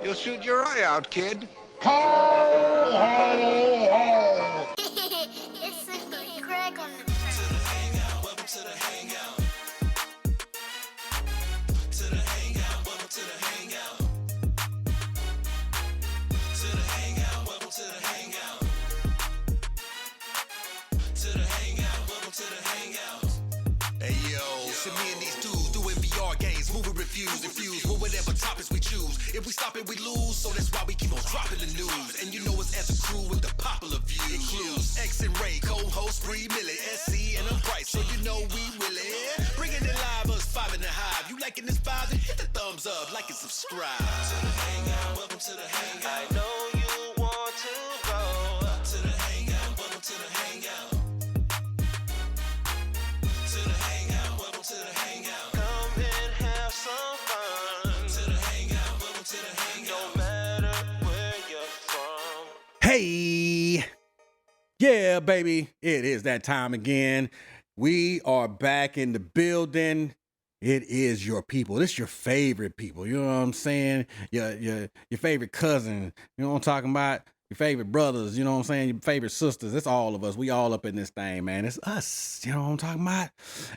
You'll shoot your eye out, kid. Ho, ho, ho. It's simply Craig on the Hey yo, it's me and these dudes doing VR games, moving reviews, infused with whatever topics we choose. If we stop it, we lose, so that's why we keep on dropping the news. And you know us as a crew with the popular views. Includes X and Ray, co-host Bree Millie, SC, and I'm Bryce, so you know we really bringing it live, us 5 in the hive. You liking this vibe? Then hit the thumbs up, like and subscribe. To the hangout, welcome to the hangout. I know you want to go to the hangout, welcome to the hangout. To the hangout. Come and have some fun. To the hangout, welcome to the hangout. No matter where you're from. Hey, yeah, baby, it is that time again. We are back in the building. It is your people. This your favorite people. You know what I'm saying? Your favorite cousin. You know what I'm talking about? Your favorite brothers. You know what I'm saying? Your favorite sisters. It's all of us. We all up in this thing, man. It's us. You know what I'm talking about?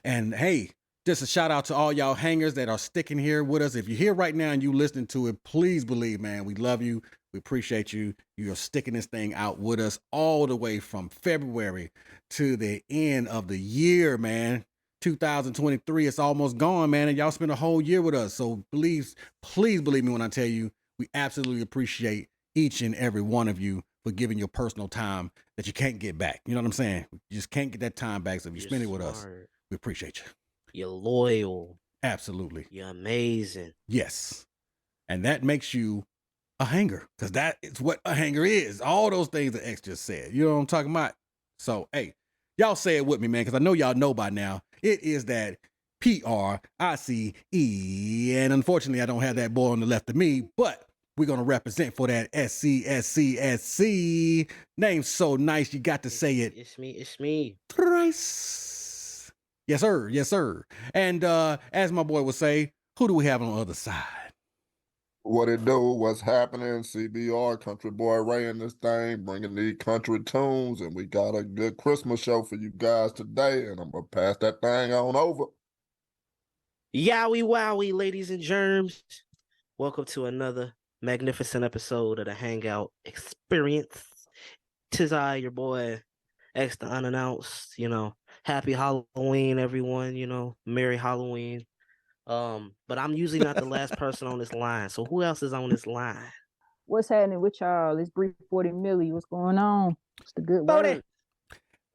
And hey, just a shout out to all y'all hangers that are sticking here with us. If you're here right now and you listening to it, please believe, man, we love you. We appreciate you. You're sticking this thing out with us all the way from February to the end of the year, man. 2023, it's almost gone, man, and y'all spent a whole year with us. So please believe me when I tell you, we absolutely appreciate each and every one of you for giving your personal time that you can't get back. You know what I'm saying? You just can't get that time back. So if you spend it with us, we appreciate you. You're loyal. Absolutely. You're amazing. Yes. And that makes you a hanger, because that is what a hanger is. All those things that X just said. You know what I'm talking about? So, hey, y'all say it with me, man, because I know y'all know by now. It is that PRICE. And unfortunately, I don't have that boy on the left of me, but we're going to represent for that SCSCSC. Name's so nice, you got to say it. It's me. Thrice. Yes, sir. Yes, sir. And as my boy would say, who do we have on the other side? What it do? What's happening? CBR, Country Boy Ray in this thing, bringing the country tunes, and we got a good Christmas show for you guys today, and I'm going to pass that thing on over. Yowie wowie, ladies and germs. Welcome to another magnificent episode of the Hangout Experience. 'Tis I, your boy, X the Unannounced. You know, happy Halloween, everyone. You know, Merry Halloween. But I'm usually not the last person on this line. So who else is on this line? What's happening with y'all? It's Bree 40 Millie. What's going on? It's the good word.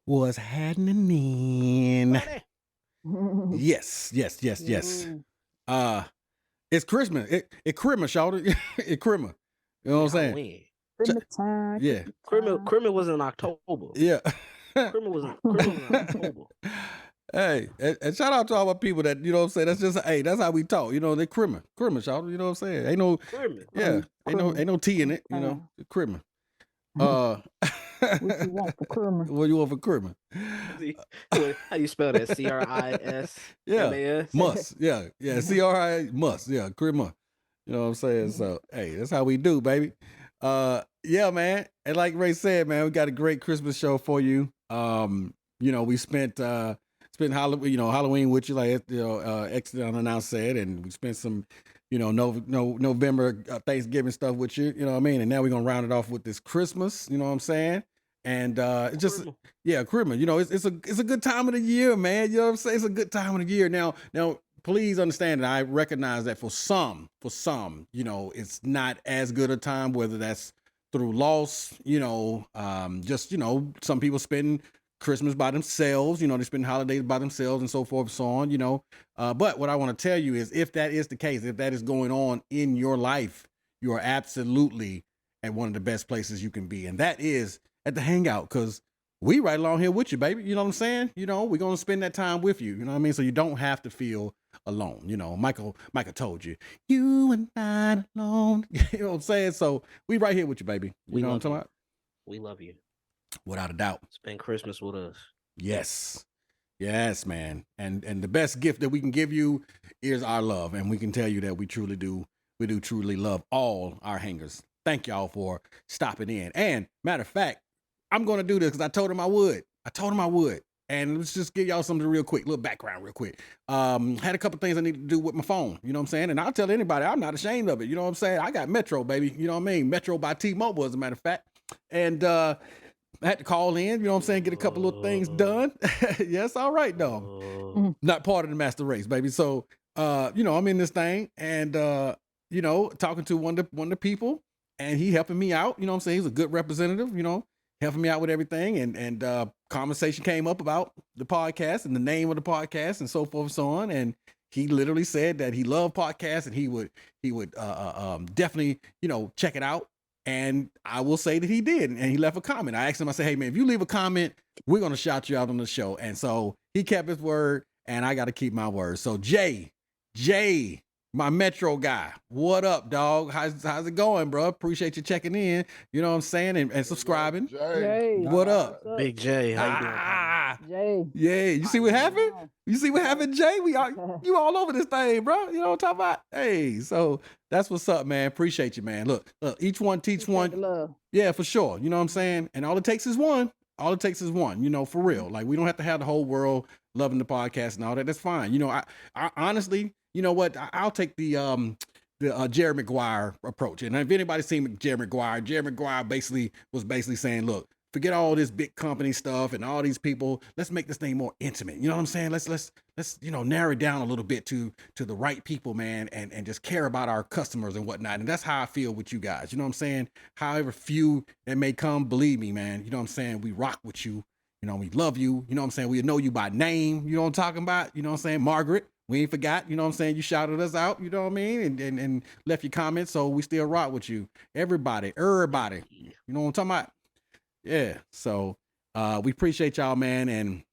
What's happening? Yes. It's Christmas. It Christmas, y'all. It Christmas. You know what I'm saying? Christmas time. Yeah. Christmas was in October. Yeah. Christmas was in October. Hey, and shout out to all my people that, you know what I'm saying, that's just, hey, that's how we talk, you know, they Christmas, y'all, you know what I'm saying, ain't no, yeah, ain't no tea in it, you know, Christmas. What you want for Christmas? What you want for Christmas? How you spell that? CRIS? Yeah, must, yeah, CRI must, yeah, Christmas, you know what I'm saying, so, hey, that's how we do, baby. Yeah, man, and like Ray said, man, we got a great Christmas show for you. You know, we spent Halloween with you, like X Unannounced said, and we spent some, you know, November Thanksgiving stuff with you, you know what I mean? And now we're gonna round it off with this Christmas, you know what I'm saying? And it's just Christmas, you know, it's a good time of the year, man. You know what I'm saying? It's a good time of the year. Now please understand that I recognize that for some, you know, it's not as good a time, whether that's through loss, you know, just, you know, some people spend Christmas by themselves, you know, they spend holidays by themselves and so forth and so on, you know. But what I want to tell you is, if that is the case, if that is going on in your life, you are absolutely at one of the best places you can be. And that is at the Hangout, because we right along here with you, baby. You know what I'm saying? You know, we're going to spend that time with you. You know what I mean? So you don't have to feel alone. You know, Michael told you, you and not alone. You know what I'm saying? So we right here with you, baby. You know what I'm talking about? We love you. Without a doubt. Spend Christmas with us. Yes, man. And the best gift that we can give you is our love. And we can tell you that we truly do we do truly love all our hangers. Thank y'all for stopping in. And matter of fact, I'm going to do this because I told him I would. And let's just give y'all something real quick, little background real quick. Had a couple things I need to do with my phone, you know what I'm saying? And I'll tell anybody, I'm not ashamed of it, you know what I'm saying? I got Metro, baby, you know what I mean? Metro by T-Mobile, as a matter of fact. And I had to call in, you know what I'm saying, get a couple little things done. Yes, all right, though. Not part of the master race, baby. So, you know, I'm in this thing and, you know, talking to one of the people and he helping me out, you know what I'm saying? He's a good representative, you know, helping me out with everything. And conversation came up about the podcast and the name of the podcast and so forth and so on. And he literally said that he loved podcasts and he would definitely, you know, check it out. And I will say that he did. And he left a comment. I asked him, I said, hey man, if you leave a comment, we're going to shout you out on the show. And so he kept his word and I got to keep my word. So Jay, my Metro guy, what up, dog? How's it going, bro? Appreciate you checking in. You know what I'm saying? And subscribing. Jay. What up? Big J, how you doing? Jay. Yeah. You see what happened? You see what happened, Jay? You all over this thing, bro. You know what I'm talking about? Hey, so that's what's up, man. Appreciate you, man. Look, each one teach one. Love. Yeah, for sure. You know what I'm saying? And all it takes is one. All it takes is one, you know, for real. Like, we don't have to have the whole world loving the podcast and all that. That's fine. You know, I honestly, you know what? I'll take the Jerry Maguire approach. And if anybody's seen Jerry Maguire basically was saying, look, forget all this big company stuff and all these people. Let's make this thing more intimate. You know what I'm saying? Let's you know, narrow it down a little bit to the right people, man, and just care about our customers and whatnot. And that's how I feel with you guys. You know what I'm saying? However few that may come, believe me, man. You know what I'm saying? We rock with you. You know, we love you. You know what I'm saying? We know you by name. You know what I'm talking about? You know what I'm saying? Margaret, we ain't forgot. You know what I'm saying? You shouted us out. You know what I mean? And left your comments. So we still rock with you. Everybody. You know what I'm talking about? Yeah. So we appreciate y'all, man. And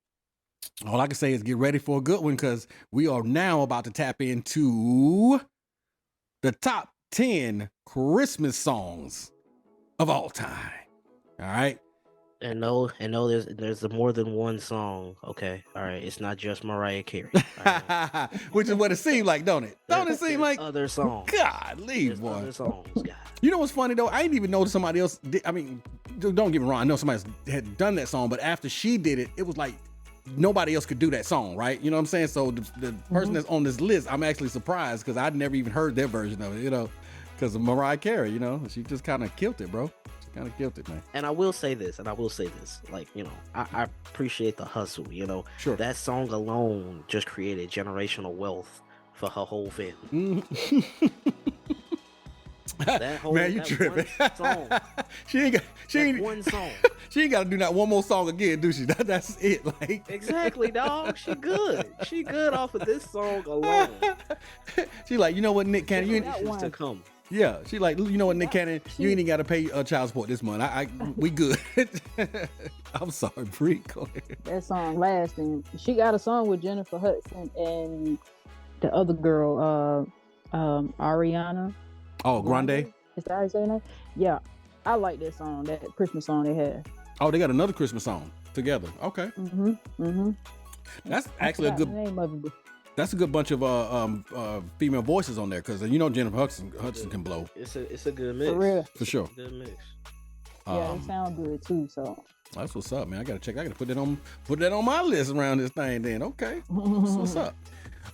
all I can say is get ready for a good one because we are now about to tap into the top 10 Christmas songs of all time. All right. And no, there's more than one song. Okay, all right, it's not just Mariah Carey. All right. Which is what it seems like, don't it? Don't it seem like other songs? God, leave one. Other songs, guys. You know what's funny though? I didn't even know somebody else did. I mean, don't get me wrong. I know somebody had done that song, but after she did it, it was like nobody else could do that song, right? You know what I'm saying? So the person that's on this list, I'm actually surprised because I'd never even heard their version of it. You know, because of Mariah Carey. You know, she just kind of killed it, bro. Kind of killed it, man. And I will say this, like, you know, I appreciate the hustle, you know. Sure. That song alone just created generational wealth for her whole family. That whole, man, you that tripping. one song. She ain't One song. She ain't got to do that one more song again, do she? That's it. Like Exactly, dog. She good. She good off of this song alone. She like, you know what, Nick Cannon, you ain't, Generations to come. yeah. She like, you know what, Nick Cannon, you ain't even got to pay child support this month. We good. I'm sorry, Bree. Go ahead. That song last, and she got a song with Jennifer Hudson and the other girl, Ariana. Oh, Grande. Is that how you say that? Yeah, I like that song, that Christmas song they had. Oh, they got another Christmas song together. Okay, that's actually a good. The name of it. That's a good bunch of female voices on there because you know Jennifer Hudson can blow It's a good mix. For real. for sure. Good mix. Yeah, they sound good too. So That's what's up, man. I gotta put that on my list around this thing. Then okay, that's what's up.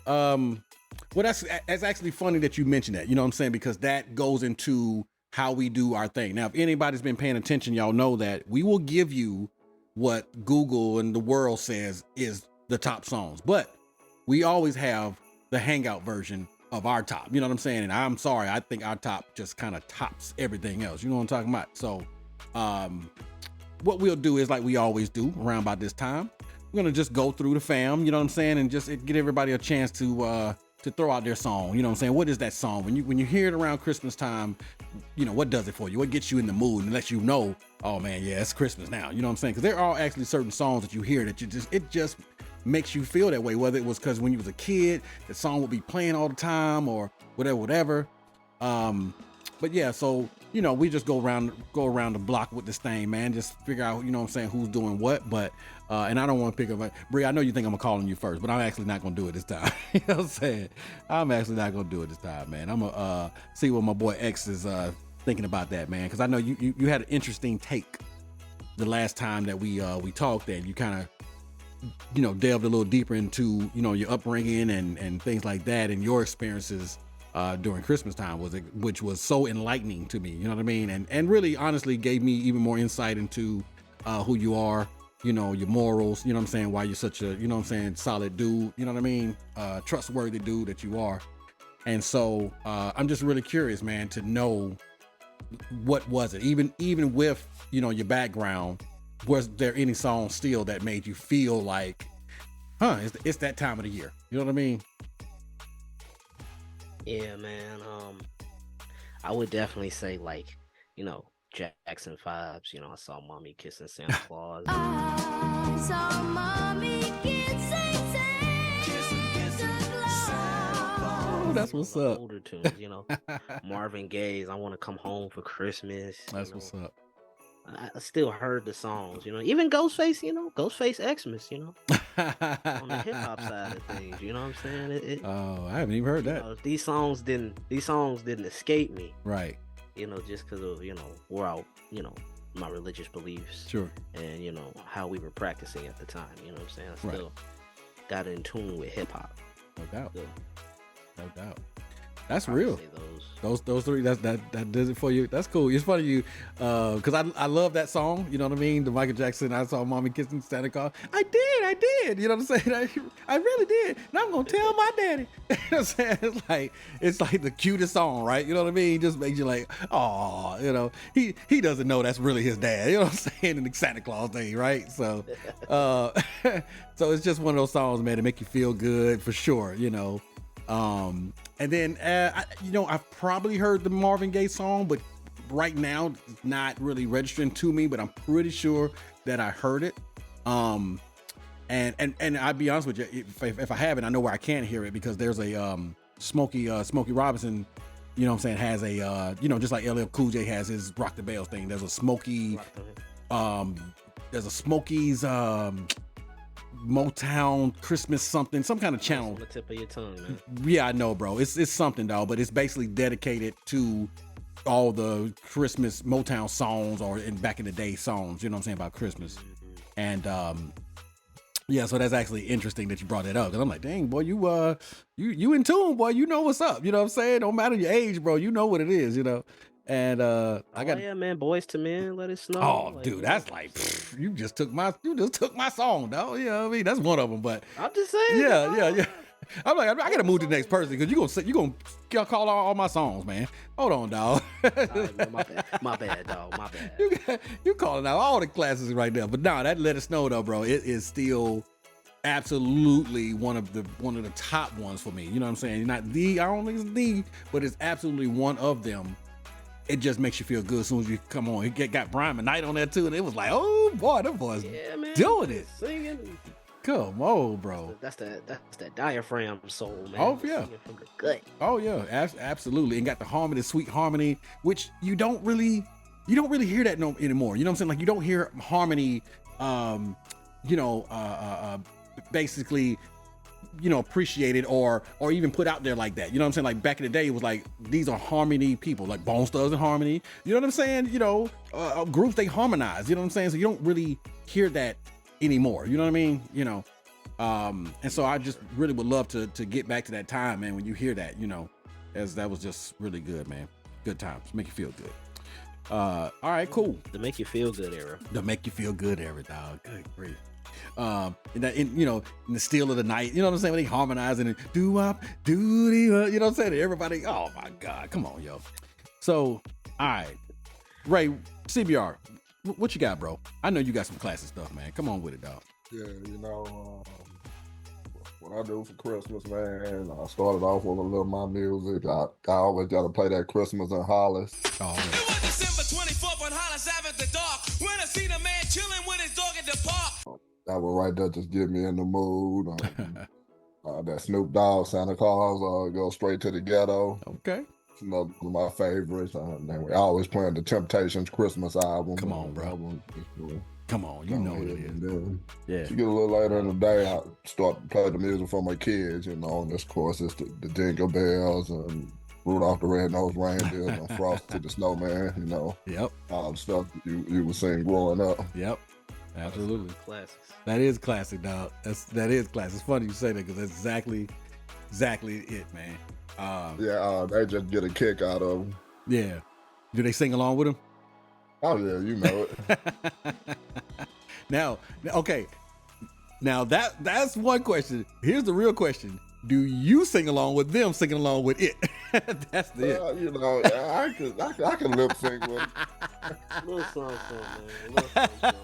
Well, that's actually funny that you mentioned that. You know what I'm saying? Because that goes into how we do our thing. Now, if anybody's been paying attention, y'all know that we will give you what Google and the world says is the top songs, but we always have the hangout version of our top. You know what I'm saying? And I'm sorry, I think our top just kind of tops everything else. You know what I'm talking about? So, what we'll do is like we always do around about this time. We're gonna just go through the fam. You know what I'm saying? And just get everybody a chance to throw out their song. You know what I'm saying? What is that song? When you hear it around Christmas time, you know, what does it for you? What gets you in the mood and lets you know, oh man, yeah, it's Christmas now. You know what I'm saying? Because there are actually certain songs that you hear that it just makes you feel that way, whether it was because when you was a kid, the song would be playing all the time or whatever. But yeah, so you know, we just go around the block with this thing, man. Just figure out, you know what I'm saying, who's doing what. But and I don't want to pick up Bree, I know you think I'm calling you first, but I'm actually not gonna do it this time. You know what I'm saying? I'm actually not gonna do it this time, man. I'm gonna see what my boy X is thinking about that, man. Cause I know you had an interesting take the last time that we talked, and you kind of, you know, delved a little deeper into, you know, your upbringing and things like that, and your experiences during Christmas time, which was so enlightening to me, you know what I mean? And really honestly gave me even more insight into who you are, you know, your morals, you know what I'm saying, why you're such a, you know what I'm saying, solid dude, you know what I mean, trustworthy dude that you are. And so I'm just really curious, man, to know what was it, even with, you know, your background, was there any song still that made you feel like, it's that time of the year, you know what I mean? Yeah, man. I would definitely say, like, you know, Jackson 5's, you know, I saw Mommy kissing Santa Claus. I saw Mommy kissing Santa Claus. Oh, that's what's up. Older tunes, you know, Marvin Gaye's I Want to Come Home for Christmas. That's you know. what's up. I still heard the songs, you know, even Ghostface, you know, Ghostface Xmas, you know, on the hip hop side of things, you know what I'm saying? Oh, I haven't even heard that. Know, these songs didn't escape me, Right. you know, just because of, you know, where I, you know, my religious beliefs, Sure. and, you know, how we were practicing at the time, you know what I'm saying? I still got in tune with hip hop. No doubt. So, No doubt. That's probably real. say Those three, that does it for you. That's cool. It's funny you, because I love that song. You know what I mean? The Michael Jackson, I saw Mommy kissing Santa Claus. I did. You know what I'm saying? I really did. And I'm gonna tell my daddy. You know what I'm saying? It's like the cutest song, right? You know what I mean? It just makes you like, oh, you know, he doesn't know that's really his dad. You know what I'm saying? In the Santa Claus thing, right? So, so it's just one of those songs, man, to make you feel good for sure. You know. And then, you know, I've probably heard the Marvin Gaye song, but right now it's not really registering to me, but I'm pretty sure that I heard it. And I'll be honest with you, if I haven't, I know where I can't hear it, because there's a, Smokey Robinson, you know what I'm saying, has a, you know, just like LL Cool J has his Rock the Bells thing. There's a Smokey, there's a Smokey's, Motown Christmas something, some kind of channel. On the tip of your tongue, man. Yeah, I know, bro. It's something, though, but it's basically dedicated to all the Christmas Motown songs, or in back in the day songs, you know what I'm saying, about Christmas. And yeah, so that's actually interesting that you brought that up, because I'm like, dang, boy, you in tune, boy, you know what's up, you know what I'm saying? Don't matter your age, bro, you know what it is, you know. And I got, yeah, man, Boys to Men, Let It Snow. oh, like, dude, that's like, you just took my song, dog. You know what I mean? That's one of them, but I'm just saying. yeah. I'm like, I gotta move to the next person, because you gonna call all my songs, man. Hold on, dog. Right, man, my bad, dog. My bad. You calling out all the classes right there, but nah, that Let It Snow though, bro. It is still absolutely one of the top ones for me. You know what I'm saying? Not the, I don't think it's the, but it's absolutely one of them. It just makes you feel good as soon as you come on. It got Brian McKnight on there too, and it was like, oh boy, them boys doing it. Singing. Come on, bro. That's that diaphragm soul, man. Oh, yeah. Singing from the gut. Oh yeah, absolutely. And got the harmony, sweet harmony, which you don't really hear that anymore. You know what I'm saying? Like, you don't hear harmony, basically, you know, appreciated or even put out there like that. You know what I'm saying? Like, back in the day, it was like, these are harmony people, like Bone Thugs and Harmony. You know what I'm saying? You know, groups, they harmonize. You know what I'm saying? So you don't really hear that anymore. You know what I mean? You know, and so I just really would love to get back to that time, man, when you hear that, you know, as that was just really good, man. Good times, make you feel good. All right, cool. The make you feel good era. The make you feel good era, dog. Good grief. You know, in the Still of the Night, you know what I'm saying, when they harmonizing and do-wop, you know what I'm saying, everybody, oh my God, come on, yo. So, all right, Ray, CBR, what you got, bro? I know you got some classic stuff, man. Come on with it, dog. Yeah, you know, what I do for Christmas, man, I started off with a little of my music. I always got to play that Christmas in Hollis. Oh, It was December 24th on Hollis Ave at the dark, when I seen a man chilling with his dog at the park. That one right there just get me in the mood. That Snoop Dogg, Santa Claus, go straight to the ghetto. okay. It's another one of my favorites. And we always playing the Temptations Christmas album. Come on, bro. Come on, you know what it is. And then Yeah. you get a little later in the day, I start to play the music for my kids, you know, and this, of course, it's the Jingle Bells and Rudolph the Red-Nosed Reindeer and Frosty the Snowman, you know, Yep. all the stuff that you were seeing growing up. Yep. Absolutely. Classics. That is classic, dog. That is classic. It's funny you say that because that's exactly it, man. They just get a kick out of them. Yeah. Do they sing along with him? Oh, yeah, you know it. Now, okay. Now that's one question. Here's the real question. Do you sing along with them singing along with it? That's it. You know, I can lip sync with them. Little song, man. Little song.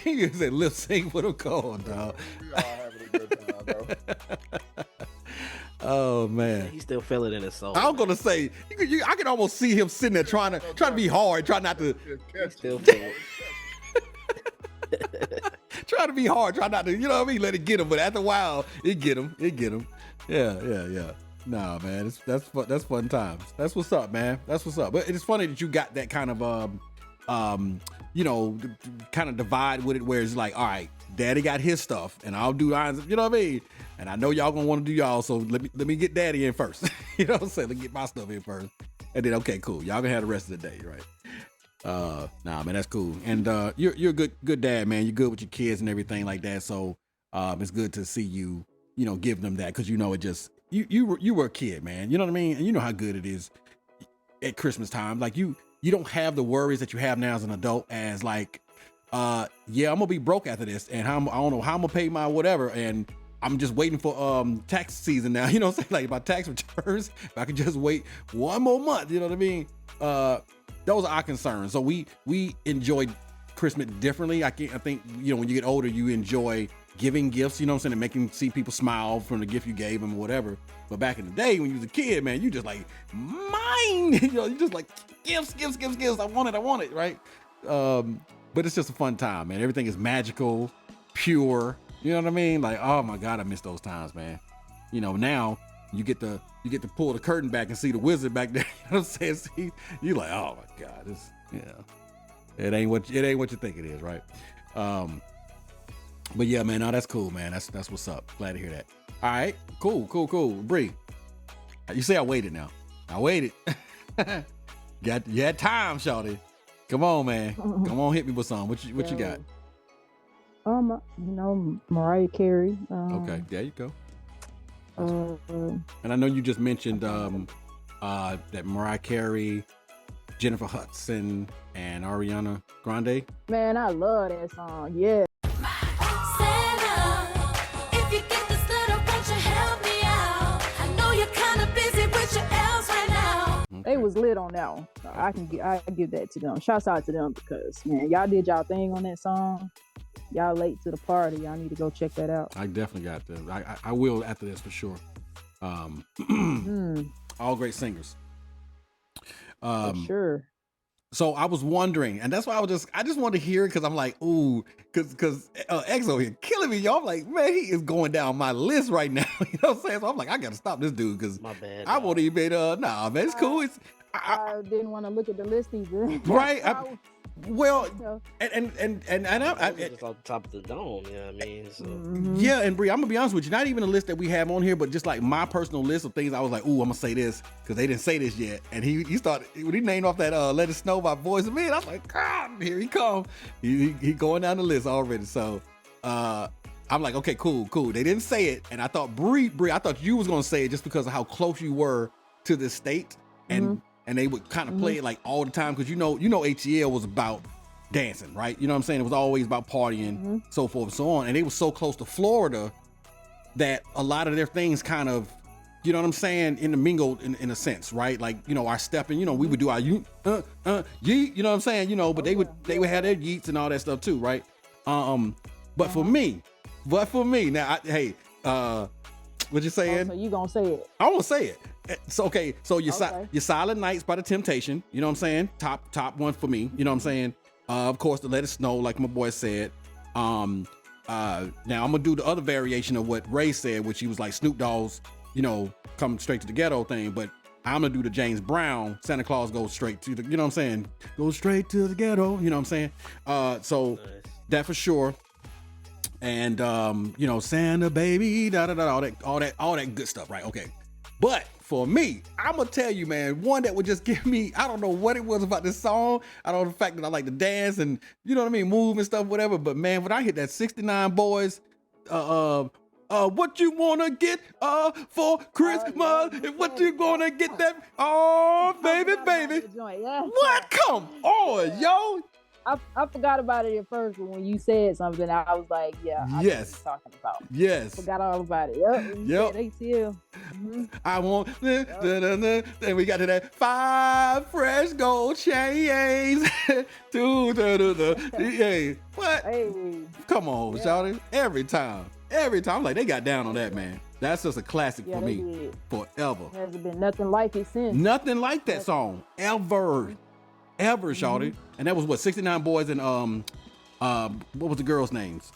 You said lip sync with them cold, dog. We all having a good time, though. Oh man. He still feel it in his soul. I'm gonna say I can almost see him sitting there trying to be hard, trying not to He still feel it. try to be hard, try not to, you know what I mean, let it get him. But after a while, it get him. Yeah. Nah, man, that's fun times. That's what's up, man. That's what's up. But it's funny that you got that kind of kind of divide with it, where it's like, all right, Daddy got his stuff, and I'll do mine. You know what I mean? And I know y'all gonna want to do y'all, so let me get Daddy in first. You know what I'm saying? Let me get my stuff in first, and then okay, cool. Y'all gonna have the rest of the day, right? Nah, man, that's cool. And you're a good dad, man. You're good with your kids and everything like that. So it's good to see you, give them that, because it just you were a kid, man. You know what I mean? And you know how good it is at Christmas time. Like you don't have the worries that you have now as an adult, as like, I'm gonna be broke after this, and I don't know how I'm gonna pay my whatever, and I'm just waiting for tax season now. You know what I'm saying? Like my tax returns, if I could just wait one more month, you know what I mean? Those are our concerns. So we enjoy Christmas differently. I think when you get older, you enjoy giving gifts, you know what I'm saying, and making see people smile from the gift you gave them or whatever. But back in the day when you was a kid, man, you just like mine, you just like gifts. I want it, right? But it's just a fun time, man. Everything is magical, pure. You know what I mean? Like, oh my God, I miss those times, man. Now you get to pull the curtain back and see the wizard back there. You know what I'm saying? See, you like, oh my God, it ain't what you think it is, right? But yeah, man, no, that's cool, man. That's what's up. Glad to hear that. All right, cool. Bree, you say I waited now. I waited. You had time, shawty. Come on, man. Come on, hit me with something. What you got? Mariah Carey. Okay, there you go. And I know you just mentioned that Mariah Carey, Jennifer Hudson, and Ariana Grande. Man, I love that song. Yeah. Santa, if you get this letter, won't you help me out? I know you're kind of busy with your elves right now. They was lit on that one. So I give that to them. Shouts out to them because, man, y'all did y'all thing on that song. Y'all late to the party. Y'all need to go check that out. I definitely got this. I will after this for sure. All great singers. For sure. So I was wondering, and that's why I just wanted to hear it, because I'm like, ooh, because EXO here killing me, y'all. I'm like, man, he is going down my list right now. You know what I'm saying? So I'm like, I gotta stop this dude, because My bad. I won't even. Nah, man, it's cool. It's I didn't want to look at the list either. right. Well, You know. and It's just off the top of the dome, you know what I mean? So, yeah, and Bree, I'm gonna be honest with you, not even a list that we have on here, but just like my personal list of things I was like, ooh, I'm gonna say this because they didn't say this yet. And he started when he named off that Let It Snow by Boys and Men, I was like, God, here he come. He going down the list already. So I'm like, okay, cool. They didn't say it, and I thought Bree, I thought you was gonna say it just because of how close you were to this state, and they would kind of play it like all the time, because you know ATL was about dancing, right? You know what I'm saying? It was always about partying, so forth and so on. And they were so close to Florida that a lot of their things kind of, you know what I'm saying, intermingled in a sense, right? Like, our stepping, we would do our yeet, you know what I'm saying? But they would have their yeets and all that stuff too, right? But for me, now, what you saying? So you gonna say it? I won't say it. So okay, so your Silent Nights by The Temptation, you know what I'm saying? Top one for me, you know what I'm saying? Of course, the Let It Snow, like my boy said. Now I'm gonna do the other variation of what Ray said, which he was like Snoop Dogg's, come straight to the ghetto thing. But I'm gonna do the James Brown. Santa Claus goes straight to the, you know what I'm saying? Go straight to the ghetto. You know what I'm saying? So Nice. that for sure. And you know, Santa baby, da da da, all that good stuff, right? Okay. But for me, I'm gonna tell you, man, one that would just give me, I don't know what it was about this song. I don't know the fact that I like to dance and, you know what I mean, move and stuff, whatever. But man, when I hit that 69 Boys, what you wanna get for Christmas? What you gonna get that? Oh, baby, baby. Yeah. What? Come on, yo. I forgot about it at first, but when you said something, I was like, yeah, I know what Yes. you're talking about. Yes. Forgot all about it. Yep. when you Yep. said ATL. I want, then we got to that 5 fresh gold chains. Hey, what? Hey, Come on, shawty. Every time. I'm like, they got down on that, man. That's just a classic yeah, for they me did. forever. Hasn't been nothing like it since. Nothing like that song ever, shawty. And that was what 69 Boys and what was the girls' names?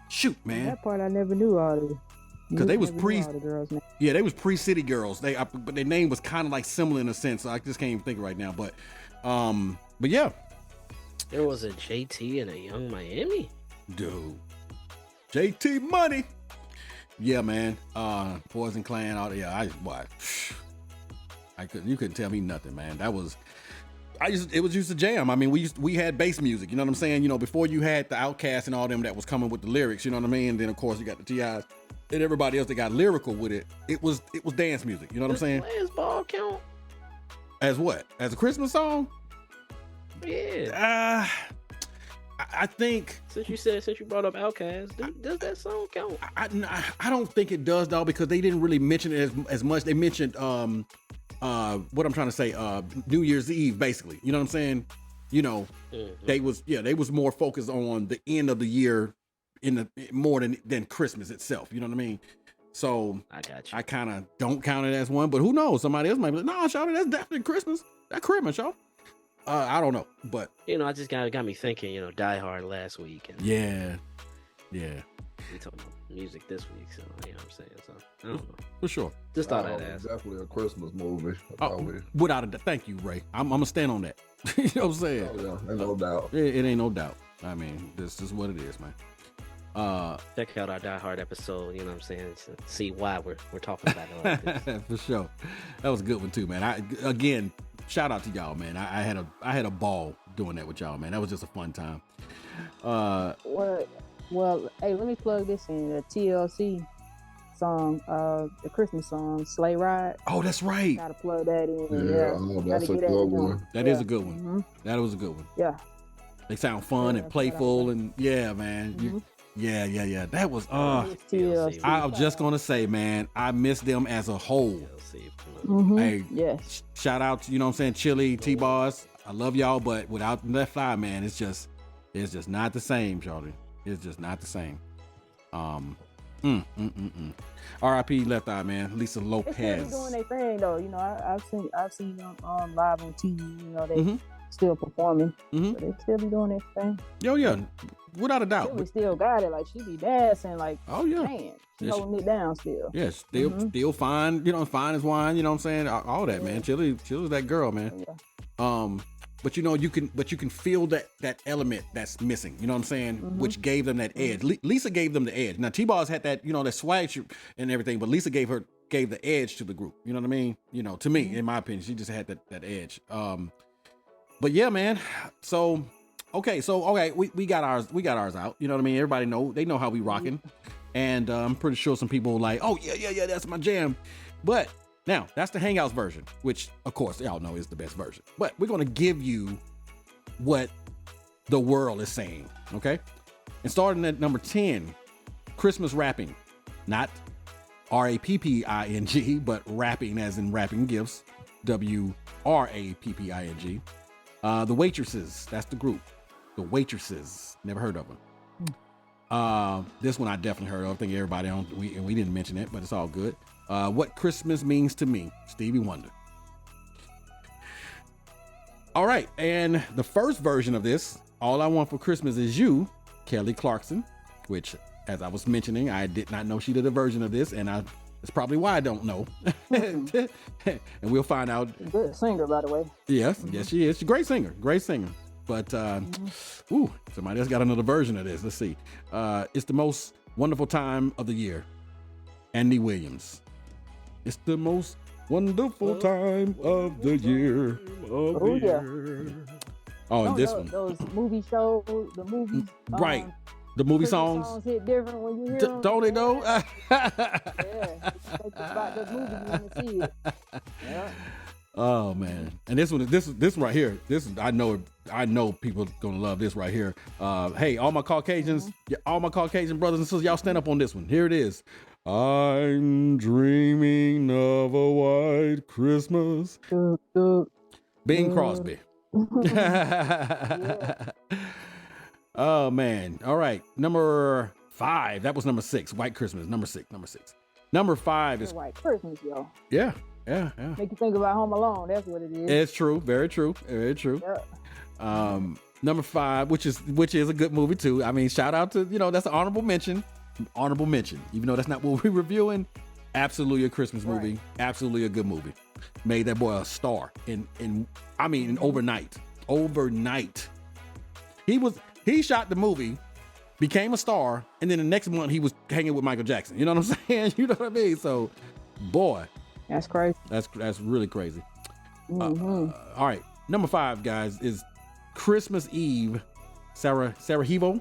Shoot, man. That part I never knew all the. 'Cause they was never knew pre- all the girls' names. Yeah, they was pre-City Girls. But their name was kind of like similar in a sense. So I just can't even think right now. But yeah, There was a JT and a Young Miami. dude, JT Money. Yeah, man. Poison Clan. All yeah, you couldn't tell me nothing, man. That was. It was used to jam. I mean, we had bass music, you know what I'm saying? You know, before you had the Outkast and all them that was coming with the lyrics, you know what I mean? And then of course you got the T.I.s and everybody else that got lyrical with it. It was dance music, you know what I'm saying? Players ball count? As what? As a Christmas song? Yeah. I think Since you brought up Outkast, does that song count? I don't think it does, though, because they didn't really mention it as much. They mentioned what I'm trying to say, New Year's Eve, basically. You know what I'm saying? You know, they was more focused on the end of the year more than Christmas itself. You know what I mean? So I got you. I kind of don't count it as one, but who knows? Somebody else might be like, nah, shawty, that's definitely Christmas. That Christmas, y'all. I don't know, but You know, I just got me thinking. You know, Die Hard last week, and yeah, we talking about music this week. So you know what I'm saying. So I don't know. for sure. Just thought I'd Oh, ask. definitely a Christmas movie. Without a doubt. Thank you, Ray. I'm gonna stand on that. You know what I'm saying? Yeah, ain't no doubt. It ain't no doubt. I mean, this is what it is, man. Check out our Die Hard episode. You know what I'm saying? To see why we're talking about it like this. for sure. That was a good one too, man. Again, shout out to y'all, man. I had a ball doing that with y'all, man. That was just a fun time. Well, hey, let me plug this in. The TLC song, the Christmas song, Sleigh Ride. Oh, that's right. Gotta plug that in. Yeah, I know that's Gotta a get good in. one. That is a good one. That was a good one. Yeah. They sound fun Yeah, and playful and yeah, man. Yeah. That was It's TLC. I was just gonna say, man, I miss them as a whole. TLC. Hey, Yes. shout out to, you know what I'm saying, Chili, T-Bars. I love y'all, but without Left Eye, man, it's just not the same, Charlie. It's just not the same. R.I.P. Left Eye, man. Lisa They still be Lopez. doing their thing though. You know, I've seen them live on TV. You know, they Mhm. still performing, Mhm. but they still be doing their thing. Yo, yeah, without a doubt. Chili still got it. Like she be dancing. Like Oh yeah, man, she Yes, holding it down still. yeah, still fine. You know, fine as wine. You know what I'm saying? All that, man. Chili's that girl, man. Yeah. But you know, you can feel that element that's missing. You know what I'm saying? Which gave them that edge. Lisa gave them the edge. Now T-Bars had that, you know, that swag and everything, but Lisa gave the edge to the group. You know what I mean? You know, to me, in my opinion, she just had that edge. But yeah, man. So okay, we got ours out. You know what I mean? Everybody they know how we rocking, and I'm pretty sure some people are like, oh yeah, that's my jam. But now that's the Hangouts version, which of course y'all know is the best version. But we're gonna give you what the world is saying, okay? And starting at number 10, Christmas rapping, not RAPPING, but rapping as in wrapping gifts, WRAPPING. The Waitresses, that's the group. The Waitresses, never heard of them. This one I definitely heard of. I think everybody we didn't mention it, but it's all good. What Christmas Means to Me, Stevie Wonder. All right, and the first version of this, All I Want for Christmas Is You, Kelly Clarkson, which, as I was mentioning, I did not know she did a version of this, and I That's probably why I don't know. And we'll find out. Good singer, by the way. Yes, yes, she is. She's a great singer, But ooh, somebody else got another version of this. Let's see. It's the most wonderful time of the year. Andy Williams. It's the most wonderful time of the year. Oh, yeah. Oh, and Don't this know one. those movie shows, the movies. Right. The movie Christmas songs. hit different when you hear them. Don't they though? Yeah, take you about the movie you want to see it. Yeah. Oh man. And this one right here. I know people gonna love this right here. Hey, all my Caucasians, all my Caucasian brothers and sisters, y'all stand up on this one. Here it is. I'm dreaming of a white Christmas. Bing Crosby. Oh man. All right. Number 5. That was number 6. White Christmas. Number 6. Number 5 is White Christmas, yo. yeah. Make you think about Home Alone. That's what it is. It's true. Very true. Yeah. Number 5, which is a good movie too. I mean, shout out to, that's an honorable mention. Even though that's not what we're reviewing. Absolutely a Christmas movie. Absolutely a good movie. Made that boy a star in overnight. He shot the movie, became a star, and then the next month he was hanging with Michael Jackson. You know what I'm saying? You know what I mean? So, boy, That's crazy. that's really crazy. Mhm. All right, number 5, guys, is Christmas Eve, Sarajevo,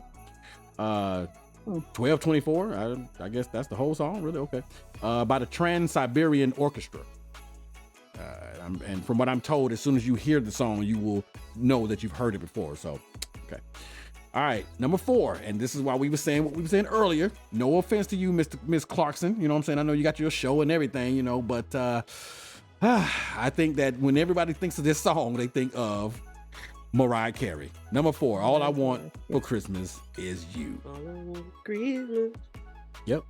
1224. I guess that's the whole song, really. Okay, by the Trans-Siberian Orchestra. And from what I'm told, as soon as you hear the song, you will know that you've heard it before. So, okay. All right, number 4, and this is why we were saying what we were saying Earlier. No offense to you, Miss Clarkson. You know what I'm saying? I know you got your show and everything, but I think that when everybody thinks of this song, they think of Mariah Carey. Number 4, All I Want for Christmas Is You. All I want for Christmas. Yep.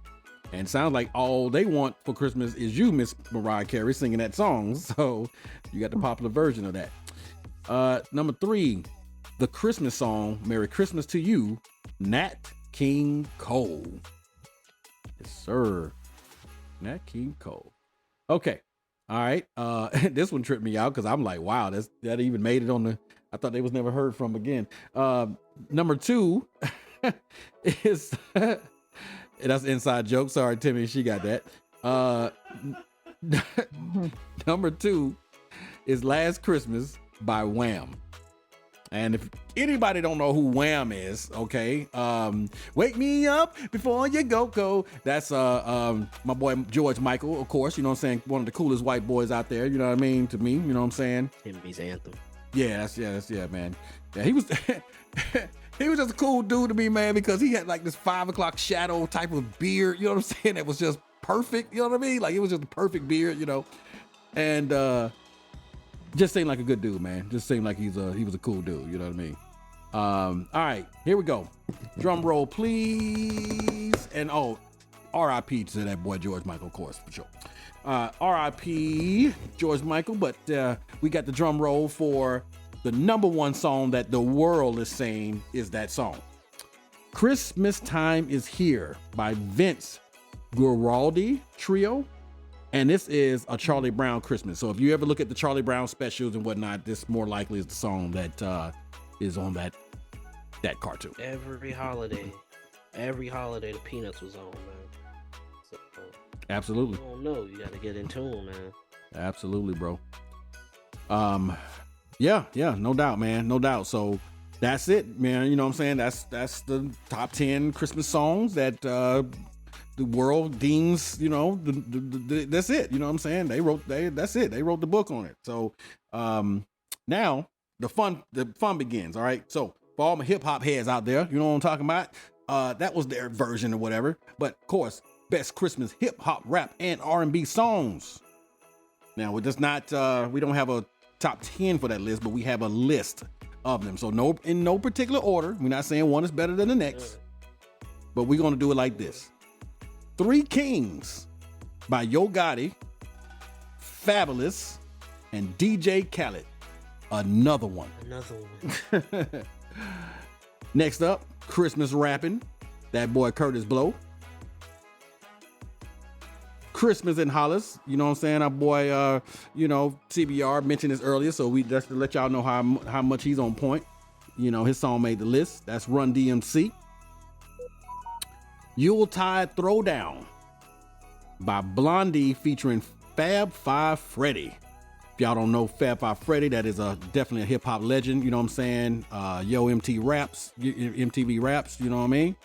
And sounds like all they want for Christmas is you, Miss Mariah Carey, singing that song. So you got the popular version of that. Number 3, the Christmas song, Merry Christmas to You, Nat King Cole. Yes, sir. Nat King Cole. Okay. All right. This one tripped me out because I'm like, wow, that even made it on the, I thought they was never heard from again. Number 2 is, that's an inside joke. Sorry, Timmy, she got that. Number 2 is Last Christmas by Wham. And if anybody don't know who Wham is, okay, wake me up before you go. That's my boy George Michael, of course, you know what I'm saying, one of the coolest white boys out there, you know what I mean, to me, you know what I'm saying? Timmy's anthem. Yeah, that's man. Yeah, he was he was just a cool dude to me, man, because he had like this 5 o'clock shadow type of beard, you know what I'm saying? That was just perfect, you know what I mean? Like it was just a perfect beard, and just seemed like a good dude, man. Just seemed like he was a cool dude, you know what I mean? All right, here we go. Drum roll, please. And R.I.P. to that boy George Michael, of course, for sure. R.I.P. George Michael, but we got the drum roll for the number 1 song that the world is saying is that song. Christmas Time Is Here by Vince Guaraldi Trio. And this is a Charlie Brown Christmas. So if you ever look at the Charlie Brown specials and whatnot, this more likely is the song that is on that cartoon. Every holiday, the Peanuts was on, man. So, Absolutely. I don't know. You got to get in tune, man. Absolutely, bro. Yeah, no doubt, man. No doubt. So that's it, man. You know what I'm saying? That's the top 10 Christmas songs that the world deems, that's it. You know what I'm saying? That's it. They wrote the book on it. So now the fun begins. All right. So for all my hip hop heads out there, you know what I'm talking about? That was their version or whatever. But of course, best Christmas hip hop, rap, and R&B songs. Now we're just not, we don't have a top 10 for that list, but we have a list of them. So in no particular order. We're not saying one is better than the next, but we're going to do it like this. 3 Kings by Yo Gotti, Fabulous, and DJ Khaled. Another one. Next up, Christmas Rapping, that boy Curtis Blow. Christmas in Hollis. You know what I'm saying? Our boy, CBR mentioned this earlier, so we just to let y'all know how much he's on point. You know, his song made the list. That's Run DMC. Yuletide Throwdown by Blondie featuring Fab Five Freddy. If y'all don't know Fab Five Freddy, that is definitely a hip hop legend. You know what I'm saying? MTV Raps. You know what I mean?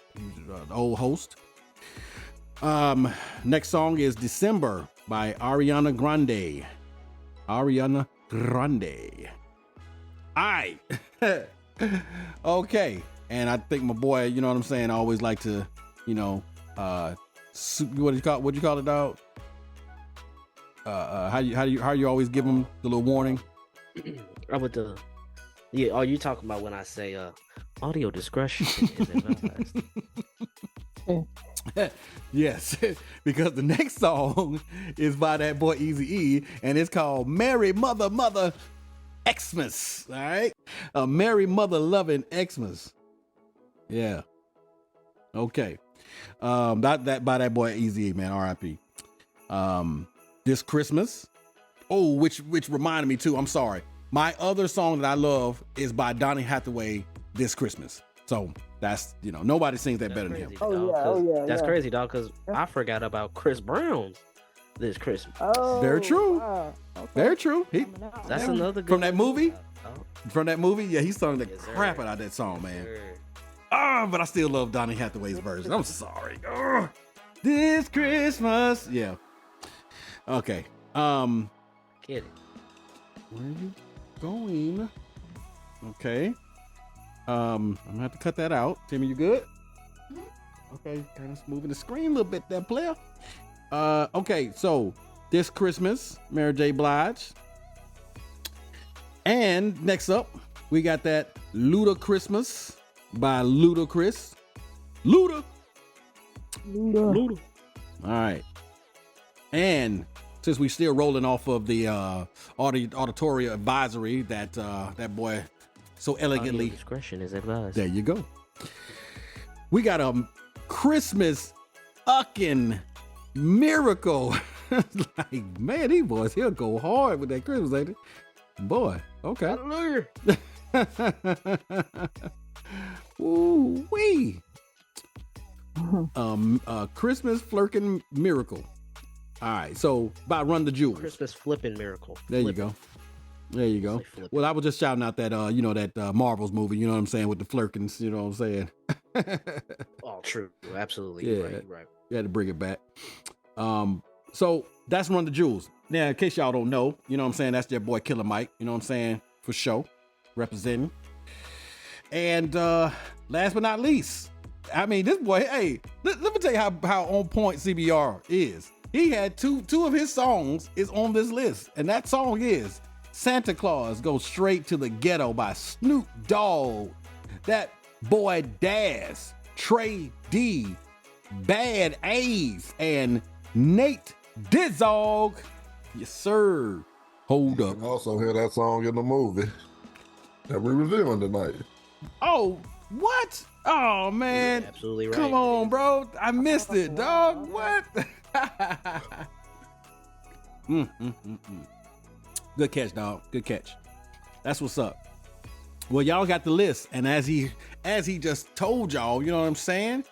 The old host. Next song is December by Ariana Grande. All right. Okay. And I think my boy, you know what I'm saying, I always like to, what do you call it, dog? How you always give them the little warning? Are you talking about when I say audio discretion is advised? Yes, because the next song is by that boy Eazy-E, and it's called Merry Mother Xmas. All right, a Merry Mother loving Xmas. Yeah. Okay. By that boy Eazy-E, man. R.I.P. This Christmas. Oh, which reminded me too. I'm sorry. My other song that I love is by Donny Hathaway, This Christmas. So that's, nobody sings that better than him. That's crazy, dog, because I forgot about Chris Brown's This Christmas. Oh, very true. wow. Okay. Very true. That's another good from that one. movie. Oh, From that movie, yeah, he sung the Yes, sir. crap out of that song, man. sure. But I still love Donny Hathaway's version. I'm sorry. This Christmas. Yeah. Okay. Get it. Where are you going? Okay. I'm gonna have to cut that out. Timmy, you good? Okay, kind of moving the screen a little bit there, player. Okay, so This Christmas, Mary J. Blige. And next up, we got that Luda Christmas by Ludacris. Luda. Luda. All right. And since we still rolling off of the auditoria advisory that that boy so elegantly. Audio discretion is advised. There you go. We got a Christmas fucking miracle. Like, man, these boys, he'll go hard with that Christmas, ain't it? Boy, okay. Hallelujah. Ooh wee. Christmas flirking miracle. All right, so by Run the Jewels. Christmas flipping miracle. There you go. There you go. Well, I was just shouting out that that Marvels movie, you know what I'm saying, with the flirkins, you know what I'm saying. Oh, true. Absolutely. Yeah. You're right. You had to bring it back. So that's Run the Jewels. Now, in case y'all don't know, you know what I'm saying, that's their boy Killer Mike, you know what I'm saying, for show, representing. And last but not least, I mean, this boy, hey, let me tell you how on point CBR is. He had two of his songs is on this list, and that song is Santa Claus Goes Straight to the Ghetto by Snoop Dogg. That boy Daz, Trey D, Bad A's, and Nate Dizzog. Yes, sir. Hold You up. can also hear that song in the movie that we're reviewing tonight. Oh, what? Oh, man. You're absolutely right. Come on, bro. I missed it, dog. What? Good catch, dog. Good catch. That's what's up. Well, y'all got the list, and as he just told y'all, you know what I'm saying?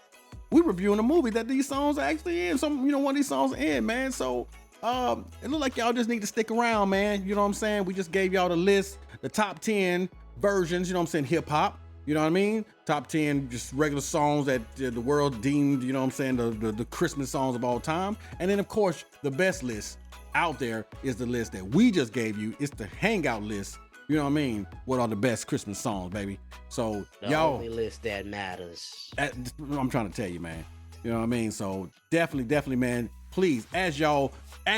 We reviewing a movie that these songs are actually in. Some, one of these songs are in, man. So it look like y'all just need to stick around, man. You know what I'm saying? We just gave y'all the list, the top 10 versions, you know what I'm saying, hip hop. You know what I mean? Top 10 just regular songs that the world deemed, you know what I'm saying, the Christmas songs of all time. And then, of course, the best list out there is the list that we just gave you. It's the hangout list. You know what I mean? What are the best Christmas songs, baby? So, The y'all, only list that matters. I'm trying to tell you, man. You know what I mean? So definitely, man, please, as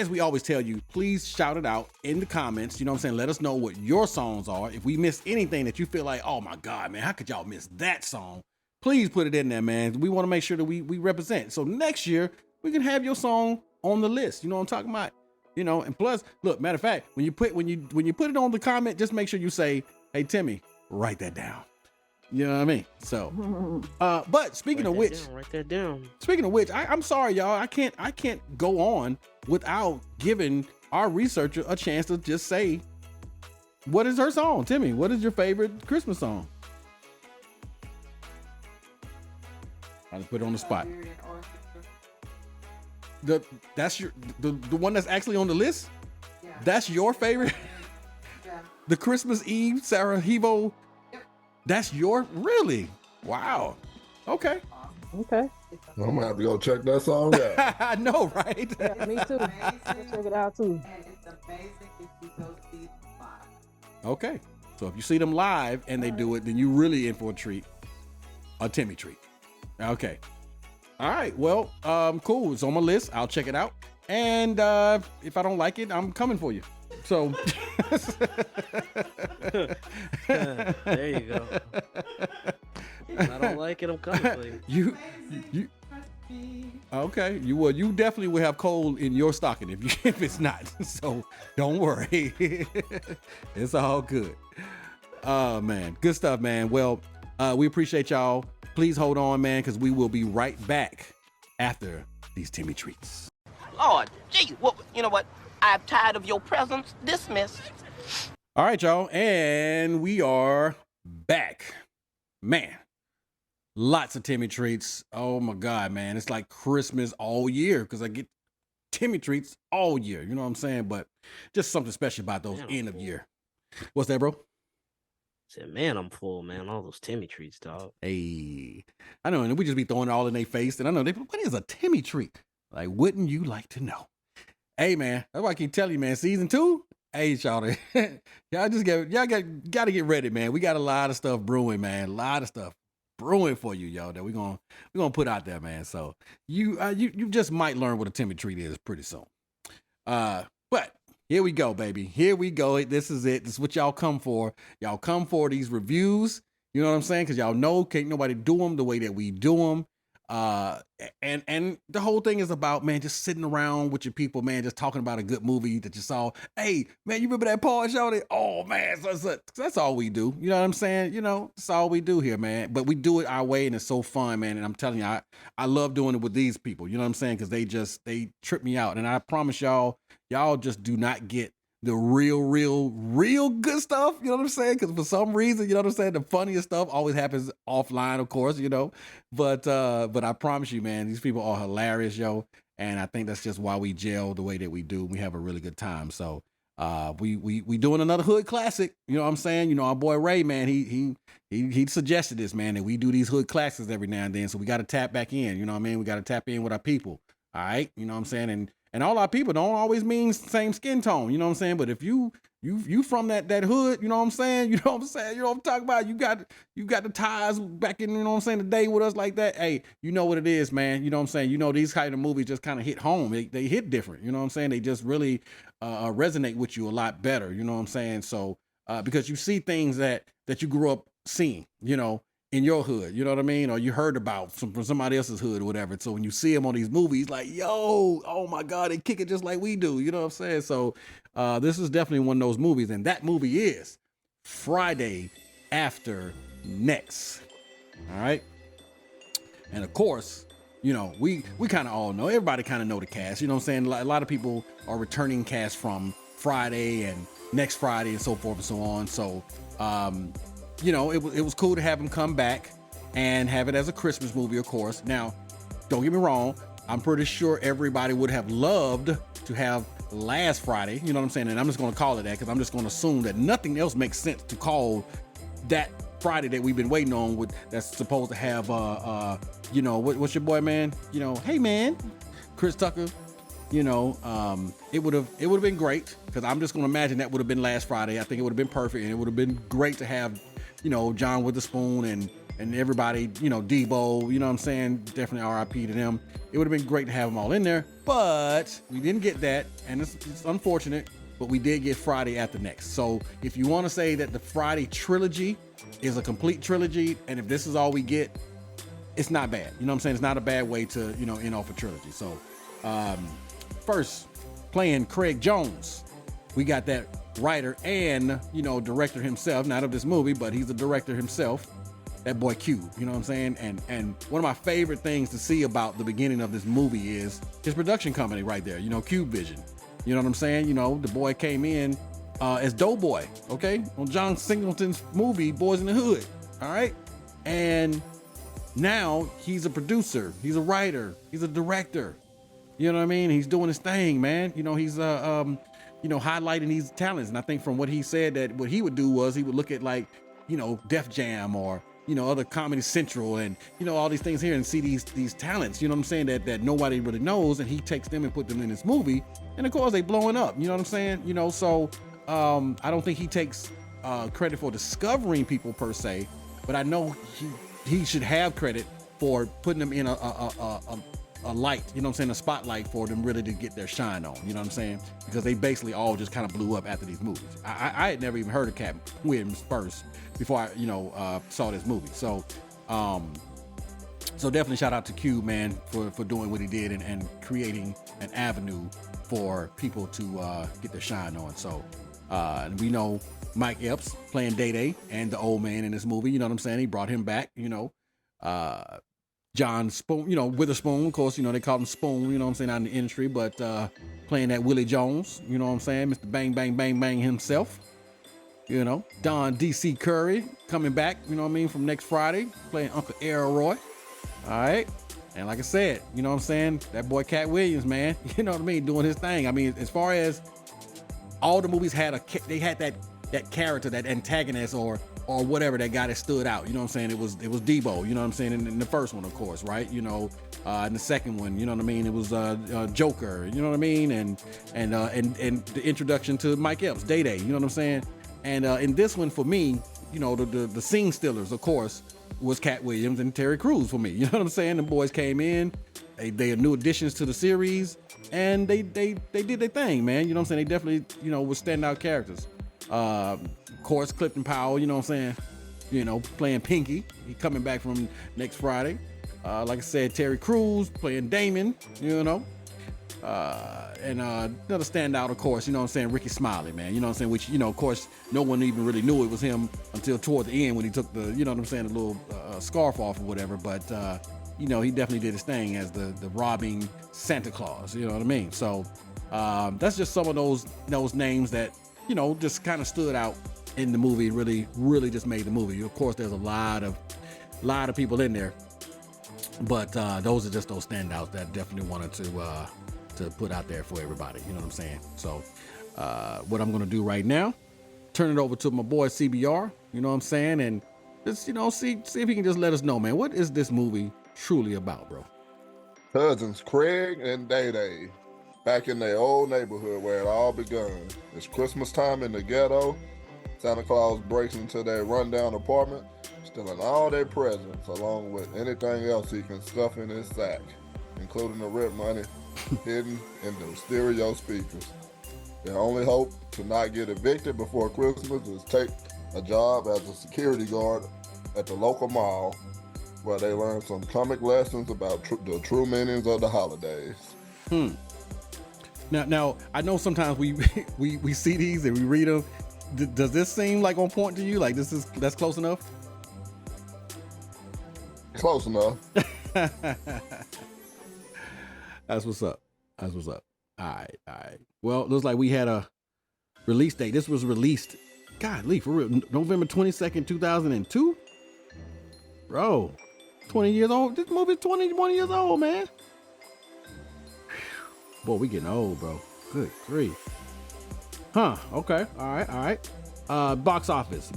we always tell you, please shout it out in the comments. You know what I'm saying? Let us know what your songs are. If we missed anything that you feel like, oh my God, man, how could y'all miss that song? Please put it in there, man. We want to make sure that we represent. So next year, we can have your song on the list. You know what I'm talking about? And plus, look, matter of fact, when you put it on the comment, just make sure you say, hey, Timmy, write that down. You know what I mean? So, but speaking of which, write that down. speaking of which, I'm sorry, y'all. I can't go on without giving our researcher a chance to just say, what is her song? Timmy, what is your favorite Christmas song? I just put it on the spot. That's the one that's actually on the list? Yeah. That's your favorite? Yeah. The Christmas Eve Sarajevo? Yep. That's your, really? Wow. Okay. Okay. I'm gonna have to go check that song out. I know, right? Yeah, me too. Check it out too. And it's amazing if you go see them live. Okay. So if you see them live and they do it, then you really in for a treat. A Timmy treat. Okay. All right. Well, cool. It's on my list. I'll check it out. And if I don't like it, I'm coming for you. So there you go. If I don't like it, I'm coming for you. You okay. You definitely will have coal in your stocking if it's not. So don't worry. It's all good. Oh man. Good stuff, man. Well, we appreciate y'all. Please hold on, man, because we will be right back after these Timmy treats. Lord, gee, well, you know what? I'm tired of your presence. Dismissed. All right, y'all, and we are back. Man, lots of Timmy treats. Oh my God, man, it's like Christmas all year because I get Timmy treats all year. You know what I'm saying? But just something special about those end of year. What's that, bro? Said, man, I'm full, man. All those Timmy treats, dog. Hey, I know, and we just be throwing it all in their face. And I know what is a Timmy treat? Like, wouldn't you like to know? Hey, man, that's why I keep telling you, man. Season 2, hey, y'all, y'all got to get ready, man. We got a lot of stuff brewing, man. A lot of stuff brewing for you, y'all. That we're gonna put out there, man. So you just might learn what a Timmy treat is pretty soon. But here we go, baby. Here we go. This is it. This is what y'all come for. Y'all come for these reviews. You know what I'm saying? Because y'all know can't nobody do them the way that we do them. And the whole thing is about, man, just sitting around with your people, man, just talking about a good movie that you saw. Hey, man, you remember that Paul Shawty? Oh, man, that's all we do. You know what I'm saying? You know, that's all we do here, man. But we do it our way, and it's so fun, man. And I'm telling you, I love doing it with these people. You know what I'm saying? Because they trip me out. And I promise y'all just do not get the real good stuff, you know what I'm saying? Because for some reason, you know what I'm saying, the funniest stuff always happens offline, of course, you know. But I promise you, man, these people are hilarious, yo. And I think that's just why we gel the way that we do. We have a really good time. So we doing another hood classic, you know what I'm saying? You know, our boy Ray, man, he suggested this, man, that we do these hood classics every now and then. So we got to tap back in, you know what I mean? We got to tap in with our people. All right, you know what I'm saying? And all our people don't always mean same skin tone, you know what I'm saying? But if you from that hood, you know what I'm saying? You know what I'm saying? You know what I'm talking about? You got the ties back in, you know what I'm saying, the day with us like that. Hey, you know what it is, man. You know what I'm saying? You know, these kind of movies just kind of hit home. They hit different, you know what I'm saying? They just really resonate with you a lot better, you know what I'm saying? So because you see things that you grew up seeing, you know, in your hood, you know what I mean? Or you heard about from somebody else's hood or whatever. So when you see them on these movies, like, yo, oh my God, they kick it just like we do. You know what I'm saying? So this is definitely one of those movies. And that movie is Friday After Next. All right. And of course, you know, we kind of all know, everybody kind of know the cast. You know what I'm saying? A lot of people are returning cast from Friday and Next Friday and so forth and so on. So, you know, it was cool to have him come back and have it as a Christmas movie, of course. Now, don't get me wrong. I'm pretty sure everybody would have loved to have Last Friday. You know what I'm saying? And I'm just going to call it that because I'm just going to assume that nothing else makes sense to call that Friday that we've been waiting on that's supposed to have, you know, what's your boy, man? You know, hey, man, Chris Tucker. You know, it would have been great because I'm just going to imagine that would have been Last Friday. I think it would have been perfect, and it would have been great to have, you know, John Witherspoon and everybody, you know, Debo, you know what I'm saying? Definitely RIP to them. It would have been great to have them all in there, but we didn't get that, and it's unfortunate, but we did get Friday After Next. So if you want to say that the Friday trilogy is a complete trilogy, and if this is all we get, it's not bad. You know what I'm saying? It's not a bad way to, you know, end off a trilogy. So, first, playing Craig Jones, we got that writer and, you know, director himself, not of this movie, but he's the director himself. that boy Q. You know what I'm saying? And one of my favorite things to see about the beginning of this movie is his production company right there. You know, Cube Vision. You know what I'm saying? You know, the boy came in as Doughboy, okay, on John Singleton's movie Boys in the Hood. All right, and now he's a producer, he's a writer, he's a director. You know what I mean? He's doing his thing, man. You know, he's you know, highlighting these talents. And I think from what he said, that what he would do was he would look at, like, you know, Def Jam or, you know, other Comedy Central and, you know, all these things here and see these talents, you know what I'm saying, that nobody really knows, and he takes them and put them in this movie. And of course they blowing up, you know what I'm saying? You know, so I don't think he takes credit for discovering people per se, but I know he should have credit for putting them in a light, you know what I'm saying, a spotlight for them really to get their shine on, you know what I'm saying? Because they basically all just kind of blew up after these movies. I had never even heard of Cat Williams first before I, you know, saw this movie. So definitely shout out to Q, man, for doing what he did and creating an avenue for people to get their shine on. So, and we know Mike Epps playing Day-Day and the old man in this movie, you know what I'm saying? He brought him back, you know. John Spoon, you know, Witherspoon, of course, you know, they call him Spoon, you know what I'm saying, out in the industry, but playing that Willie Jones, you know what I'm saying, Mr. Bang, Bang, Bang, Bang himself, you know, Don D.C. Curry coming back, you know what I mean, from next Friday, playing Uncle Elroy, all right, and like I said, you know what I'm saying, that boy Cat Williams, man, you know what I mean, doing his thing. I mean, as far as all the movies had that character, that antagonist or whatever, that guy that stood out, you know what I'm saying? It was Debo, you know what I'm saying? In the first one, of course, right? You know, in the second one, you know what I mean? It was Joker, you know what I mean? And the introduction to Mike Epps, Day-Day, you know what I'm saying? And in this one, for me, you know, the scene stealers, of course, was Cat Williams and Terry Crews for me. You know what I'm saying? The boys came in, they are new additions to the series, and they did their thing, man. You know what I'm saying? They definitely, you know, were standout characters. Of course, Clifton Powell, you know what I'm saying, you know, playing Pinky. He coming back from next Friday. Like I said, Terry Crews playing Damon, you know. And another standout, of course, you know what I'm saying, Ricky Smiley, man. You know what I'm saying, which, you know, of course, no one even really knew it was him until toward the end when he took the, you know what I'm saying, the little scarf off or whatever. But, you know, he definitely did his thing as the robbing Santa Claus, you know what I mean? So that's just some of those names that, you know, just kind of stood out in the movie, really just made the movie. Of course, there's a lot of people in there, but those are just those standouts that definitely wanted to put out there for everybody. You know what I'm saying? So what I'm gonna do right now, turn it over to my boy CBR. You know what I'm saying? And just, you know, see if he can just let us know, man, what is this movie truly about, bro? Cousins Craig and Day-Day back in their old neighborhood where it all begun. It's Christmas time in the ghetto. Santa Claus breaks into their rundown apartment, stealing all their presents along with anything else he can stuff in his sack, including the rent money hidden in the stereo speakers. Their only hope to not get evicted before Christmas is take a job as a security guard at the local mall, where they learn some comic lessons about the true meanings of the holidays. Now I know sometimes we see these and we read them. Does this seem like on point to you? Like that's close enough? Close enough. That's what's up. All right. Well, it looks like we had a release date. This was released, golly, for real, November 22nd, 2002. Bro, 20 years old. This movie's 21 years old, man. Boy, we getting old, bro. Good grief. Huh, okay, all right. Box office,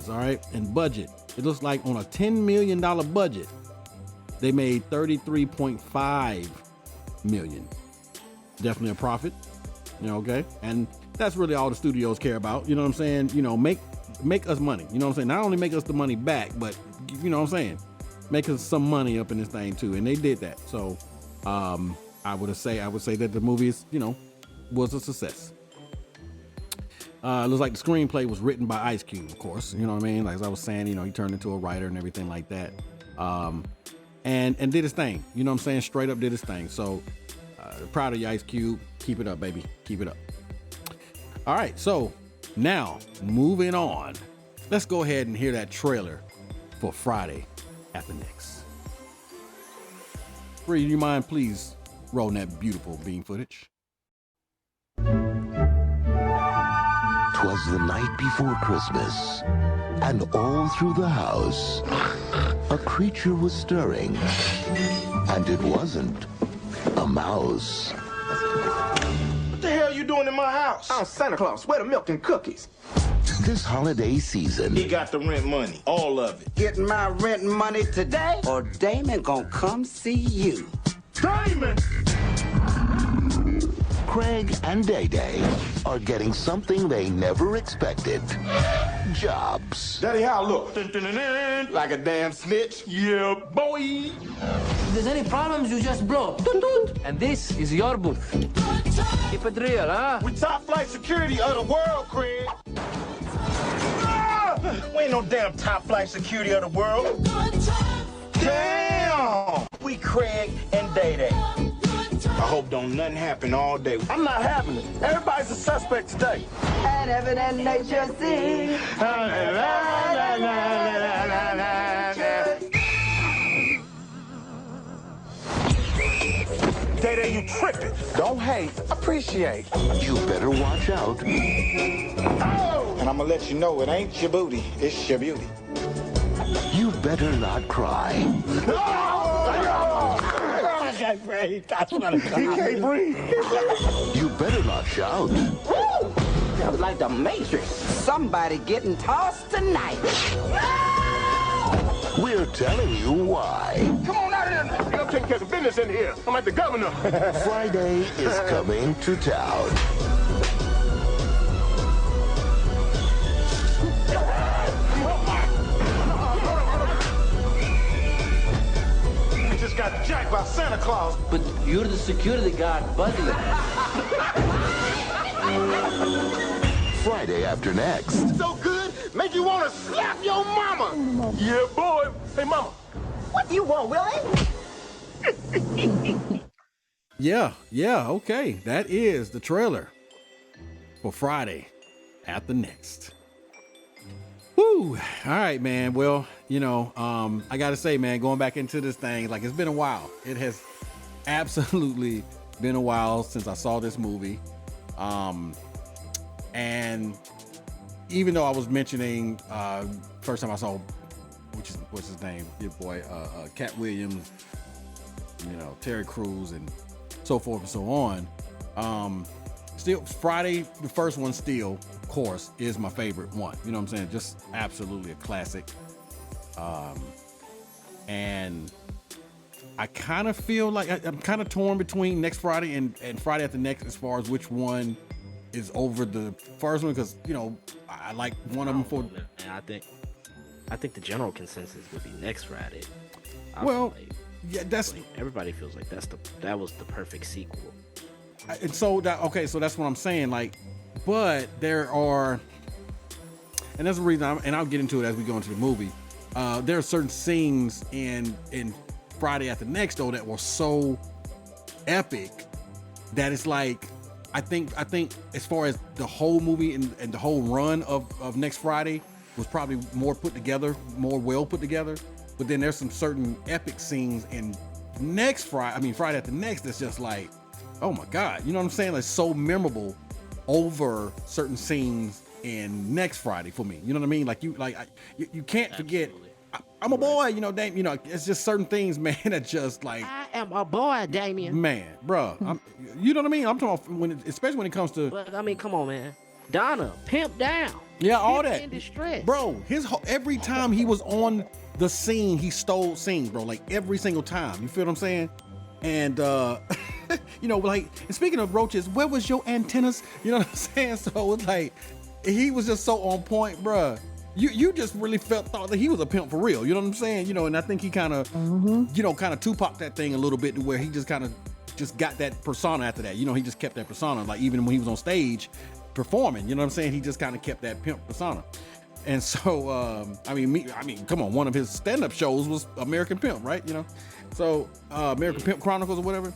all right, and budget. It looks like on a $10 million budget, they made $33.5 million. Definitely a profit, you know, okay? And that's really all the studios care about, you know what I'm saying? You know, make us money, you know what I'm saying? Not only make us the money back, but, you know what I'm saying? Make us some money up in this thing too, and they did that. So, I would say that the movie is, you know, was a success. It looks like the screenplay was written by Ice Cube, of course. You know what I mean? Like as I was saying, you know, he turned into a writer and everything like that. And did his thing. You know what I'm saying? Straight up did his thing. So proud of you, Ice Cube. Keep it up, baby. Keep it up. All right. So now moving on. Let's go ahead and hear that trailer for Friday at the Next. Bree, do you mind please rolling that beautiful beam footage? 'Twas the night before Christmas, and all through the house, a creature was stirring, and it wasn't a mouse. What the hell you doing in my house? I'm Santa Claus. Where the milk and cookies? This holiday season, He got the rent money, all of it. Getting my rent money today, or Damon gonna come see you. Damon! Craig and Day Day are getting something they never expected. Jobs. Daddy, how I look? Dun, dun, dun, dun. Like a damn snitch? Yeah, boy. If there's any problems, you just blow. Toot, toot. And this is your booth. Keep it real, huh? We top flight security of the world, Craig. Ah! We ain't no damn top flight security of the world. Damn! We Craig and Day Day. I hope don't nothing happen all day. I'm not having it. Everybody's a suspect today. And evident nature sing. Day Day, you tripping. Don't hate, appreciate. You better watch out. Oh! And I'm gonna let you know it ain't your booty, it's your beauty. You better not cry. I can't breathe. That's what I'm He can't breathe. You better not shout. That was like the Matrix. Somebody getting tossed tonight. We're telling you why. Come on out of here. I'm taking care of business in here. I'm like the governor. Friday is coming to town. We just got jacked by Santa Claus. But you're the security guard, buddy. Friday after next. So good, make you want to slap your mama. Yeah, boy. Hey, mama. What you want, Willie? Yeah, okay. That is the trailer for Friday at the Next. Woo! All right, man. Well, I gotta say, man, going back into this thing, like, it's been a while. It has absolutely been a while since I saw this movie. And even though I was mentioning first time I saw, what's his name? Your boy, Cat Williams, Terry Crews and so forth and so on. Still, Friday, the first one still, of course, is my favorite one. You know what I'm saying? Just absolutely a classic. And I kind of feel like I'm kind of torn between next Friday and Friday at the Next as far as which one is over the first one, because I like one of them for. Man, I think the general consensus would be next Friday. Yeah, that's everybody feels like that was the perfect sequel. And so that's what I'm saying. Like, but there are, and that's the reason. And I'll get into it as we go into the movie. There are certain scenes in Friday at the Next though that were so epic that it's like I think as far as the whole movie and the whole run of Next Friday was probably more well put together. But then there's some certain epic scenes in Friday at the Next that's just like, oh my God, you know what I'm saying? Like, so memorable over certain scenes in Next Friday for me. You know what I mean? Like you can't forget. I'm a boy, Dame. It's just certain things, man, that just like. I am a boy, Damien. Man, bro, you know what I mean? I'm talking especially when it comes to. But I mean, come on, man. Donna, pimp down. Yeah, all Pimp that. in distress. Bro, every time he was on the scene, he stole scenes, bro. Like every single time. You feel what I'm saying? And and speaking of roaches, where was your antennas? You know what I'm saying? So it's like he was just so on point, bro. You just really thought that he was a pimp for real. You know what I'm saying? And I think he kind of, kind of Tupac that thing a little bit to where he just kind of just got that persona after that. He just kept that persona. Like even when he was on stage performing, you know what I'm saying? He just kind of kept that pimp persona. And so, come on, one of his stand-up shows was American Pimp, right? So American Pimp Chronicles or whatever.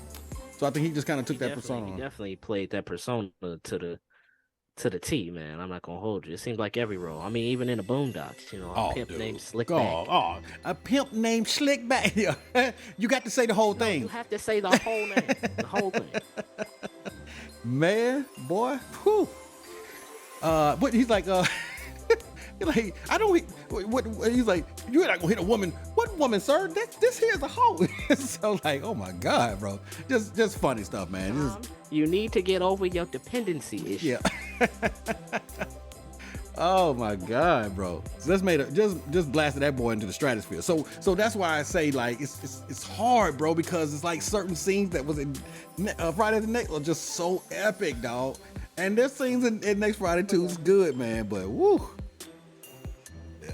So I think he just kind of took that persona on. He definitely played that persona to to the T, man. I'm not gonna hold you. It seems like every role. I mean, even in the Boondocks, you know, a pimp named Slickback. Oh, a pimp named Slickback. You got to say the whole thing. You have to say the whole name, the whole thing. Man, boy, whew. But he's like, he's like, I don't. What? He's like, you're not gonna hit a woman. What woman, sir? This here's a hoe. So like, oh my God, bro, just funny stuff, man. You need to get over your dependency issue. Yeah. Oh my God, bro. So just blasted that boy into the stratosphere. So that's why I say like it's hard, bro, because it's like certain scenes that was in Friday the Next are just so epic, dog. And there's scenes in Next Friday too is good, man. But woo.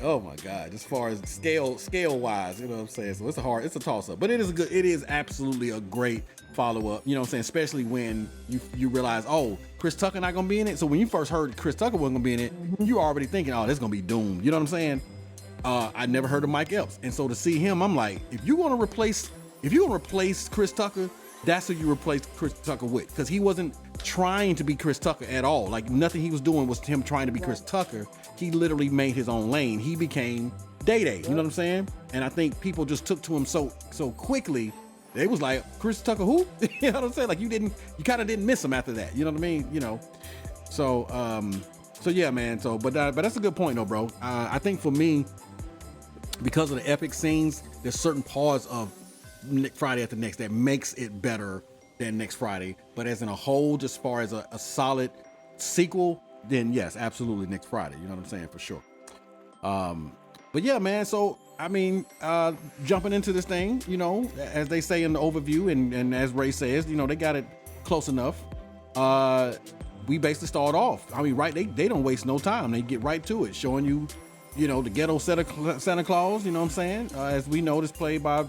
Oh my God, as far as scale wise, you know what I'm saying? So it's a toss up, but it is absolutely a great follow up, you know what I'm saying? Especially when you realize, oh, Chris Tucker not gonna be in it. So when you first heard Chris Tucker wasn't gonna be in it, you already thinking, oh, this gonna be doomed. You know what I'm saying? I never heard of Mike Epps. And so to see him, I'm like, if you're gonna replace Chris Tucker, that's who you replace Chris Tucker with. Because he wasn't trying to be Chris Tucker at all. Like nothing he was doing was him trying to be Chris Tucker. He literally made his own lane. He became Day Day. You know what I'm saying? And I think people just took to him so quickly. They was like, Chris Tucker who? You know what I'm saying? Like you kind of didn't miss him after that. You know what I mean? You know. So yeah, man. So but that's a good point though, bro. I think for me, because of the epic scenes, there's certain parts of Friday After Next that makes it better than Next Friday. But as in a whole, just as far as a solid sequel, then yes, absolutely Next Friday. You know what I'm saying? For sure. But yeah, man. So I mean, jumping into this thing, you know, as they say in the overview, and as Ray says, you know, they got it close enough. We basically start off. I mean, right? They don't waste no time. They get right to it, showing you know, the ghetto Santa Claus. You know what I'm saying? As we know, this played by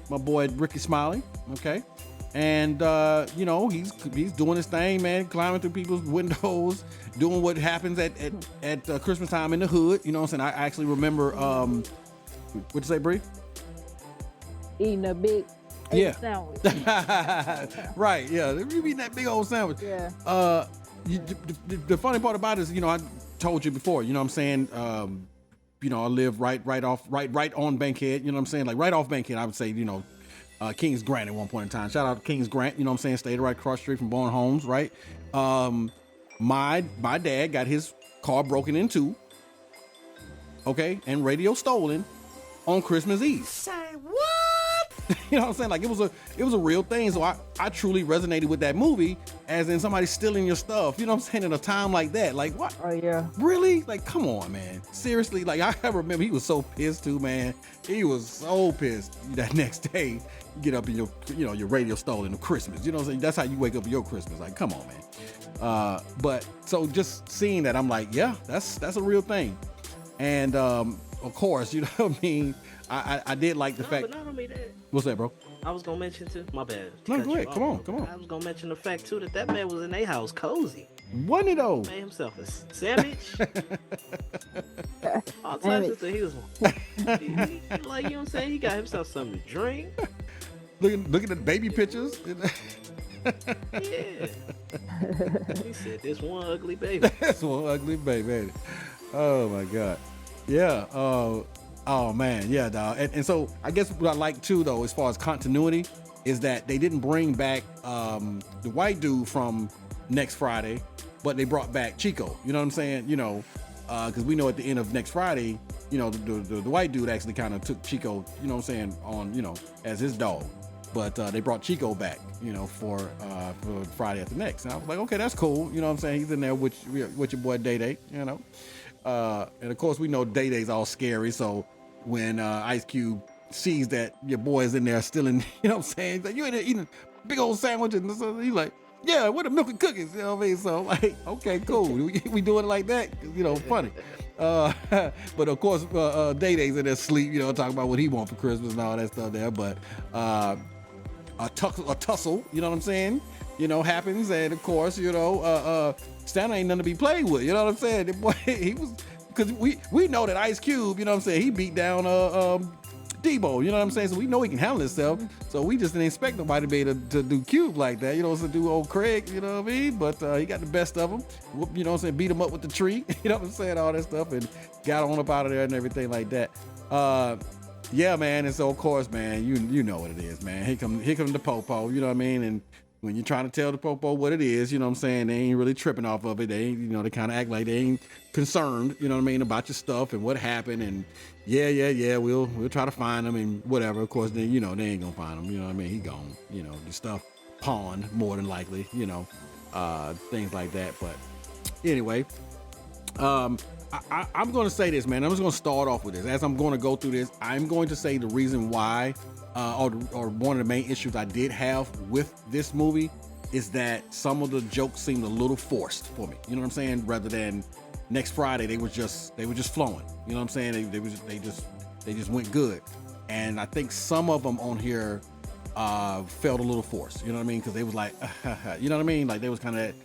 my boy Ricky Smiley. Okay. And you know, he's doing his thing, man, climbing through people's windows, doing what happens at Christmas time in the hood. You know what I'm saying? I actually remember what'd you say, Bree? Eating a big sandwich. Right, yeah. You eating that big old sandwich. Yeah. The funny part about it is, you know, I told you before, you know what I'm saying? You know, I live right on Bankhead, you know what I'm saying? Like right off Bankhead, I would say, you know, Kings Grant at one point in time. Shout out to Kings Grant, you know what I'm saying? Stayed right across the street from Bourne Homes, right? My dad got his car broken into, okay, and radio stolen on Christmas Eve. Say what? You know what I'm saying? Like it was a real thing. So I truly resonated with that movie, as in somebody stealing your stuff. You know what I'm saying? In a time like that, like what? Oh yeah. Really? Like come on, man. Seriously? Like I remember he was so pissed too, man. He was so pissed that next day. You get up and your radio stolen on Christmas. You know what I'm saying? That's how you wake up for your Christmas. Like come on, man. But so just seeing that, I'm like, yeah, that's a real thing. And of course, you know what I mean. I did like the fact. But not only that. What's that, bro? I was gonna mention too. My bad. No, go ahead. Come on. I was gonna mention the fact too that man was in a house cozy. Wasn't he though? Made himself a sandwich. All types of things. He was like, you know what I'm saying? He got himself something to drink. Look at the baby pictures. Yeah. He said, "This one ugly baby." That's one ugly baby. Oh my God. Yeah. Oh man, yeah, dog. And so I guess what I like too, though, as far as continuity, is that they didn't bring back the white dude from Next Friday, but they brought back Chico. You know what I'm saying? You know, because we know at the end of Next Friday, you know, the white dude actually kind of took Chico, you know what I'm saying, on, you know, as his dog. But they brought Chico back, you know, for Friday After Next. And I was like, okay, that's cool. You know what I'm saying? He's in there with your boy Day Day, you know. And of course, we know Day Day's all scary. So when Ice Cube sees that your boy is in there stealing, you know what I'm saying? He's like, you in there eating big old sandwiches. And so he's like, yeah, what the milk and cookies? You know what I mean? So like, okay, cool. we doing it like that? You know, funny. But of course, Day Day's in there sleep, you know, talking about what he wants for Christmas and all that stuff there. But a tussle, you know what I'm saying? You know, happens. And of course, you know, Santa ain't nothing to be played with. You know what I'm saying? The boy, he was, because we know that Ice Cube, you know what I'm saying, he beat down Debo, you know what I'm saying? So we know he can handle himself. So we just didn't expect nobody to be able to do Cube like that, you know, to do old Craig, you know what I mean? But he got the best of them, you know what I'm saying? Beat him up with the tree, you know what I'm saying? All that stuff, and got on up out of there and everything like that. Yeah, man. And so of course, man, you know what it is, man. Here come the Popo, you know what I mean? And when you're trying to tell the Popo what it is, you know what I'm saying? They ain't really tripping off of it. They ain't, you know, they kind of act like they ain't concerned, you know what I mean, about your stuff and what happened. And yeah, we'll try to find them and whatever. Of course, then, you know, they ain't gonna find him, you know what I mean? He gone, you know, the stuff pawned more than likely, you know, things like that. But anyway, I'm going to say this, man. I'm just going to start off with this. As I'm going to go through this, I'm going to say the reason why, or one of the main issues I did have with this movie is that some of the jokes seemed a little forced for me. You know what I'm saying? Rather than next Friday, they were just flowing. You know what I'm saying? They just went good. And I think some of them on here felt a little forced. You know what I mean? Because they was like, you know what I mean? Like they was kind of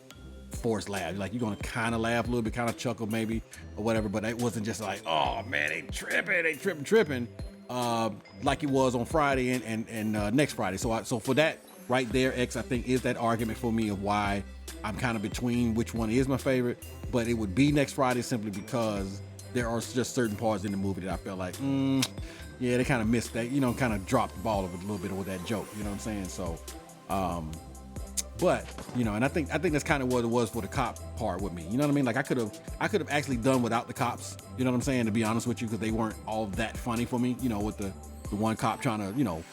forced laugh. Like you're gonna kind of laugh a little bit, kind of chuckle maybe or whatever. But it wasn't just like, oh man, they tripping. Like it was on Friday and next Friday. So for that right there, X I think is that argument for me of why I'm kind of between which one is my favorite. But it would be next Friday simply because there are just certain parts in the movie that I felt like, yeah, they kind of missed that, you know, kind of dropped the ball a little bit with that joke. You know what I'm saying? So, but you know, and I think that's kind of what it was for the cop part with me. You know what I mean? Like I could have actually done without the cops. You know what I'm saying? To be honest with you, because they weren't all that funny for me. You know, with the one cop trying to, you know,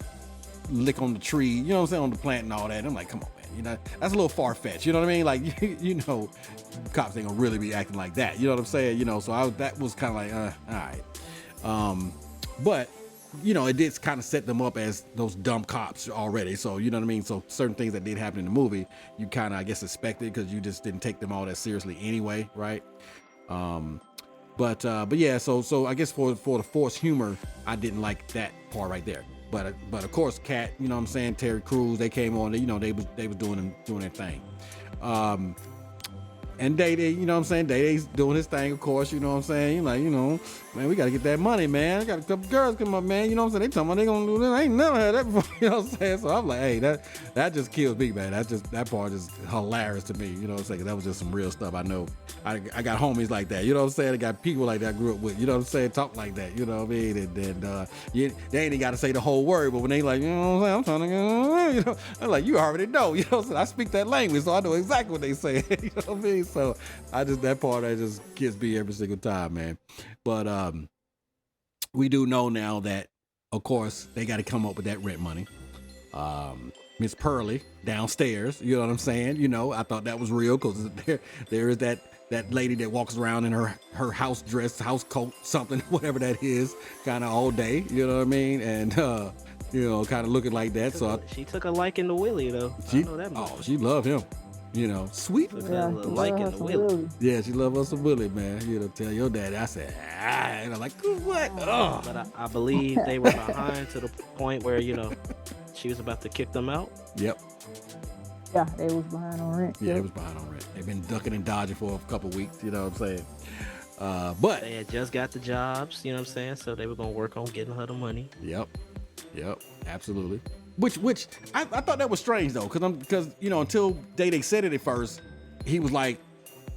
lick on the tree. You know what I'm saying, on the plant and all that. And I'm like, come on, man. You know, that's a little far fetched. You know what I mean? Like you know, cops ain't gonna really be acting like that. You know what I'm saying? You know, so that was kind of like, all right. But you know, it did kind of set them up as those dumb cops already. So, you know what I mean? So certain things that did happen in the movie, you kind of, I guess, expected because you just didn't take them all that seriously anyway, right? But yeah, so I guess for the forced humor, I didn't like that part right there. But of course, Cat, you know what I'm saying, Terry Crews, they came on, you know, they was doing their thing. And Day, you know what I'm saying? Day's doing his thing, of course, you know what I'm saying? Like, you know, man, we got to get that money, man. I got a couple girls come up, man. You know what I'm saying? They talking about they going to do this. I ain't never had that before, you know what I'm saying? So I'm like, hey, that just kills me, man. That part is hilarious to me, you know what I'm saying? 'Cause that was just some real stuff. I know I got homies like that, you know what I'm saying? I got people like that I grew up with, you know what I'm saying? Talk like that, you know what I mean? And they ain't got to say the whole word, but when they like, you know what I'm saying? I'm trying to, you know, I'm like, you already know, you know what I'm saying? I speak that language, so I know exactly what they say, you know what I mean? So that part just gets me every single time, man. But we do know now that, of course, they got to come up with that rent money. Miss Pearly downstairs, you know what I'm saying? You know, I thought that was real because there is that lady that walks around in her house dress, house coat, something, whatever that is, kind of all day, you know what I mean? And you know, kind of looking like that. She took a liking to Willie though. I know that much. She loved him. You know, sweet. Liking to Willie. Yeah, she loved us some Willie, man. You know, tell your daddy. I said, and I'm like, what? Oh. But I believe they were behind to the point where, you know, she was about to kick them out. Yep. Yeah, they was behind on rent. Yeah, they was behind on rent. They've been ducking and dodging for a couple weeks, you know what I'm saying? But they had just got the jobs, you know what I'm saying? So they were gonna work on getting her the money. Yep, absolutely. Which I thought that was strange though, because you know, until they said it at first, he was like,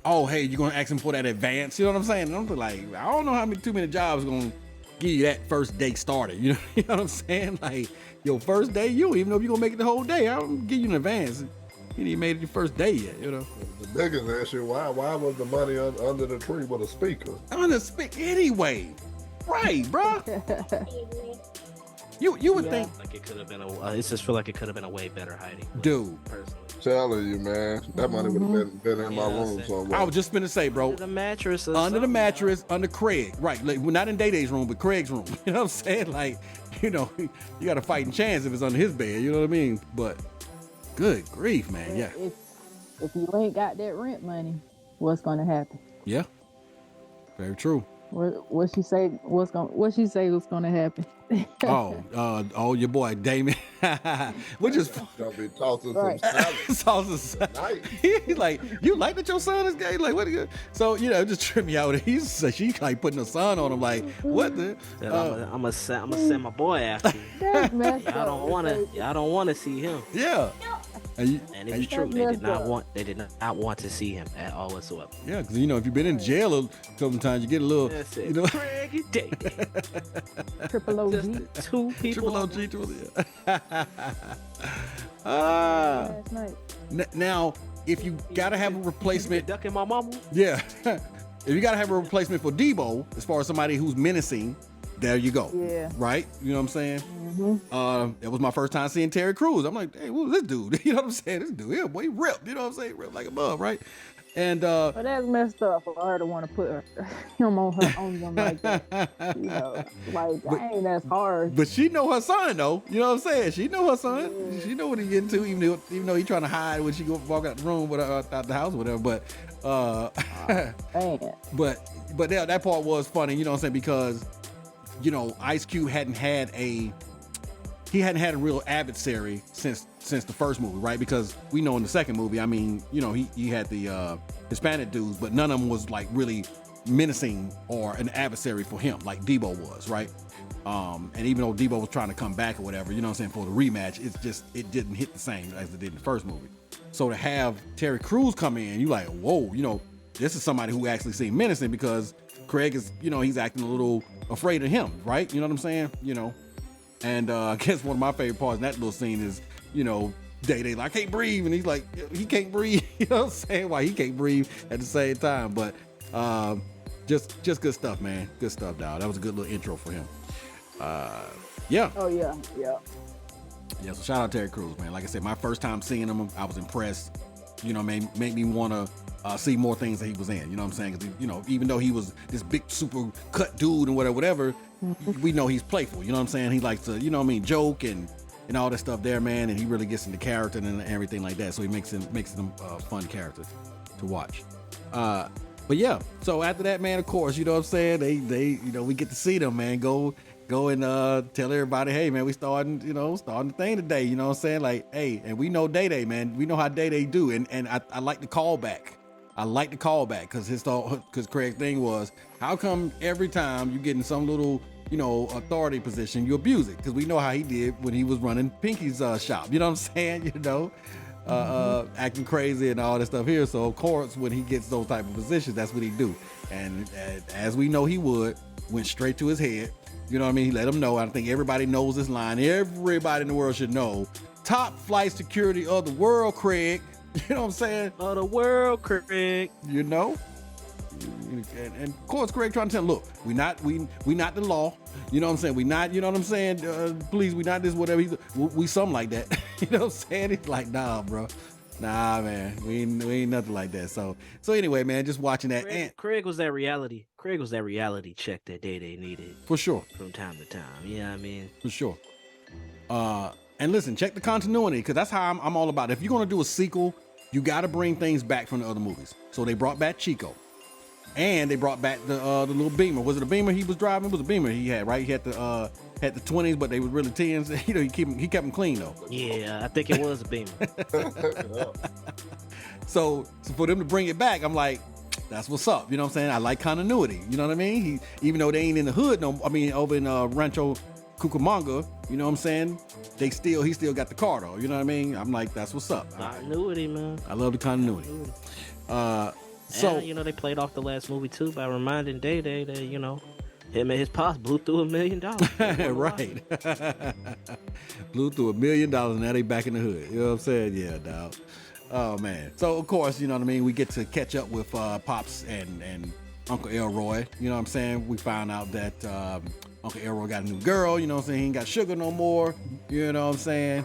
oh hey, you're gonna ask him for that advance, you know what I'm saying? And I'm like, I don't know how too many jobs gonna give you that first day started, you know what I'm saying? Like your first day, you don't even know if you're gonna make it the whole day. I don't give you an advance. You ain't even made it your first day yet, you know. The biggest issue, why was the money under the tree with a speaker? Under the speaker anyway, right, bro? You would think like it could have been I just feel like it could have been a way better hiding. Dude, personally. Telling you, man, that money would have been in my room somewhere. I was just gonna say, bro. Under the mattress. Under Craig. Right. Like, we're not in Day Day's room, but Craig's room. You know what I'm saying? Like, you know, you got a fighting chance if it's under his bed. You know what I mean? But good grief, man. Yeah. If you ain't got that rent money, what's gonna happen? Yeah. Very true. What she say? What she say was gonna happen? Your boy Damon, which is Gonna be tossing Right. some salad. Nice. He's like, you like that your son is gay? Like, what? So it just tripped me out. She like putting a son on him. Like, what the? I'm gonna send my boy after you. That's messed Y'all don't want to see him. Yeah. And it's true. They did messed not up. want. They did not want to see him at all whatsoever. Yeah, because if you've been in jail a couple times, you get a little. That's it. You know. Craig and David. Triple OG. Just the two people. Triple OG. Last night. Now, if you gotta have a replacement, Ducking my mama. yeah. If you gotta have a replacement for Debo, as far as somebody who's menacing, there you go. Yeah. Right? You know what I'm saying? Mm-hmm. It was my first time seeing Terry Crews. I'm like, hey, who's this dude? You know what I'm saying? This dude, yeah, boy, he ripped. You know what I'm saying? Ripped like a bug, right? And But that's messed up for her to want to put him on her own one like that. Like, dang, that's hard. But she know her son though. You know what I'm saying? She know her son. Yeah. She know what he getting to, even though he trying to hide when she go walk out the room, out the house, or whatever. But Dang. but yeah, that part was funny. You know what I'm saying? Because Ice Cube hadn't had a real adversary since the first movie, right? Because we know in the second movie, I mean, he had the Hispanic dudes, but none of them was like really menacing or an adversary for him like Debo was, right? And even though Debo was trying to come back or whatever, you know what I'm saying, for the rematch, it didn't hit the same as it did in the first movie. So to have Terry Crews come in, you like, whoa, this is somebody who actually seemed menacing, because Craig is, he's acting a little afraid of him, right? You know what I'm saying? And I guess one of my favorite parts in that little scene is, Day like, I can't breathe, and he's like, he can't breathe. You know what I'm saying? Why he can't breathe at the same time. But just good stuff, man. Good stuff, dog. That was a good little intro for him. Yeah. Oh yeah. Yeah, so shout out Terry Crews, man. Like I said, my first time seeing him, I was impressed. Made me want to see more things that he was in. You know what I'm saying? Because, even though he was this big, super cut dude and whatever, we know he's playful. You know what I'm saying? He likes to, joke and all that stuff there, man. And he really gets into character and everything like that. So he makes him a fun character to watch. But yeah, so after that, man, of course, you know what I'm saying? They we get to see them, man, go and tell everybody, hey, man, we starting the thing today. You know what I'm saying? Like, hey, and we know Day man. We know how Day do. And I like the callback. Because Craig's thing was, how come every time you get in some little, authority position, you abuse it? Because we know how he did when he was running Pinky's shop. You know what I'm saying? Acting crazy and all that stuff here. So of course, when he gets those type of positions, that's what he do. And as we know, he went straight to his head. You know what I mean? He let him know. I think everybody knows this line. Everybody in the world should know. Top flight security of the world, Craig. You know what I'm saying? Of the world, Craig. And of course, Craig trying to tell him, look, we not the law. You know what I'm saying? We not, you know what I'm saying? Please, we not this, whatever. We something like that. You know what I'm saying? He's like, nah, bro. Nah, man. We ain't nothing like that. So anyway, man, just watching that. Craig was that reality. Craig was that reality check that Day needed. For sure. From time to time. You know what I mean? For sure. And listen, check the continuity, because that's how I'm all about it. If you're going to do a sequel, you got to bring things back from the other movies. So they brought back Chico. And they brought back the little Beamer. Was it a Beamer he was driving? It was a Beamer he had, right? He had the 20s, but they were really 10s. He kept them clean though. Yeah, I think it was a Beamer. So for them to bring it back, I'm like, that's what's up. You know what I'm saying? I like continuity. You know what I mean? Even though they ain't in the hood, over in Rancho Cucamonga, you know what I'm saying? He still got the car though. You know what I mean? I'm like, that's what's up. Continuity, man. I love the continuity. So they played off the last movie too by reminding Day that him and his pops blew through $1 million. Right. Blew through $1 million, and now they back in the hood. You know what I'm saying? Yeah, dog. Oh man. So of course, you know what I mean, we get to catch up with Pops and Uncle Elroy. You know what I'm saying? We found out that Uncle Elroy got a new girl. You know what I'm saying? He ain't got sugar no more. You know what I'm saying?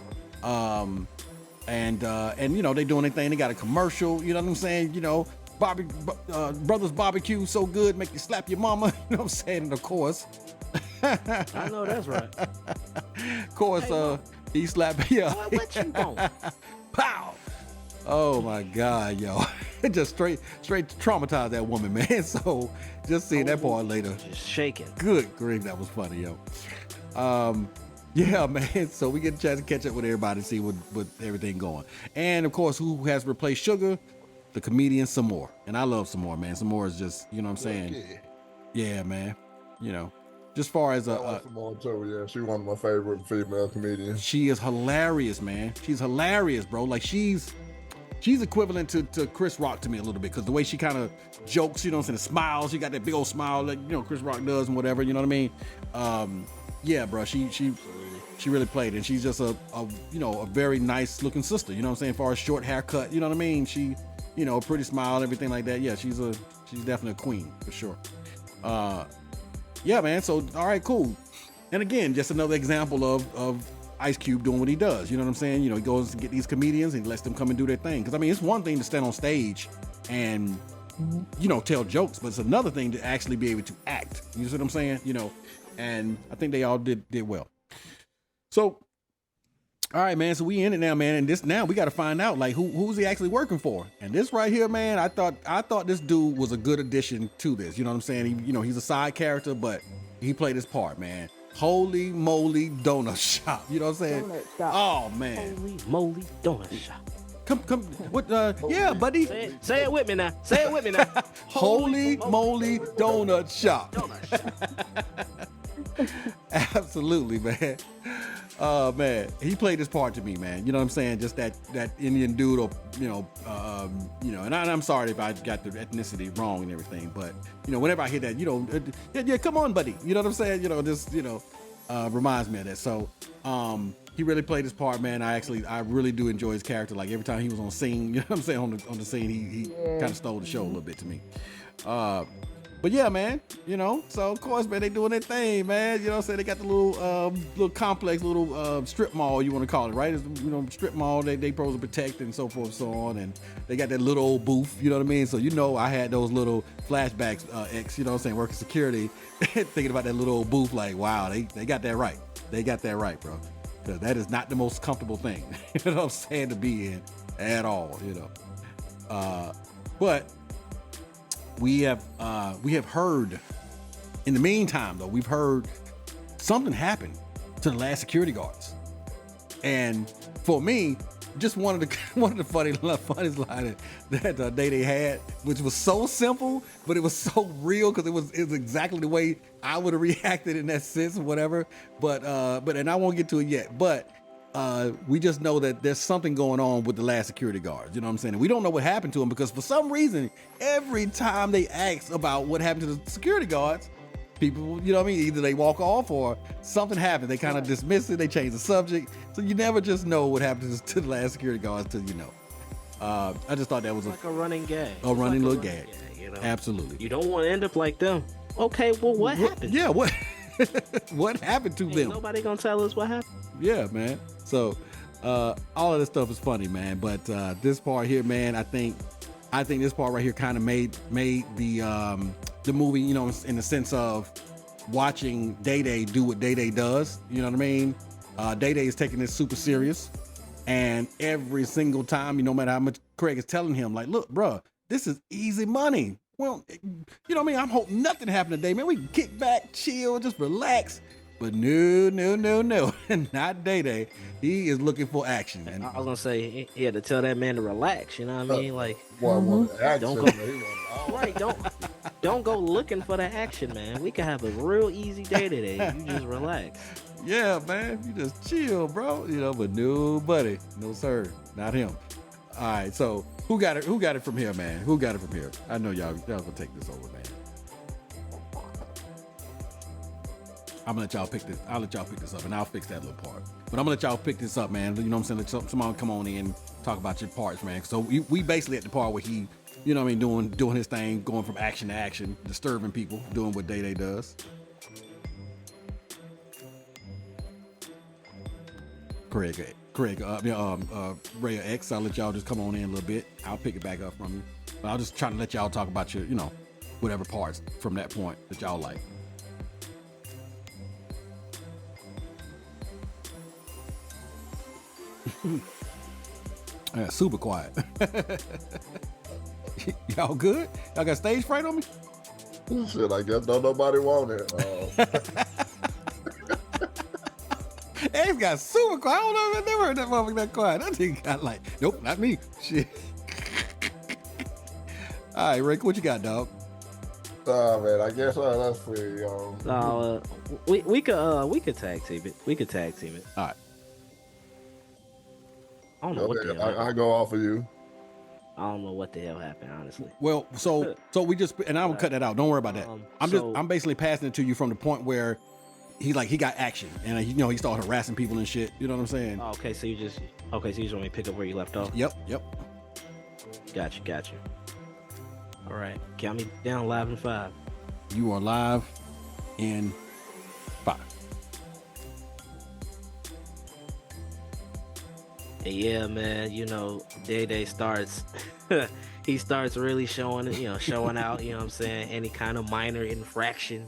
And they doing their thing. They got a commercial. You know what I'm saying? Brothers Barbecue, so good, make you slap your mama. You know what I'm saying? And of course, I know that's right. Of course, he slapped. Yeah. What you want? Pow. Oh my God, yo. It just straight traumatized that woman, man. So just seeing that part later. Just shaking. Good grief, that was funny, yo. Yeah, man. So we get a chance to catch up with everybody, see what everything going. And of course, who has replaced Sugar? The comedian Samore. And I love Samore, man. Samore is just, you know what I'm saying? Yeah, man. You know, just far as Samore too, yeah. She's one of my favorite female comedians. she is hilarious, man. She's hilarious, bro. Like she's equivalent to Chris Rock to me a little bit, because the way she kind of jokes, you know what I'm saying, smiles, she got that big old smile like, you know, Chris Rock does and whatever, you know what I mean? Yeah, bro, she really played it. And she's just a you know, a very nice looking sister, you know what I'm saying, as far as short haircut, you know what I mean? She, you know, pretty smile and everything like that. Yeah, she's definitely a queen for sure. Yeah, man, so all right, cool. And again, just another example of Ice Cube doing what he does. You know what I'm saying? You know, he goes to get these comedians and he lets them come and do their thing. Because I mean, it's one thing to stand on stage and you know, tell jokes, but it's another thing to actually be able to act. You see what I'm saying? You know, and I think they all did well. So, all right, man. So we in it now, man. And this now we got to find out like who's he actually working for. And this right here, man, I thought this dude was a good addition to this. You know what I'm saying? He, you know, he's a side character, but he played his part, man. Holy moly donut shop. You know what I'm saying? Donut shop. Oh man. Holy moly donut shop. Come what yeah, buddy. Say it with me now. Say it with me now. Holy moly donut shop. Absolutely, man. Man, he played his part to me, man. You know what I'm saying? Just that Indian dude, or you know, and I'm sorry if I got the ethnicity wrong and everything, but you know, whenever I hear that, you know, yeah, come on, buddy. You know what I'm saying? You know, this, you know, reminds me of that. So, he really played his part, man. I really do enjoy his character. Like every time he was on scene, you know what I'm saying, on the scene, he kind of stole the show a little bit to me. But yeah, man, you know, so of course, man, they doing their thing, man. You know what I'm saying? They got the little complex, little strip mall, you want to call it, right? It's, you know, strip mall they supposed to protect and so forth and so on. And they got that little old booth, you know what I mean? So, you know, I had those little flashbacks, you know what I'm saying, working security, thinking about that little old booth like, wow, they got that right. They got that right, bro. Because that is not the most comfortable thing, you know what I'm saying, to be in at all, you know. But we have heard, in the meantime, though, we've heard something happen to the last security guards. And for me, just one of the funniest line that they had, which was so simple, but it was so real because it was exactly the way I would have reacted in that sense or whatever. But and I won't get to it yet. But we just know that there's something going on with the last security guards. You know what I'm saying? And we don't know what happened to them because for some reason, every time they ask about what happened to the security guards, people, you know what I mean? Either they walk off or something happened. They kind of dismiss it. They change the subject. So you never just know what happened to the last security guards till you know. I just thought that was like a running gag. A running little gag. You know? Absolutely. You don't want to end up like them. Okay, well, what happened? Yeah, what? What happened to them? Nobody gonna tell us what happened. Yeah, man. So all of this stuff is funny, man. But this part here, man, I think this part right here kind of made the movie, you know, in the sense of watching Day Day do what Day Day does. You know what I mean? Day Day is taking this super serious, and every single time, no matter how much Craig is telling him, like, look, bro, this is easy money. Well, you know what I mean? I'm hoping nothing happened today, man. We can kick back, chill, just relax. But no, not Day Day. He is looking for action. And I was gonna say he had to tell that man to relax. You know what I mean? Like, don't go, don't go looking for the action, man. We can have a real easy day today. You just relax. Yeah, man. You just chill, bro. You know, but nobody, no sir, not him. All right, so who got it? Who got it from here, man? Who got it from here? I know y'all gonna take this over, man. I'm gonna let y'all pick this. I'll let y'all pick this up, and I'll fix that little part. But I'm gonna let y'all pick this up, man. You know what I'm saying? Let someone come on in, talk about your parts, man. So we basically at the part where he, you know what I mean, doing his thing, going from action to action, disturbing people, doing what Day Day does. Craig, Ray X. I'll let y'all just come on in a little bit. I'll pick it back up from you. But I'll just try to let y'all talk about your, you know, whatever parts from that point that y'all like. All Yeah, super quiet. Y'all good? Y'all got stage fright on me? Shit, I guess don't nobody want it. Ace got super quiet. I don't know if I never heard that motherfucker that quiet. That nigga got like, nope, not me. Shit. All right, Rick, what you got, dog? Oh man, I guess let's see. No, we could tag team it. We could tag team it. All right. I don't know what the hell. I go off of you. I don't know what the hell happened, honestly. Well, so we just, and I'm gonna cut that out. Don't worry about that. I'm basically passing it to you from the point where he got action, and he started harassing people and shit. You know what I'm saying? Oh, okay, so you just want me to pick up where you left off. Yep. Got you. All right, count me down live in 5. You are live in 5. Yeah, man. Day Day starts. He starts really showing out. You know what I'm saying? Any kind of minor infraction.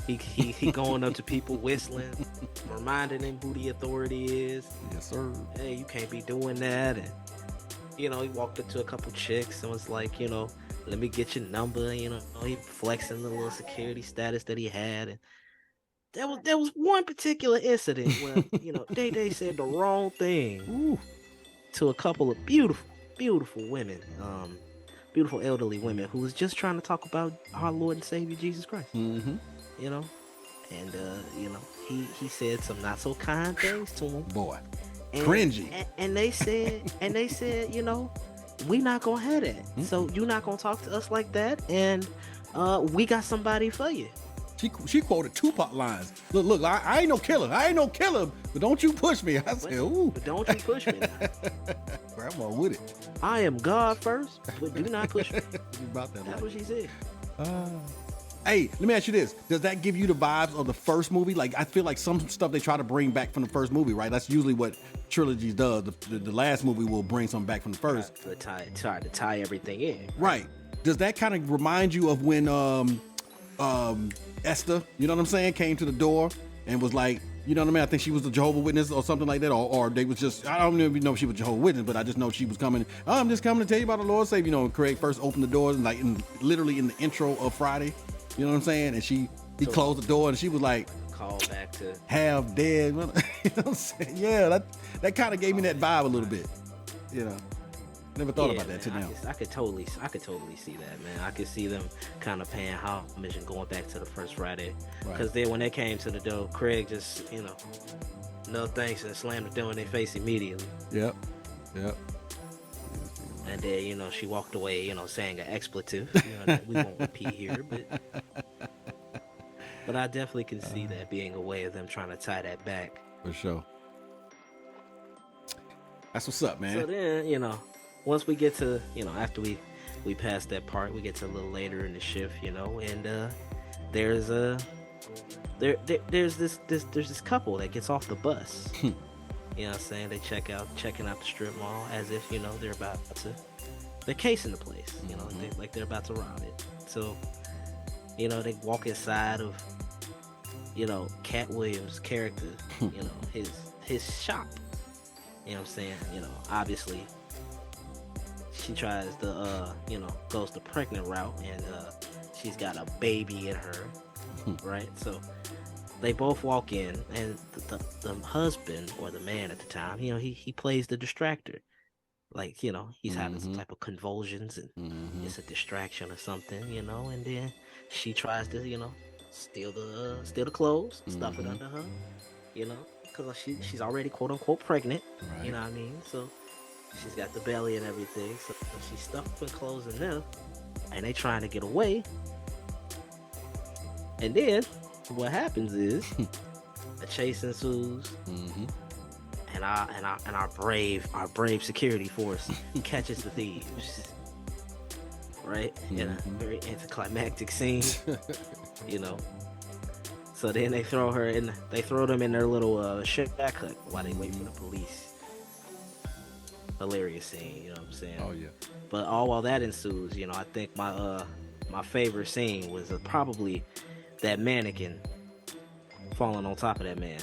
He going up to people whistling, reminding them who the authority is. Yes, sir. Hey, you can't be doing that. And he walked up to a couple chicks and was like, let me get your number. He flexing the little security status that he had. And there was one particular incident where Day Day said the wrong thing to a couple of beautiful women, beautiful elderly women who was just trying to talk about our Lord and Savior Jesus Christ. Mm-hmm. And he said some not so kind things to him. Boy, cringy. And they said, we not gonna have that. Mm-hmm. So you not gonna talk to us like that. And we got somebody for you. She quoted Tupac lines. Look, I ain't no killer. But don't you push me. I said, ooh. But don't you push me now. Grandma with it. I am God first, but do not push me. About that. That's what she said. Hey, let me ask you this. Does that give you the vibes of the first movie? Like, I feel like some stuff they try to bring back from the first movie, right? That's usually what trilogies does. The last movie will bring something back from the first. Try to tie everything in. Right. Does that kind of remind you of when Esther, you know what I'm saying, came to the door and was like, you know what I mean? I think she was a Jehovah's Witness or something like that, or they was just, I don't even know if she was Jehovah's Witness, but I just know she was coming. I'm just coming to tell you about the Lord Savior. Craig first opened the doors, and literally in the intro of Friday, you know what I'm saying? And he closed the door, and she was like, call back to half dead. You know what I'm saying? Yeah, that kind of gave me that vibe a little bit. Never thought about that till now. I could totally see that, man. I could see them kind of paying homage and going back to the first Friday. Because then when they came to the door, Craig just, no thanks, and slammed the door in their face immediately. Yep. And then, she walked away, saying an expletive. That we won't repeat here, but I definitely can see that being a way of them trying to tie that back. For sure. That's what's up, man. So then, once we get to, after we pass that part, we get to a little later in the shift, and there's this couple that gets off the bus. You know what I'm saying? They checking out the strip mall as if, they're casing the place, they're about to rob it. So, they walk inside of, Cat Williams' character, his shop. You know what I'm saying? Obviously she tries the goes the pregnant route, and she's got a baby in her, right? So they both walk in, and the husband, or the man at the time, he plays the distractor. Like, he's having some type of convulsions, and it's a distraction or something, and then she tries to, steal the clothes, stuff it under her, because she's already quote unquote pregnant, right. You know what I mean? So she's got the belly and everything, so she's stuffing clothes in there, and they trying to get away. And then what happens is a chase ensues, and our brave security force catches the thieves, right? In a very anticlimactic scene, So then they throw them in their little shack hut while they wait for the police. Hilarious scene, you know what I'm saying? Oh yeah. But all while that ensues, I think my favorite scene was probably that mannequin falling on top of that man.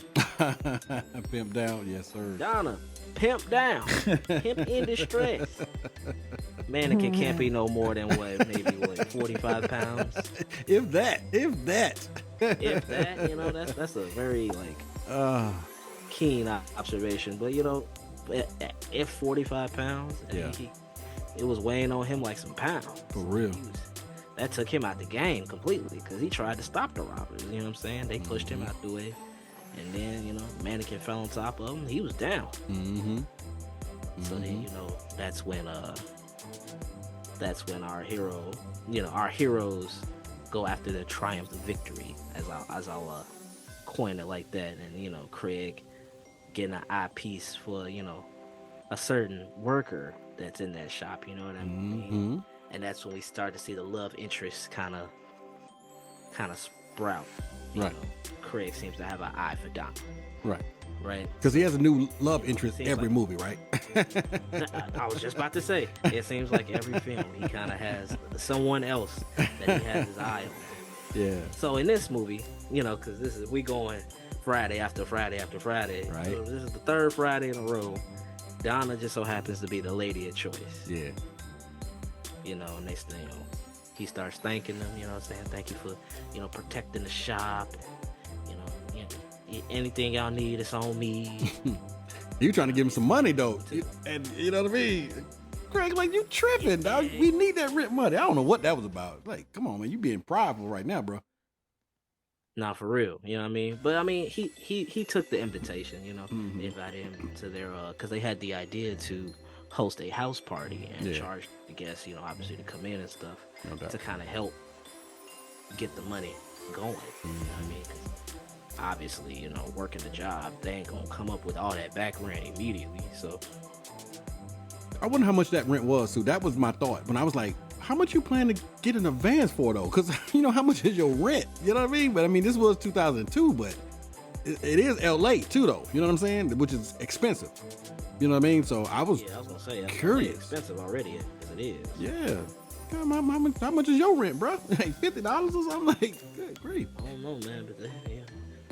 Pimp down, yes sir. Donna, pimp down, pimp in distress. Mannequin can't be no more than maybe 45 pounds. If that. If that, that's a very keen observation. But if 45 pounds, yeah, it was weighing on him like some pounds. For real. That took him out the game completely because he tried to stop the robbers. You know what I'm saying? They pushed him out the way, and then Mannequin fell on top of him. He was down. Mm-hmm. So then that's when our heroes go after the triumph of victory, as I'll coin it like that. And Craig getting an eyepiece for a certain worker that's in that shop. You know what I mean? And that's when we start to see the love interest kind of sprout. Right. Craig seems to have an eye for Donna. Right. Right. Because he has a new love interest every movie, right? I was just about to say, it seems like every film he kind of has someone else that he has his eye on. Yeah. So in this movie, because we going Friday after Friday after Friday. Right. So this is the third Friday in a row. Donna just so happens to be the lady of choice. Yeah. And he starts thanking them, saying thank you for, protecting the shop. Anything y'all need, it's on me. You trying to give him some money though, and you know what I mean? Craig, like, you tripping, dog. We need that rent money. I don't know what that was about. Like, come on, man, you being prideful right now, bro. Nah, for real. You know what I mean? But I mean, he took the invitation. They invited him to their because they had the idea to host a house party and charge the guests, obviously to come in and stuff to kind of help get the money going. You know what I mean? 'Cause obviously, working the job, they ain't gonna come up with all that back rent immediately. So I wonder how much that rent was, too. That was my thought when I was like, how much you plan to get in advance for, though? Because, how much is your rent? You know what I mean? But, I mean, this was 2002, but it is L.A., too, though. You know what I'm saying? Which is expensive. You know what I mean? So I was gonna say, that's curious. Expensive already, as it is. Yeah. How much is your rent, bro? Like $50 or something? Like, good grief. I don't know, man, but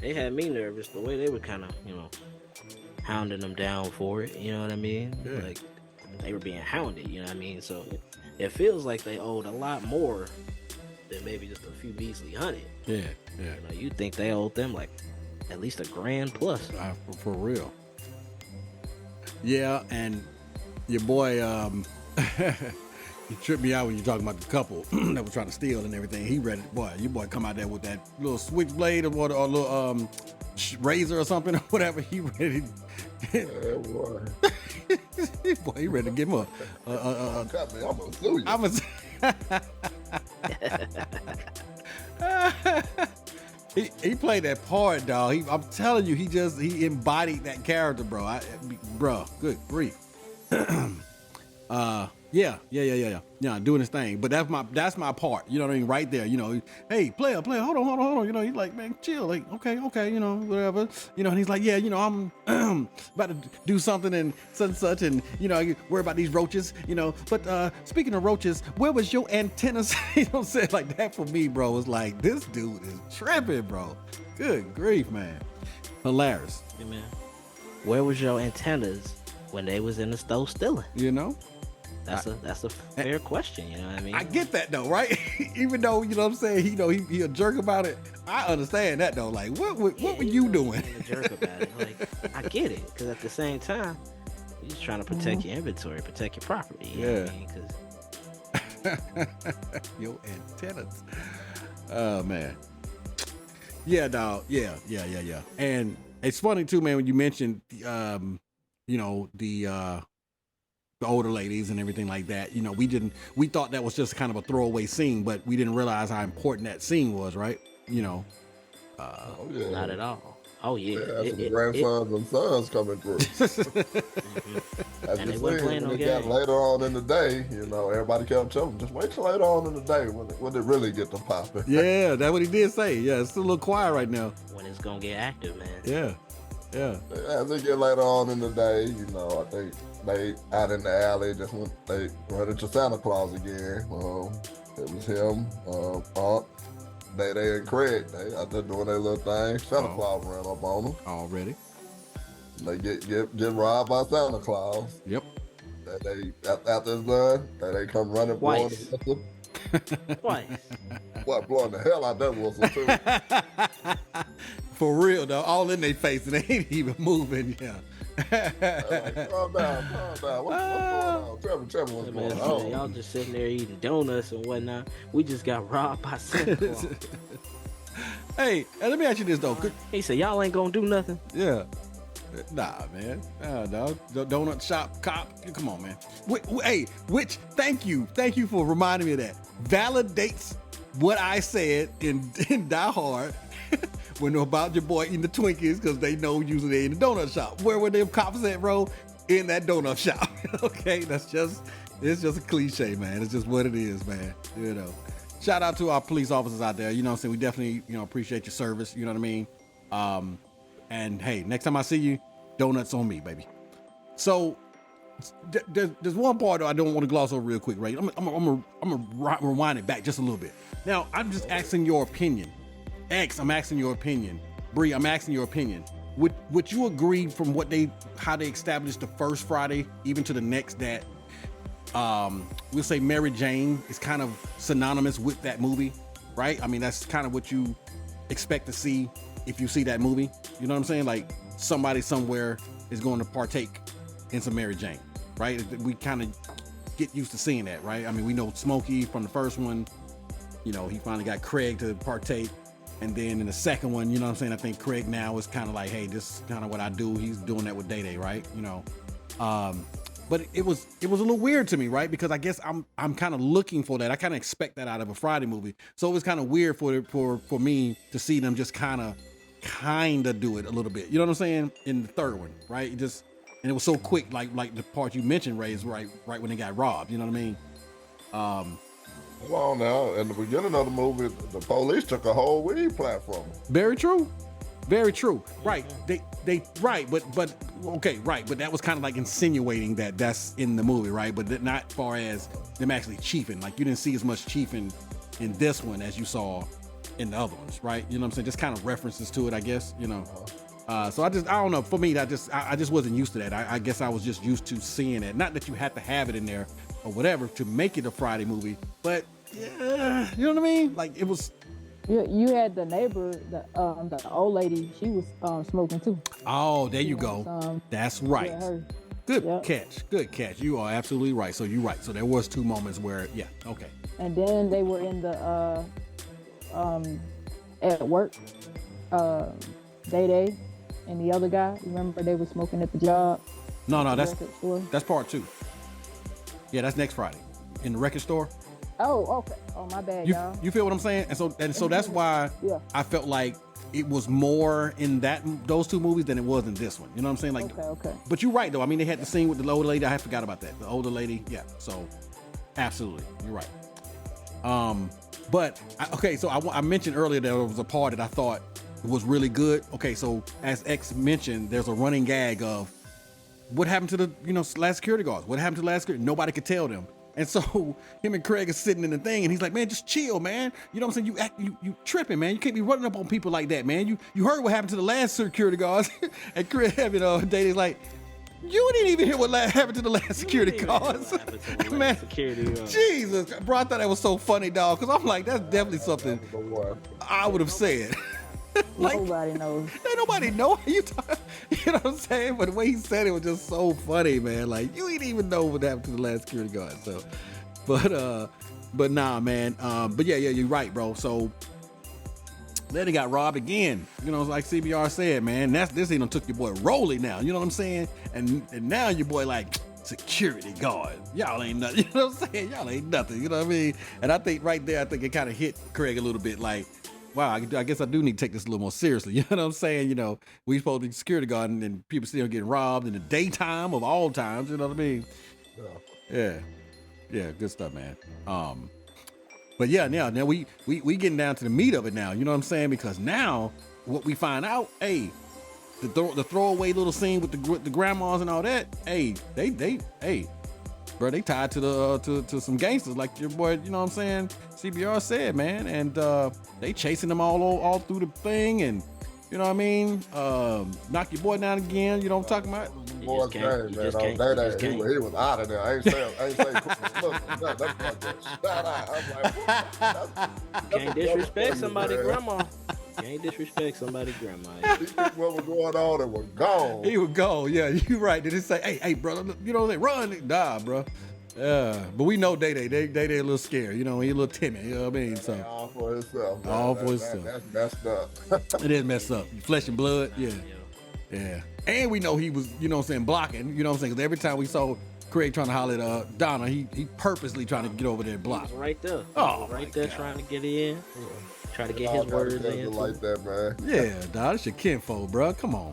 they had me nervous the way they were kind of, hounding them down for it. You know what I mean? Yeah. Like, they were being hounded, you know what I mean? So it feels like they owed a lot more than maybe just a few measly $100. Yeah. You think they owed them like at least $1,000 plus. For real. Yeah, and your boy, you tripped me out when you're talking about the couple that was trying to steal and everything. He read it, boy. Your boy come out there with that little switchblade or little razor or something or whatever. He ready. Boy. Boy, he ready to give him Cut me, I'm gonna sue you. He played that part, dog. I'm telling you, he embodied that character, bro. Bro, good grief. Yeah, doing his thing. But that's my part. You know what I mean? Right there. Hey, player, hold on. He's like, man, chill. Like, okay, whatever. And he's like, yeah, I'm about to do something and such, and I worry about these roaches. But speaking of roaches, where was your antennas? Say it like that for me, bro. It's like, this dude is tripping, bro. Good grief, man. Hilarious. Hey, man, where was your antennas when they was in the store stealing? That's a fair question, you know what I mean? I get that though, right? Even though, you know what I'm saying, he a jerk about it. I understand that though. Like, what were you doing? A jerk about it. Like, I get it, because at the same time, you're just trying to protect your inventory, protect your property. You know what I mean? Your antennas. Oh man. Yeah, dog. Yeah. And it's funny too, man, when you mentioned the older ladies and everything like that. We thought that was just kind of a throwaway scene, but we didn't realize how important that scene was, right? Not at all. Oh yeah. That's the grandsons and sons coming through. As And you they weren't see, playing when no it got game. later on in the day, everybody kept telling them, just wait till later on in the day when it really get to popping. Yeah, that's what he did say. Yeah, it's still a little quiet right now. When it's gonna get active, man. Yeah. As they get later on in the day, I think they out in the alley they run into Santa Claus again. It was him, Aunt, Day and Craig, they out there doing their little thing. Santa Claus ran up on them already. They get robbed by Santa Claus. Yep. They after it's done, they come running blowing Twice. the whistle. Twice. What, blowing the hell out that whistle too. For real though, all in their face and they ain't even moving. Yeah. Like, calm down. What's going on? Tell me what's Man, going on. y'all just sitting there eating donuts and whatnot. We just got robbed by Santa Claus. Hey, let me ask you this though. He said, y'all ain't gonna do nothing. Yeah. Nah, man. No. Donut shop cop. Come on, man. Hey, which, thank you for reminding me of that. Validates what I said in Die Hard when about your boy eating the Twinkies because they know usually they in the donut shop. Where were them cops at, bro? In that donut shop. Okay, it's just a cliche, man. It's just what it is, man. You know. Shout out to our police officers out there. You know what I'm saying? We definitely, appreciate your service. You know what I mean? And hey, next time I see you, donuts on me, baby. So there's one part I don't want to gloss over real quick, right? I'm gonna rewind it back just a little bit. Now, I'm just asking your opinion. X, I'm asking your opinion. Bree, I'm asking your opinion. Would you agree from how they established the first Friday, even to the next, that we'll say Mary Jane is kind of synonymous with that movie, right? I mean, that's kind of what you expect to see if you see that movie. You know what I'm saying? Like somebody somewhere is going to partake in some Mary Jane, right? We kind of get used to seeing that, right? I mean, we know Smokey from the first one, he finally got Craig to partake. And then in the second one, you know what I'm saying? I think Craig now is kind of like, hey, this is kind of what I do. He's doing that with Day Day, right? But it was a little weird to me, right? Because I guess I'm kind of looking for that. I kind of expect that out of a Friday movie. So it was kind of weird for me to see them just kind of do it a little bit. You know what I'm saying? In the third one, right? And it was so quick, like the part you mentioned, Ray, is right when they got robbed. You know what I mean? Well, now, in the beginning of the movie, the police took a whole weed platform. Very true. Very true. Right. They right, but okay, right. But that was kind of like insinuating that that's in the movie, right? But not far as them actually chiefing. Like you didn't see as much chiefing in this one as you saw in the other ones, right? You know what I'm saying? Just kind of references to it, I guess, So I don't know. For me, I just wasn't used to that. I guess I was just used to seeing it. Not that you had to have it in there or whatever to make it a Friday movie, but yeah, you know what I mean? Like it was. You had the neighbor, the old lady. She was smoking too. Oh, there you go. That's right. Yeah, Good catch. Good catch. You are absolutely right. So you're right. So there was 2 moments where, yeah, okay. And then they were in the at work. Day Day and the other guy. Remember they were smoking at the job. No, that's part 2. Yeah, that's next Friday in the record store. Oh, okay. Oh, my bad, y'all. You feel what I'm saying? And so that's why I felt like it was more in those 2 movies than it was in this one. You know what I'm saying? Like, okay. But you're right though. I mean, they had the scene with the older lady. I forgot about that. The older lady. Yeah. So, absolutely, you're right. But so I mentioned earlier that there was a part that I thought was really good. Okay, so as X mentioned, there's a running gag of what happened to the last security guards. What happened to the last security? Nobody could tell them. And so him and Craig are sitting in the thing, and he's like, "Man, just chill, man. You know what I'm saying? You tripping, man. You can't be running up on people like that, man. You heard what happened to the last security guards." And Craig, Day's like, "You didn't even hear what happened to the last security guards, man." Jesus, bro, I thought that was so funny, dog. Because I'm like, that's definitely something I would have said. Like, nobody knows. Ain't nobody know. You know what I'm saying? But the way he said it was just so funny, man. Like, you ain't even know what happened to the last security guard. So, but nah, man. But yeah, you're right, bro. So then he got robbed again. Like CBR said, man. This ain't took your boy Rolly now. You know what I'm saying? And now your boy like security guard. Y'all ain't nothing. You know what I'm saying? Y'all ain't nothing. You know what I mean? And I think right there, it kind of hit Craig a little bit like, wow, I guess I do need to take this a little more seriously. You know what I'm saying? We supposed to be security guard and people still getting robbed in the daytime of all times. You know what I mean? Yeah. Yeah, good stuff, man. But yeah, now we getting down to the meat of it now. You know what I'm saying? Because now what we find out, hey, the throwaway little scene with the grandmas and all that, hey, bro, they tied to the to some gangsters like your boy, you know what I'm saying? CBR said, man, and they chasing them all through the thing, and you know what I mean? Knock your boy down again. You know what I'm talking about? Boy, he was out of there. I ain't saying look, shout out. I'm like, Can't disrespect somebody's grandma. Can't disrespect somebody's grandma. What was going on and was gone. He was gone. Yeah, you right. Did it say, hey, brother, you know what I'm saying? Run, nah, bro. Yeah, but we know Day a little scared. You know, he a little timid. You know what I mean? So all for himself. All for himself. That's messed up. It is messed up. Flesh and blood. Yeah. And we know he was, you know what I'm saying, blocking. You know what I'm saying? Because every time we saw Craig trying to holler at Donna, he purposely trying to get over there and block. He was right there. Oh, there trying to get in. Try to get his words in. Like that, man. Yeah, dog, it's your kinfolk, bro. Come on.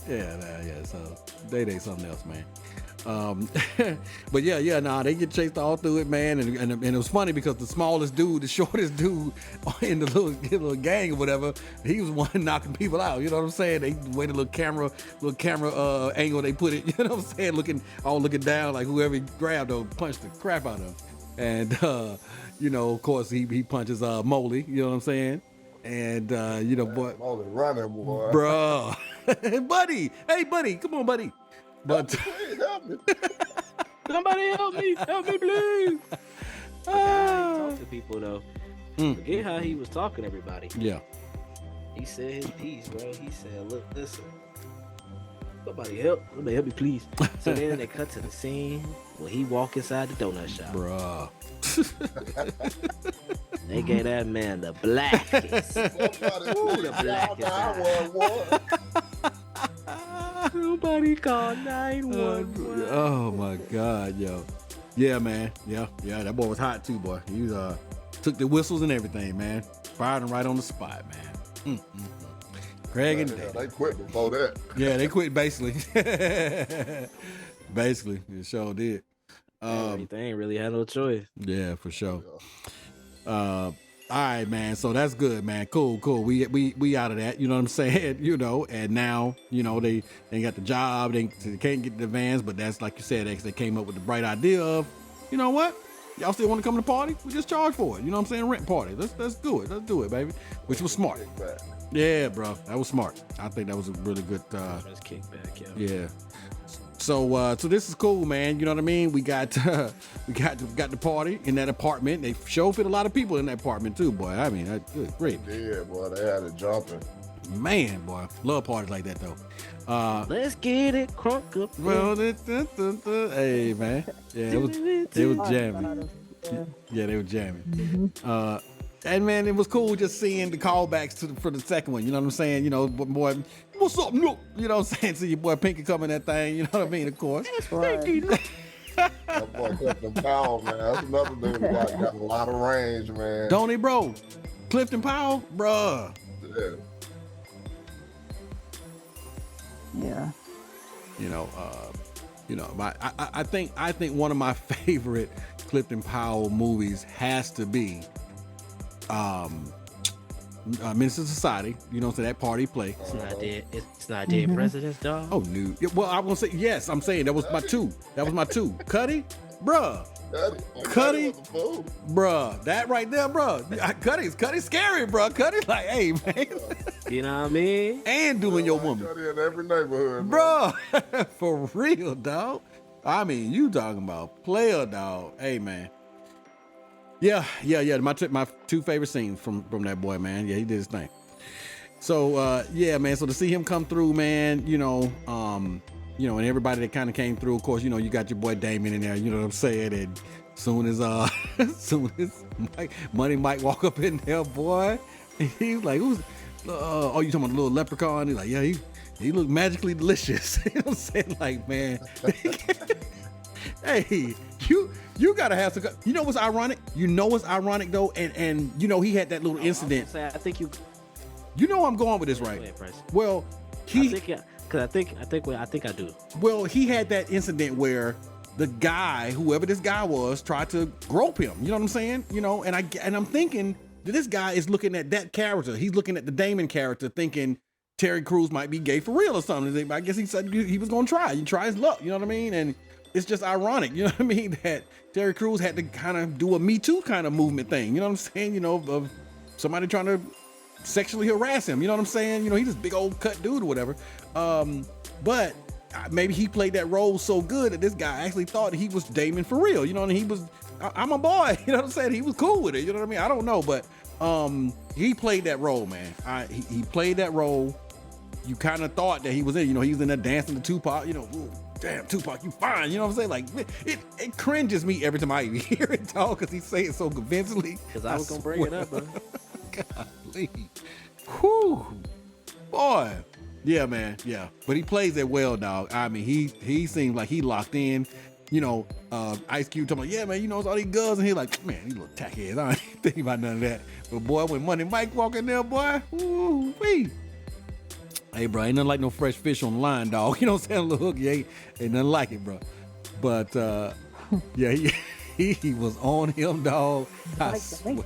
Yeah. So Day something else, man. But they get chased all through it, man. And it was funny because the smallest dude, the shortest dude in the little gang or whatever, he was one knocking people out. You know what I'm saying? They wait a little camera angle they put it. You know what I'm saying? Looking down like whoever he grabbed or punched the crap out of him. And you know, of course, he punches Moley. You know what I'm saying? And you know, boy, Moley running, boy, bro, buddy, hey, buddy, come on, buddy. But help me. Somebody help me, please. Talk to people though. Forget how he was talking to everybody. Yeah. He said his piece, bro. He said, "Look, listen. Somebody help me, please." So then they cut to the scene where he walk inside the donut shop. Bruh. They gave that man the blackest. The blackest. Somebody called 911. Oh my God, yo. Yeah, man. Yeah. That boy was hot too, boy. He took the whistles and everything, man. Fired him right on the spot, man. Craig and Day. They quit before that. Yeah, they quit basically. Basically, it sure did. They ain't really had no choice. Yeah, for sure. All right, man. So that's good, man. Cool. We out of that. You know what I'm saying? You know, and now, you know, they got the job. They can't get the vans, but that's like you said, they came up with the bright idea of, you know what? Y'all still want to come to the party? We just charge for it. You know what I'm saying? Rent party. Let's do it. Let's do it, baby. Which was smart. Yeah, bro. That was smart. I think that was a really good kickback. Yeah. So this is cool, man. You know what I mean? We got the party in that apartment. They sure fit a lot of people in that apartment too, boy. I mean, that's good, great. Yeah, boy, they had it jumping. Man, boy, love parties like that though. Let's get it crunk up. Well, hey, man. Yeah, they was jamming. Yeah, they were jamming. And man, it was cool just seeing the callbacks for the second one. You know what I'm saying? You know, boy, what's up? No, you know what I'm saying? See your boy Pinky coming that thing. You know what I mean? Of course. Right. That boy Clifton Powell, man. That's another dude that got a lot of range, man. Don't he, bro? Clifton Powell, bruh. Yeah. You know, I think one of my favorite Clifton Powell movies has to be Minister Society. You know, so that party play. It's not dead presidents, dog. Oh no. Well, I want to say yes. I'm saying that was my two. Cuddy, bruh. Cuddy, bruh. That right there, bruh. Cuddy's scary, bruh. Cuddy's like, hey, man. You know what I mean? And doing your woman, Cuddy in every neighborhood, bruh. For real, dog. I mean, you talking about player, dog. Hey, man. Yeah. My two favorite scenes from that boy, man. Yeah, he did his thing. So yeah, man. So to see him come through, man, you know, and everybody that kind of came through, of course, you know, you got your boy Damon in there, you know what I'm saying? And soon as Money Mike walk up in there, boy, he's like, who's you talking about the little leprechaun? He's like, yeah, he looked magically delicious. You know what I'm saying? Like, man. Hey, you gotta have some. You know what's ironic? Though, and you know he had that little incident. I think you. You know I'm going with this, right? Well, I think I do. Well, he had that incident where the guy, whoever this guy was, tried to grope him. You know what I'm saying? You know, and I'm thinking that this guy is looking at that character. He's looking at the Damon character, thinking Terry Crews might be gay for real or something. I guess he said he was gonna try his luck. You know what I mean? And it's just ironic, you know what I mean, that Terry Crews had to kind of do a Me Too kind of movement thing, you know what I'm saying, you know, of somebody trying to sexually harass him, you know what I'm saying, you know, he's this big old cut dude or whatever, but maybe he played that role so good that this guy actually thought he was Damon for real, you know, and he was, I'm a boy, you know what I'm saying, he was cool with it, you know what I mean, I don't know, but he played that role, man. He played that role. You kind of thought that he was in, you know, he was in there dancing to Tupac, you know, ooh, damn, Tupac, you fine, you know what I'm saying? Like, it cringes me every time I even hear it talk, because he say it so convincingly. Because I was going to bring it up, bro. Golly. Whew. Boy. Yeah, man, yeah. But he plays it well, dog. I mean, he seems like he locked in. You know, Ice Cube talking about, yeah, man, you know, it's all these guns, and he's like, man, these little tacky ass, I ain't thinking about none of that. But boy, when Money Mike walk in there, boy, ooh wee. Hey, bro, ain't nothing like no fresh fish on the line, dog. You know what I'm saying? A little hooky, ain't nothing like it, bro. But yeah, he was on him, dog. I swear.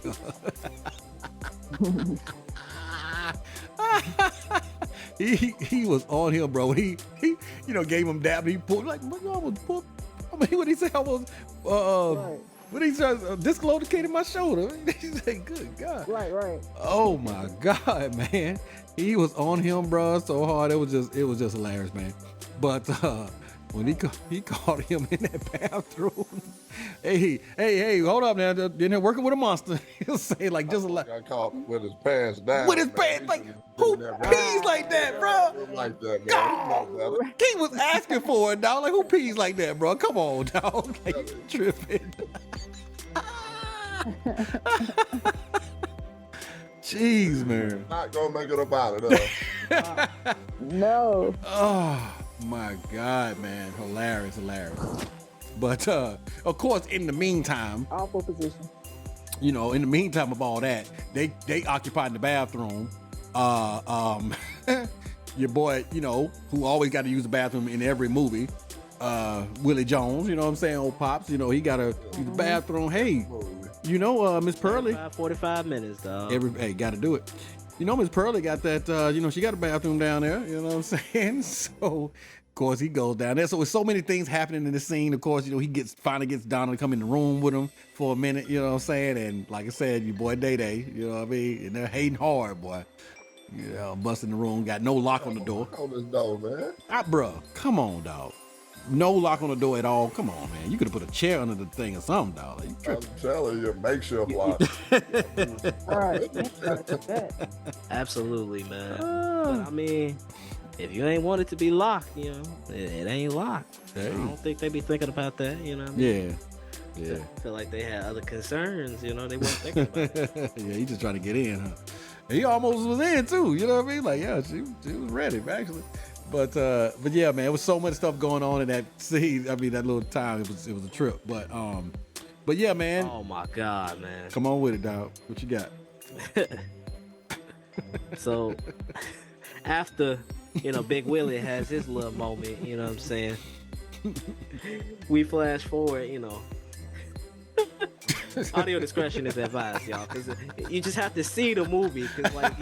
he was on him, bro. He you know, gave him dab. He pulled like, I mean, what he say? I was what he said, dislocated my shoulder. He said, good God. Right. Oh my God, man. He was on him, bro, so hard. It was just hilarious, man. But when he caught him in that bathroom, hey, hold up now. Then they're working with a monster. He'll say like just a lot. Got caught with his pants down. With his pants, like who pees like that, bro? Like that, man. He was asking for it, dog. Like who pees like that, bro? Come on, dog. Like you tripping. Jeez, man. Not gonna make it up out of there. No. Oh my God, man. Hilarious. But of course, in the meantime, Awful position. you know, in the meantime of all that, they occupied in the bathroom. Your boy, you know, who always got to use the bathroom in every movie, Willie Jones, you know what I'm saying, old Pops, you know, he got to use the bathroom. Hey, you know, Miss Pearly. 45 minutes, dog. Hey, got to do it. You know, Miss Pearly got that, you know, she got a bathroom down there, you know what I'm saying? So, of course, he goes down there. So, with so many things happening in the scene, of course, you know, he finally gets Donna to come in the room with him for a minute, you know what I'm saying? And like I said, your boy Day, you know what I mean? And they're hating hard, boy. You know, busting the room, got no lock on the door. On this door, man. Bruh, come on, dog. No lock on the door at all. Come on, man. You could have put a chair under the thing or something, dog. Like, I'm telling you, makeshift lock. All right. Absolutely, man. But, I mean, if you ain't want it to be locked, you know, it ain't locked. Hey. I don't think they be thinking about that, you know what I mean? Yeah. I feel like they had other concerns, you know, they weren't thinking about it. Yeah, he just trying to get in, huh? He almost was in too, you know what I mean? Like, yeah, she was ready, actually. But yeah, man, it was so much stuff going on in that scene. I mean, that little time, it was a trip. But yeah, man. Oh my God, man. Come on with it, dog. What you got? So after, you know, Big Willie has his little moment, you know what I'm saying? We flash forward, you know. Audio discretion is advised, y'all, because you just have to see the movie, because like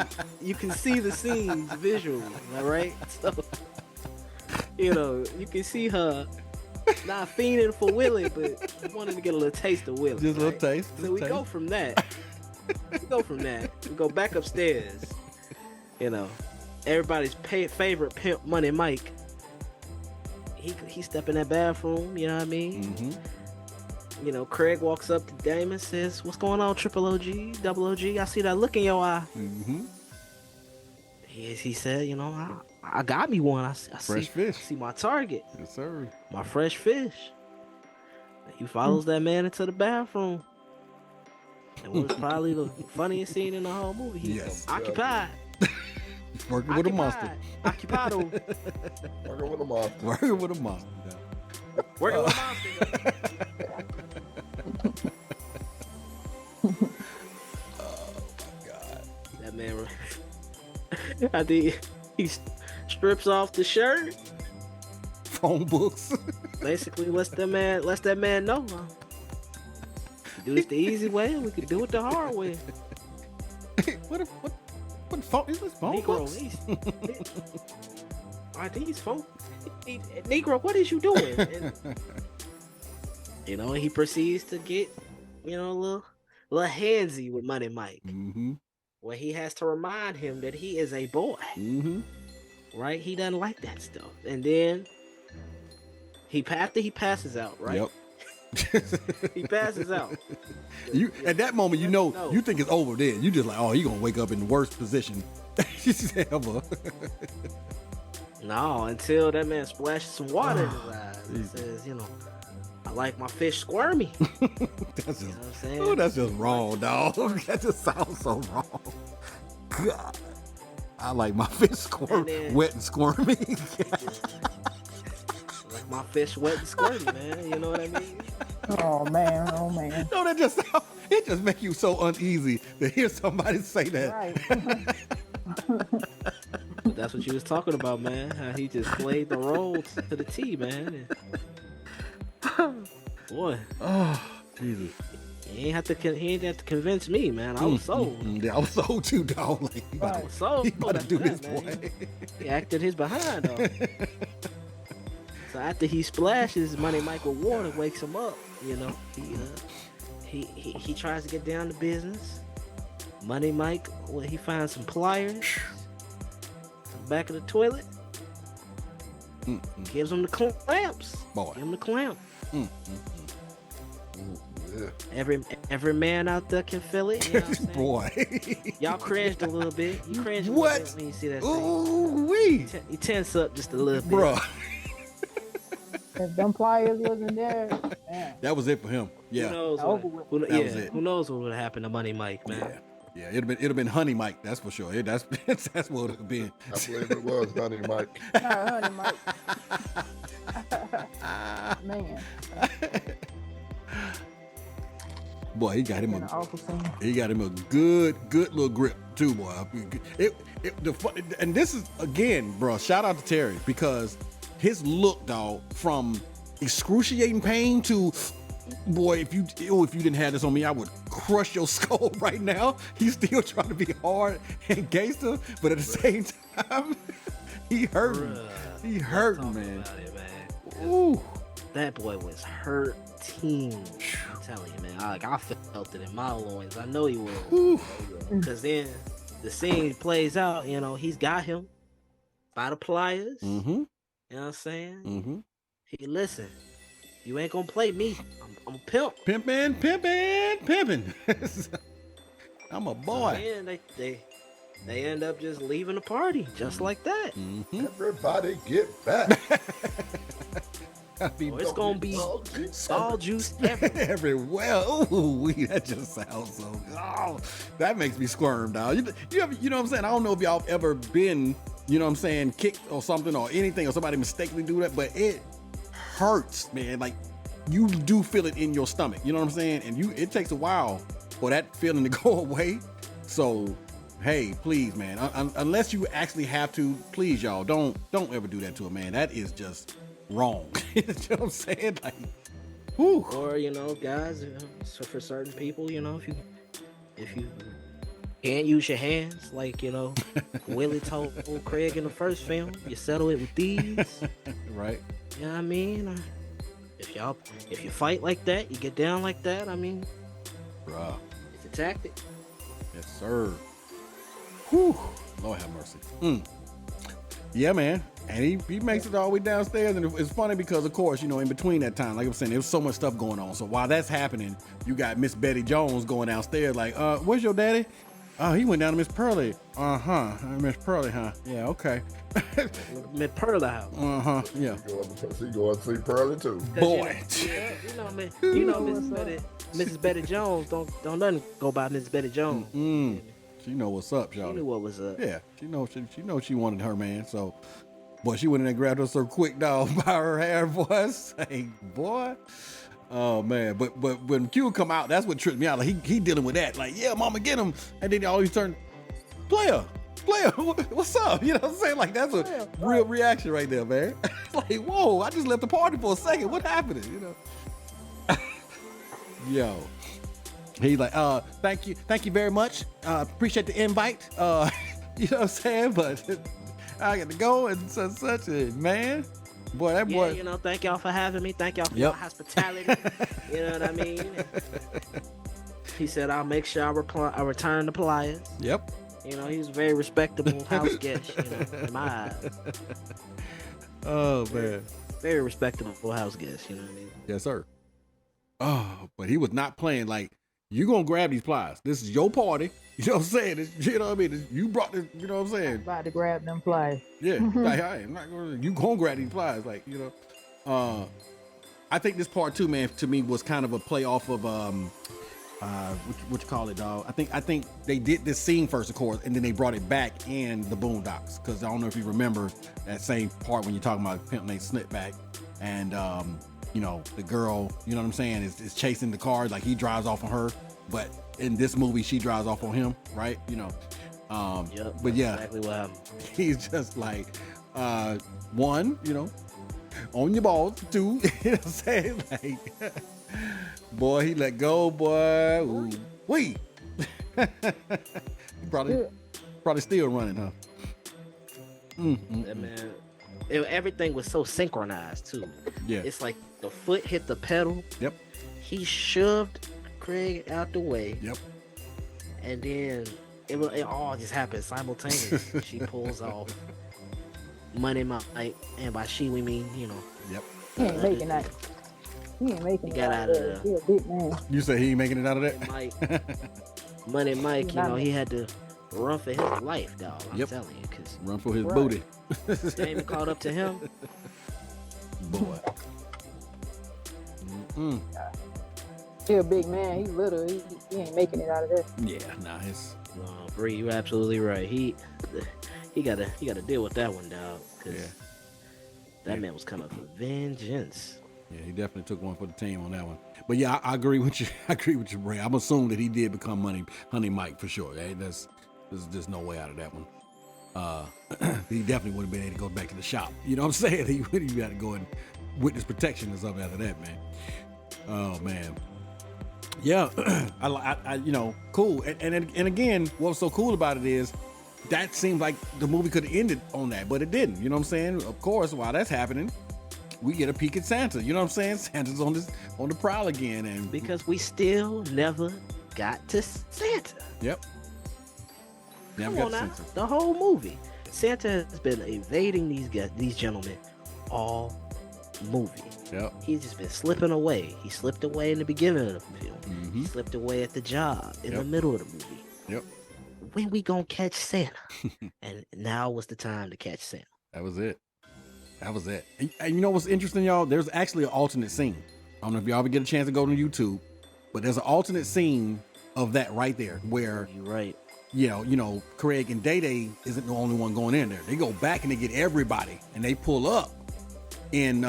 you can see the scenes visually, all right? So, you know, you can see her not fiending for Willie, but wanting to get a little taste of Willie. Just a little taste. So we go from that. We go back upstairs. You know, everybody's favorite pimp, Money Mike. He step in that bathroom. You know what I mean? Mm-hmm. You know, Craig walks up to Damon, says, "What's going on, Triple OG, Double OG? I see that look in your eye." Mm-hmm. He said, "You know, I got me one. I fresh fish. I see my target. Yes, sir. My fresh fish." He follows that man into the bathroom. And what was probably the funniest scene in the whole movie. He's occupied. Working with a monster. Occupado. Working with a monster. Working with a monster. Working with a monster. Oh my God. That man, I think he strips off the shirt. Phone books. Basically, lets that man know. Do this the easy way, we could do it the hard way. What phone is this? Phone books? I think he's phone. Negro, what is you doing? And You know, he proceeds to get, you know, a little handsy with Money Mike. Mm-hmm. Where he has to remind him that he is a boy. Mm-hmm. Right? He doesn't like that stuff. And then after he passes out, right? Yep. He passes out. You at that moment, you know, you think it's over then. You just like, oh, he gonna wake up in the worst position ever. No, until that man splashes some water in his eyes and says, you know, I like my fish squirmy. That's just, you know what I'm saying? Oh, that's just wrong, dog. That just sounds so wrong. God, I like my fish wet and squirmy. Like my fish wet and squirmy, man. You know what I mean? Oh man. No, that just it just make you so uneasy to hear somebody say that. Right. That's what you was talking about, man. How he just played the role to the T, man. Boy. Oh, Jesus. He ain't have to convince me, man. I was sold. Yeah, I was sold too, dog. Like, he I was sold. he about to do this, man. boy. He acted his behind, though. So after he splashes Money Mike with water, wakes him up. You know, he tries to get down to business. Money Mike, well, he finds some pliers, back of the toilet. Gives him the clamps. Boy. Give him the clamp. Yeah. Every man out there can feel it. You know what I'm Boy. Y'all cringed a little bit. You cringed a What? little bit when you see that thing. Ooh wee. You tense up just a little bit. Bro. If them pliers wasn't there, man. That was it for him. Yeah. Who knows Over what, with. That was it. Who knows what would have happened to Money Mike, man? Yeah, it'd have been Honey Mike, that's for sure. That's what it would have been. I believe it was Honey Mike. Honey Mike. Man. Boy, he got him An awful scene. a good little grip too, boy. And this is again, bro. Shout out to Terry because his look, dog, from excruciating pain to, boy, if you didn't have this on me, I would crush your skull right now. He's still trying to be hard and gangster, but at the same time, he hurting. He hurting, man. Ooh, that boy was hurting. I'm telling you, man. I felt it in my loins. I know he was. Because then the scene plays out. You know, he's got him by the pliers. Mm-hmm. You know what I'm saying? Mm-hmm. He listen. You ain't gonna play me. I'm a pimp. Pimping. I'm a boy. And they end up just leaving the party just like that. Mm-hmm. Everybody get back. It's gonna be all juice everywhere. Ooh, that just sounds so. Oh, that makes me squirm, dog. You know what I'm saying? I don't know if y'all ever been, you know what I'm saying, kicked or something or anything, or somebody mistakenly do that, but it hurts, man. Like you do feel it in your stomach. You know what I'm saying? And it takes a while for that feeling to go away. So, hey, please, man, unless you actually have to, please, y'all, don't ever do that to a man. That is just wrong. You know what I'm saying? Like, whew. Or, you know, guys, so for certain people, you know, if you can't use your hands, like, you know, Willie told Craig in the first film, you settle it with these. Right. You know what I mean? If you fight like that, you get down like that, I mean, bruh, it's a tactic. Yes, sir. Whew. Lord have mercy. Yeah, man. And he makes it all the way downstairs, and it's funny because, of course, you know, in between that time, like I'm saying, there was so much stuff going on. So while that's happening, you got Miss Betty Jones going downstairs, like, where's your daddy? He went down to Miss Pearlie. Miss Pearlie, huh? Yeah, okay. Miss Pearlie house. Yeah. She going to see Pearlie too. Boy. You know, Mrs. Betty Jones don't nothing go by Mrs. Betty Jones. She know what's up, y'all. She knew what was up. Yeah, she know she wanted her man. So, boy, she went in and grabbed her so quick, dog, by her hair, boy. Say, boy. Oh man, but when Q come out, that's what tripped me out. Like he dealing with that. Like, yeah, mama, get him, and then he always turn, player, what's up? You know what I'm saying? Like that's a real reaction right there, man. Like, whoa, I just left the party for a second. What happened? You know? Yo, he's like, thank you very much. Appreciate the invite. You know what I'm saying? But I got to go and such a man. Boy, that Yeah, boy. you know, thank y'all for having me. Thank y'all for Yep. your hospitality. You know what I mean? He said, I'll make sure I return the pliers. Yep. You know, he's a very respectable house guest, you know, in my eyes. Oh man. Very respectable house guest, you know what I mean? Yes, sir. Oh, but he was not playing like you gonna grab these pliers. This is your party. You know what I'm saying? You know what I mean? You brought this. You know what I'm saying? About to grab them pliers. Yeah. Like, I'm not gonna. You gonna grab these pliers? Like, you know. I think this part too, man, to me was kind of a play off of what you call it, dog. I think they did this scene first, of course, and then they brought it back in the Boondocks. Because I don't know if you remember that same part when you're talking about Pimp named Snitback, and you know, the girl, you know what I'm saying, is chasing the car, like he drives off on her, but in this movie she drives off on him, right? You know. Yep, but yeah, exactly what happened. He's just like, one, you know, on your balls. Two, you know what I'm saying? Like, boy, he let go, boy. Ooh, wee. probably still running, huh? That man, everything was so synchronized too. Yeah. It's like the foot hit the pedal. Yep. He shoved Craig out the way. Yep. And then it all just happened simultaneously. She pulls off Money Mike, and by she we mean, you know. Yep. He ain't making that. He ain't making He it got out of there. He a big man. You say he ain't making it out of that? Money Mike, you know, he had to run for his life, dog. I'm Yep. telling you, because Run for his booty. they even caught up to him. Boy. He a big man. He little. He ain't making it out of there. Yeah, nah, it's. Bree, you're absolutely right. He gotta deal with that one, dog. Cause that man was coming for vengeance. Yeah, he definitely took one for the team on that one. But yeah, I agree with you. I agree with you, Bray. I'm assuming that he did become Honey Mike for sure. There's just no way out of that one. He definitely wouldn't have been able to go back to the shop. You know what I'm saying? He would have got to go in witness protection or something after that, man. Oh man. Yeah, I you know, cool. And again, what's so cool about it is that seems like the movie could have ended on that, but it didn't. You know what I'm saying? Of course, while that's happening, we get a peek at Santa. You know what I'm saying? Santa's on the prowl again, and because we still never got to Santa. Yep. Never Come on got now, to Santa. the whole movie. Santa has been evading these gentlemen all movie. Yep. He's just been slipping away. He slipped away in the beginning of the film. Mm-hmm. He slipped away at the job in the middle of the movie. Yep. When we gonna catch Santa? And now was the time to catch Santa. That was it. That was it. And you know what's interesting, y'all? There's actually an alternate scene. I don't know if y'all ever get a chance to go to YouTube, but there's an alternate scene of that right there where you're right. You know, Craig and Day Day isn't the only one going in there. They go back and they get everybody, and they pull up in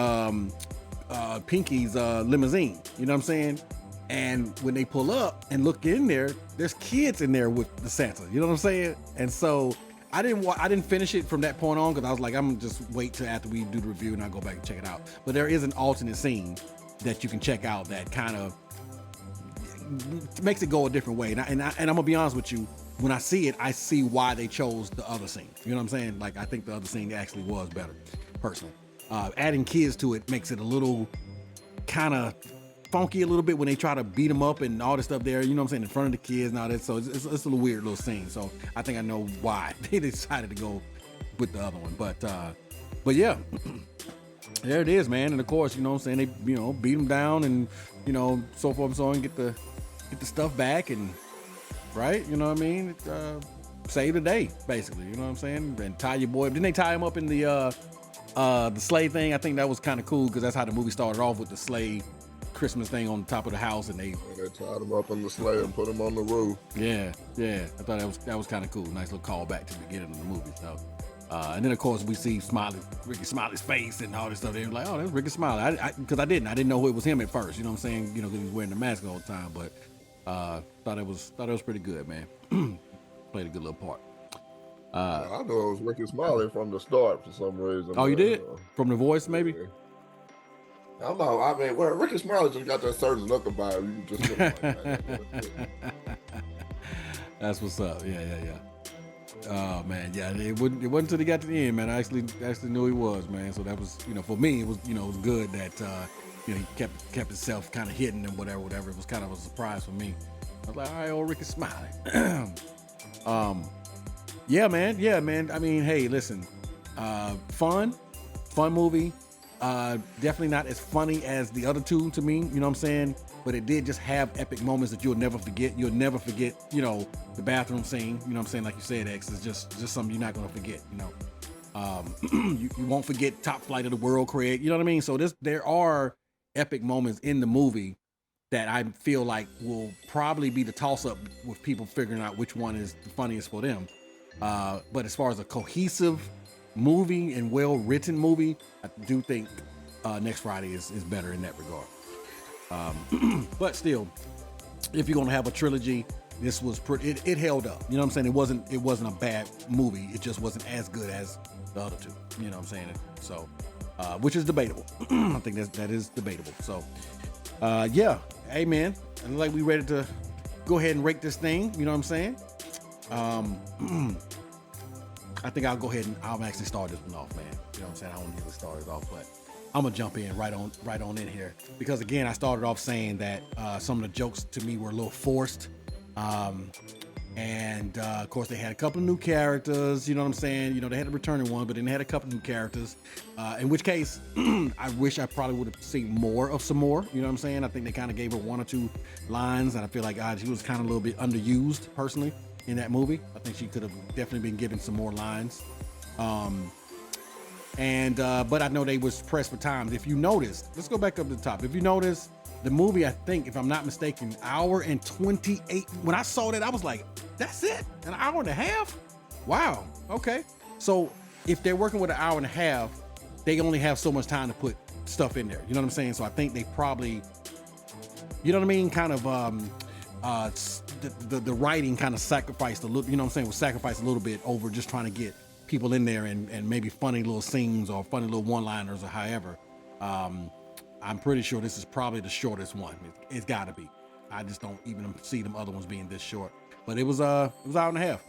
Pinky's limousine. You know what I'm saying? And when they pull up and look in there, there's kids in there with the Santa. You know what I'm saying? And so I didn't finish it from that point on because I was like, I'm gonna just wait till after we do the review and I'll go back and check it out. But there is an alternate scene that you can check out that kind of makes it go a different way. And I'm gonna be honest with you. When I see it, I see why they chose the other scene. You know what I'm saying? Like, I think the other scene actually was better, personally. Adding kids to it makes it a little kind of funky a little bit when they try to beat them up and all this stuff there, you know what I'm saying, in front of the kids and all that. So it's a little weird little scene. So I think I know why they decided to go with the other one. But yeah, there it is, man. And of course, you know what I'm saying, they, you know, beat them down and, you know, so forth and so on, get the stuff back and, right? You know what I mean? Save the day, basically. You know what I'm saying? And tie your boy. Didn't they tie him up in the sleigh thing? I think that was kind of cool because that's how the movie started off, with the sleigh Christmas thing on the top of the house, and they tied him up in the sleigh and put him on the roof. Yeah. I thought that was kind of cool. Nice little callback to the beginning of the movie. So, and then of course we see Ricky Smiley's face and all this stuff. They were like, "Oh, that's Ricky Smiley." Because I didn't know it was him at first. You know what I'm saying? You know, because he was wearing the mask all the time, but. Thought it was pretty good, man. Played a good little part. I know it was Ricky Smiley from the start for some reason. Oh, you did? From the voice, maybe? I don't know. I mean, well, Ricky Smiley just got that certain look about him. You just look like that. That's what's up. Yeah. Oh man, yeah, it wasn't until they got to the end, man. I actually knew he was, man. So that was, for me, it was, it was good that he kept himself kind of hidden and whatever. It was kind of a surprise for me. I was like, all right, old Ricky Smiley. Yeah, man. I mean, hey, listen, fun movie. Definitely not as funny as the other two to me, you know what I'm saying? But it did just have epic moments that you'll never forget. You'll never forget, the bathroom scene, you know what I'm saying? Like you said, X, is just something you're not gonna forget, you won't forget Top Flight of the World, Craig, you know what I mean? So there are epic moments in the movie that I feel like will probably be the toss-up with people figuring out which one is the funniest for them. But as far as a cohesive movie and well-written movie, I do think Next Friday is better in that regard. But still, if you're gonna have a trilogy, this was pretty. It held up. You know what I'm saying? It wasn't a bad movie. It just wasn't as good as the other two. You know what I'm saying? So, which is debatable. I think that is debatable. So, yeah. Hey man, I look like we ready to go ahead and rake this thing. You know what I'm saying? I think I'll go ahead and I'll actually start this one off, man. You know what I'm saying? I don't usually start it off, but I'm gonna jump in right on in here because again, I started off saying that some of the jokes to me were a little forced, and of course they had a couple of new characters. You know what I'm saying? They had a returning one, but then they had a couple of new characters. In which case, I wish I probably would have seen more of Samore. You know what I'm saying? I think they kind of gave her one or two lines, and I feel like she was kind of a little bit underused personally in that movie. I think she could have definitely been given some more lines. But I know they was pressed for time. If you notice, let's go back up to the top. If you notice, the movie, I think, if I'm not mistaken, 1 hour and 28. When I saw that, I was like, that's it? An hour and a half? Wow. Okay. So if they're working with an hour and a half, they only have so much time to put stuff in there. You know what I'm saying? So I think they probably, you know what I mean? Kind of, the writing kind of sacrificed a little, you know what I'm saying? Was sacrificed a little bit over just trying to get people in there and maybe funny little scenes or funny little one-liners or however. I'm pretty sure this is probably the shortest one. It's got to be. I just don't even see them other ones being this short. But it was an hour and a half.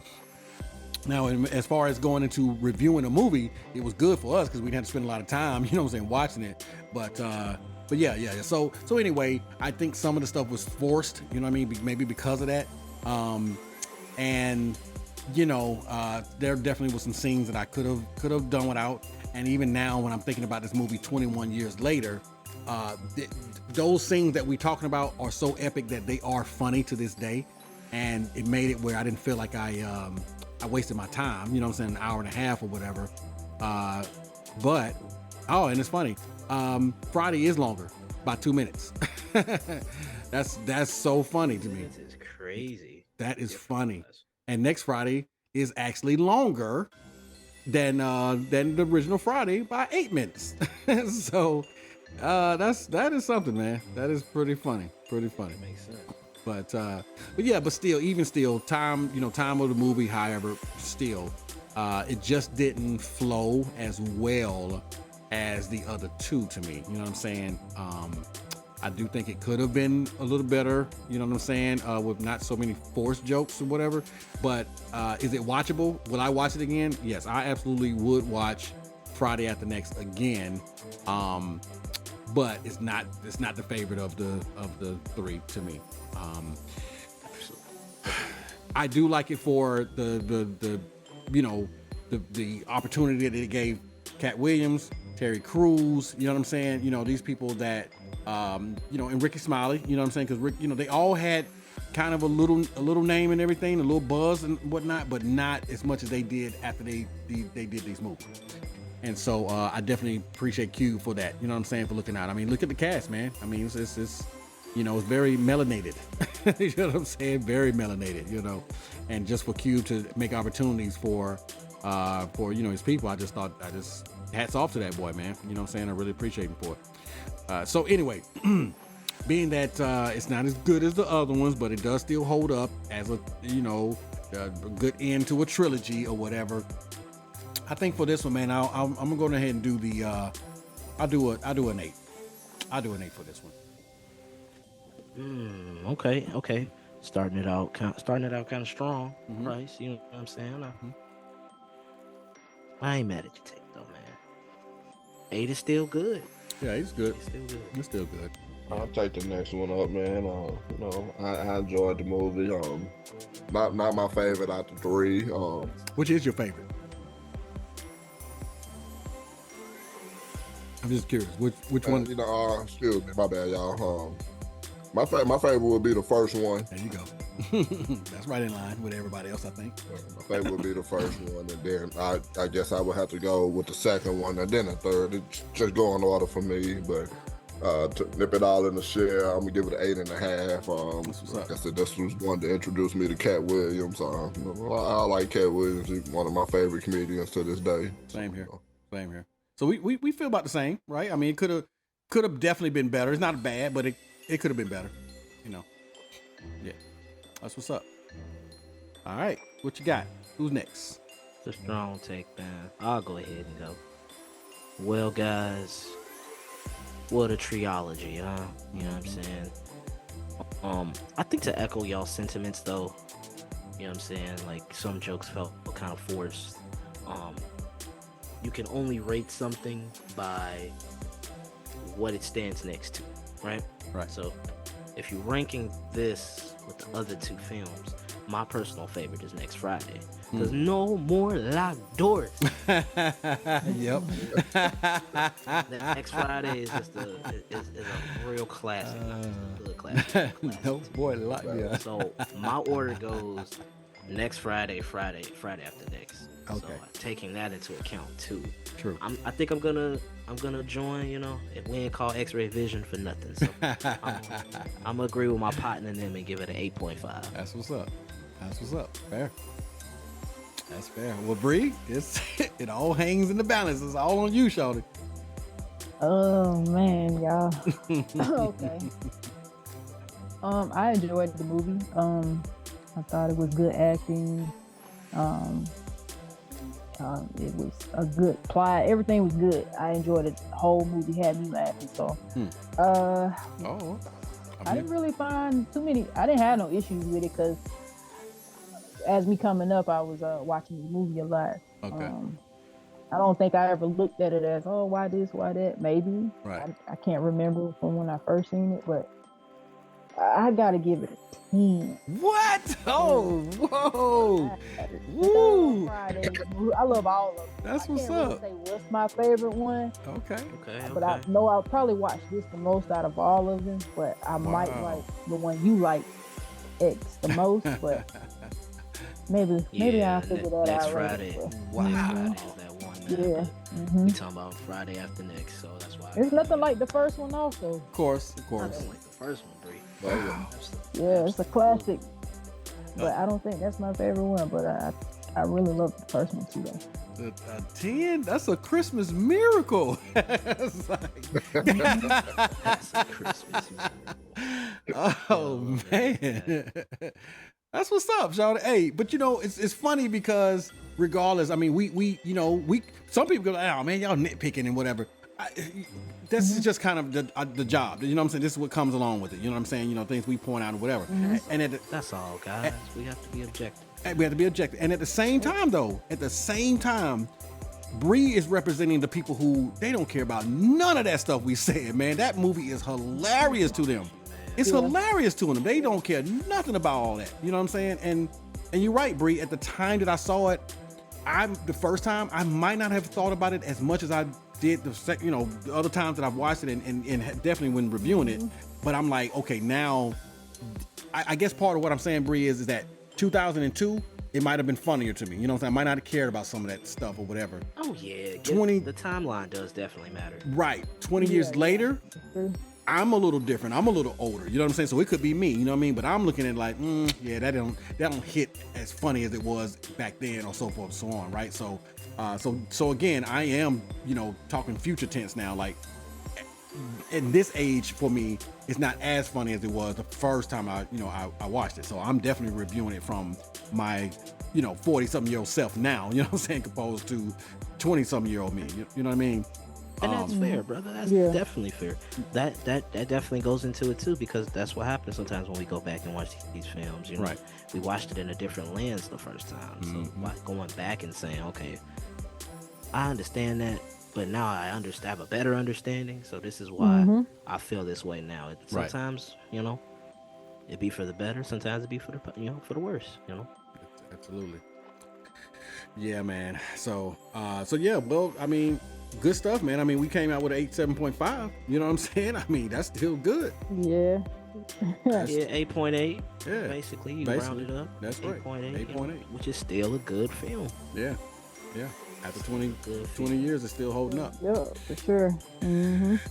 Now, as far as going into reviewing a movie, it was good for us because we didn't have to spend a lot of time, you know what I'm saying, watching it. But yeah. So anyway, I think some of the stuff was forced, you know what I mean? Maybe because of that. There definitely was some scenes that I could have done without. And even now, when I'm thinking about this movie 21 years later, those scenes that we're talking about are so epic that they are funny to this day. And it made it where I didn't feel like I wasted my time, you know what I'm saying, an hour and a half or whatever. And it's funny. Friday is longer by 2 minutes. That's so funny to me. This is crazy. That is funny. And next Friday is actually longer than the original Friday by 8 minutes. So that is something, man. That is pretty funny. Pretty funny. Makes sense. But still, time of the movie, however, still, it just didn't flow as well as the other two to me. You know what I'm saying? I do think it could have been a little better, you know what I'm saying, with not so many forced jokes or whatever. But is it watchable? Will I watch it again? Yes, I absolutely would watch Friday After Next again. But it's not the favorite of the three to me. I do like it for the opportunity that it gave Cat Williams, Terry Crews, you know what I'm saying? These people that, and Ricky Smiley, you know what I'm saying? Because Rick, they all had kind of a little name and everything, a little buzz and whatnot, but not as much as they did after they did these movies. And so I definitely appreciate Q for that, you know what I'm saying, for looking out. I mean, look at the cast, man. I mean, it's very melanated. You know what I'm saying? Very melanated, and just for Q to make opportunities for his people, I just hats off to that boy, man. You know what I'm saying? I really appreciate him for it. So anyway, being that it's not as good as the other ones, but it does still hold up as a good end to a trilogy or whatever. I think for this one, man, I'm gonna go ahead and do the I'll do an 8. I'll do an 8 for this one. Okay. Starting it out kind of strong, Bryce. You know what I'm saying? I ain't mad at your take though, man. 8 is still good. Yeah, he's good. It's still good. He's still good. I'll take the next one up, man. You know, I enjoyed the movie. Not my favorite out the three. Which is your favorite? I'm just curious. Which one? You know, excuse me, my bad, y'all. My favorite would be the first one. There you go. That's right in line with everybody else, I think. My favorite would be the first one, and then I guess I would have to go with the second one, and then the third. It's just go in order for me, but to nip it all in the share, I'm gonna give it an 8.5. Like I said, this was one to introduce me to Cat Williams. I like Cat Williams. He's one of my favorite comedians to this day. Same here. Same here. So we feel about the same, right? I mean, it could have definitely been better. It's not bad, but it could have been better. You know. Yeah. That's what's up. All right. What you got? Who's next? It's a strong take, man. I'll go ahead and go. Well, guys, what a trilogy, huh? You know what I'm saying? I think to echo y'all's sentiments, though, you know what I'm saying? Like, some jokes felt kind of forced. You can only rate something by what it stands next to, right? Right. So, if you're ranking this with the other two films, my personal favorite is Next Friday. Because no more locked doors. Yep. Next Friday is just a real classic. Good classic. No boy locked doors. So my order goes Next Friday, Friday after next. Okay. So taking that into account too. True. I think I'm gonna join. You know, if we ain't call X-Ray Vision for nothing. So I'm gonna agree with my partner and them and give it an 8.5. That's what's up. That's what's up. Fair. That's fair. Well, Bree, it all hangs in the balance. It's all on you, shawty. Oh man, y'all. Okay. I enjoyed the movie. I thought it was good acting. It was a good plot. Everything was good. I enjoyed it. The whole movie had me laughing. So, I didn't really find too many. I didn't have no issues with it because as me coming up, I was watching the movie a lot. Okay. I don't think I ever looked at it as, oh, why this, why that? Maybe. Right. I can't remember from when I first seen it, but I gotta give it a 10. What? Oh, whoa. Woo. Friday, I love all of them. That's what's I up. can't really say what's my favorite one. Okay. But I know I'll probably watch this the most out of all of them, but I might like the one you like X the most, but maybe I'll figure that Next out Friday. later. Friday is that one. Yeah. We talking about Friday after next, so that's why. It's nothing like the first one also. Of course. Nothing like the first one, Bree. Yeah, it's a classic. But I don't think that's my favorite one, but I really love the first one too though. A 10? That's a Christmas miracle. It's like... That's a Christmas miracle. Oh man. That's what's up, Sean. Hey, but you know, it's funny because regardless, I mean, we some people go, oh man, y'all nitpicking and whatever. This is just kind of the job. You know what I'm saying? This is what comes along with it. You know what I'm saying? You know, things we point out or whatever. And that's all, guys. We have to be objective. We have to be objective. And at the same time, Bree is representing the people who they don't care about none of that stuff we said, man. That movie is hilarious to them. It's hilarious to them. They don't care nothing about all that. You know what I'm saying? And you're right, Bree. At the time that I saw it, the first time, I might not have thought about it as much as I did the other times that I've watched it and definitely when reviewing it. But I'm like, okay, now I guess part of what I'm saying, Bree, is that 2002, it might have been funnier to me. You know what I'm saying? I might not have cared about some of that stuff or whatever. Oh yeah, 20 the timeline does definitely matter. Right. 20 years later, I'm a little different. I'm a little older. You know what I'm saying? So it could be me. You know what I mean? But I'm looking at it like, yeah, that don't hit as funny as it was back then, or so forth and so on. Right. So, so again, I am, talking future tense now. Like, in this age for me, it's not as funny as it was the first time I watched it. So I'm definitely reviewing it from my, 40-something-year-old self now. You know what I'm saying? Opposed to 20-something-year-old me. You know what I mean? And that's fair, brother. That's definitely fair. That definitely goes into it too, because that's what happens sometimes when we go back and watch these films. You know, right. We watched it in a different lens the first time. So by going back and saying, okay, I understand that, but now I have a better understanding. So this is why I feel this way now. Sometimes, it be for the better. Sometimes it be for the worse. Absolutely. Yeah, man. So yeah. Well, I mean, good stuff, man. I mean, we came out with an 7.5. You know what I'm saying? I mean, that's still good. Yeah. Yeah, 8.8. Yeah, basically, you round it up. That's 8.8, 8.8, which is still a good film. Yeah. After 20 years, it's still holding up. Yeah, for sure.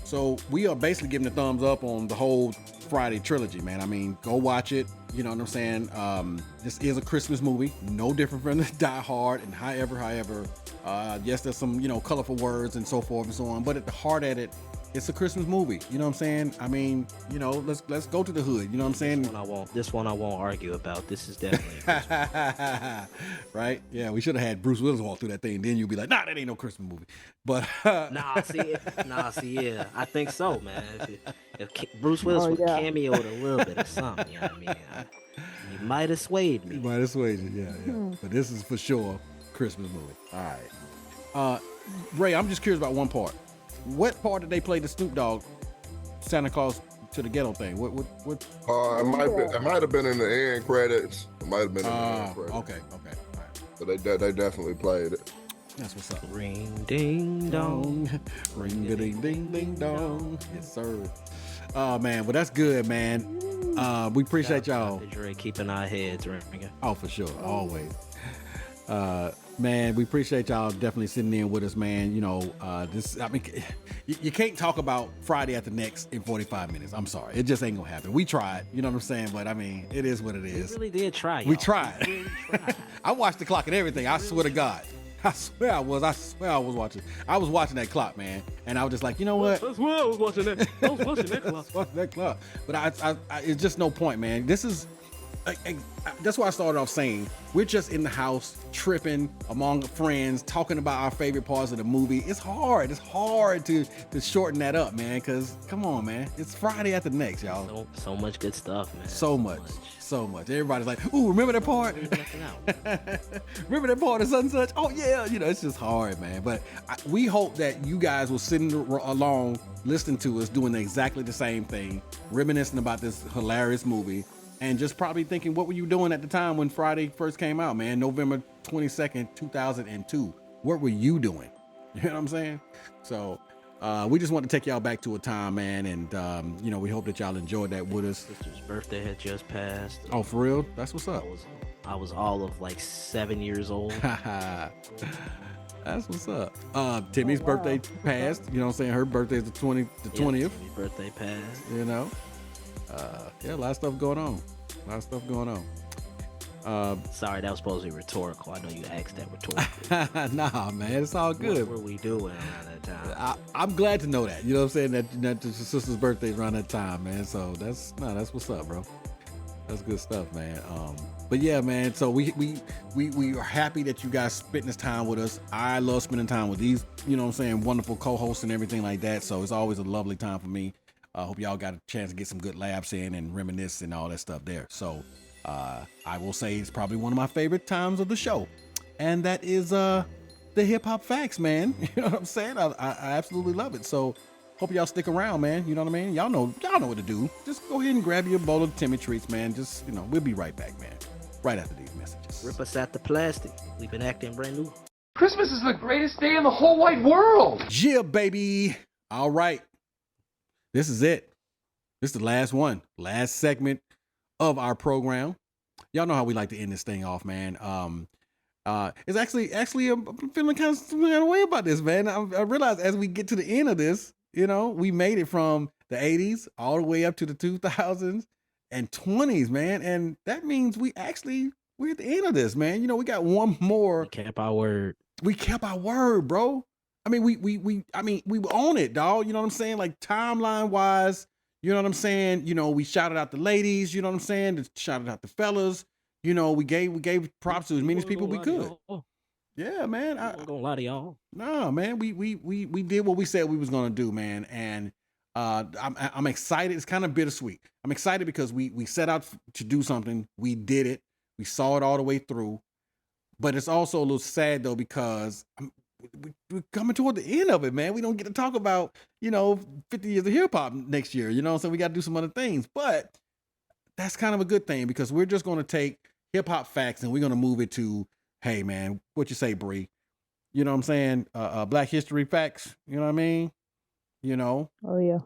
So we are basically giving a thumbs up on the whole Friday trilogy, man. I mean, go watch it. You know what I'm saying? This is a Christmas movie, no different from the Die Hard. And however, yes, there's some colorful words and so forth and so on. But at the heart of it, it's a Christmas movie. You know what I'm saying? I mean, let's go to the hood. You know what I'm saying? This one I won't argue about. This is definitely a Christmas right? Yeah, we should have had Bruce Willis walk through that thing. Then you'd be like, nah, that ain't no Christmas movie. But yeah, I think so, man. If Bruce Willis would cameoed a little bit of something, you know what I mean? You might have swayed me. Yeah. But this is for sure Christmas movie. All right. Ray, I'm just curious about one part. What part did they play the Snoop Dogg Santa Claus to the Ghetto thing? What? It might have been in the end credits. It might have been in the end credits. Okay. All right. But they definitely played it. That's what's up. Ring ding dong. Ring a ding ding ding dong. Yes, sir. Oh man, well that's good, man. We appreciate y'all. Dre keeping our heads ringing. Oh, for sure, always. Man, we appreciate y'all definitely sitting in with us, man. You can't talk about Friday After Next in 45 minutes. I'm sorry. It just ain't gonna happen. We tried, you know what I'm saying? But I mean, it is what it is. We really did try, y'all. We tried. We really tried. I watched the clock and everything. I swear to God. I swear I was watching. I was watching that clock, man. And I was just like, you know what? That's why I was watching that. I was watching that clock. Watching that clock. But I it's just no point, man. This is... that's why I started off saying we're just in the house tripping among friends, talking about our favorite parts of the movie. It's hard to shorten that up, man, because come on, man, it's Friday After Next, y'all. So much good stuff, man. So much. Everybody's like, ooh, remember that part? Remember that part of such and such? Oh yeah, it's just hard, man. But we hope that you guys will sit along listening to us doing exactly the same thing, reminiscing about this hilarious movie. And just probably thinking, what were you doing at the time when Friday first came out, man? November 22nd, 2002. What were you doing? You know what I'm saying? So we just want to take y'all back to a time, man. And, we hope that y'all enjoyed that with us. Sister's birthday had just passed. Oh, for real? That's what's up. I was all of like 7 years old. That's what's up. Timmy's birthday passed. You know what I'm saying? Her birthday is the 20th. Timmy's birthday passed. Yeah, a lot of stuff going on. Sorry, that was supposed to be rhetorical. I know you asked that rhetorically. Nah, man, it's all good. What were we doing around that time? I'm glad to know that. You know what I'm saying? That your sister's birthday is around that time, man. So that's what's up, bro. That's good stuff, man. But yeah, man. So we are happy that you guys spending this time with us. I love spending time with these, wonderful co-hosts and everything like that. So it's always a lovely time for me. I hope y'all got a chance to get some good laughs in and reminisce and all that stuff there. So I will say it's probably one of my favorite times of the show. And that is the hip hop facts, man. You know what I'm saying? I absolutely love it. So hope y'all stick around, man. You know what I mean? Y'all know what to do. Just go ahead and grab your bowl of Timmy treats, man. Just, we'll be right back, man. Right after these messages. Rip us out the plastic. We've been acting brand new. Christmas is the greatest day in the whole wide world. Yeah, baby. All right. This is it. This is the last one. Last segment of our program. Y'all know how we like to end this thing off, man. It's actually I'm feeling kind of way about this, man. I realize as we get to the end of this, we made it from the 80s all the way up to the 2000s and 20s, man. And that means we're at the end of this, man. We got one more. We kept our word. We kept our word, bro. I mean, we own it, dog. You know what I'm saying? Like timeline wise, you know what I'm saying? We shouted out the ladies, you know what I'm saying? Shouted out the fellas. We gave props to as many people we could. Yeah, man. I'm gonna lie to y'all. No, man. We did what we said we was gonna do, man. And I'm excited. It's kind of bittersweet. I'm excited because we set out to do something. We did it. We saw it all the way through. But it's also a little sad though because we're coming toward the end of it, man. We don't get to talk about, 50 years of hip hop next year, so we got to do some other things. But that's kind of a good thing because we're just going to take hip hop facts and we're going to move it to, hey, man, what you say, Bree? You know what I'm saying? Black history facts. You know what I mean? Oh yeah.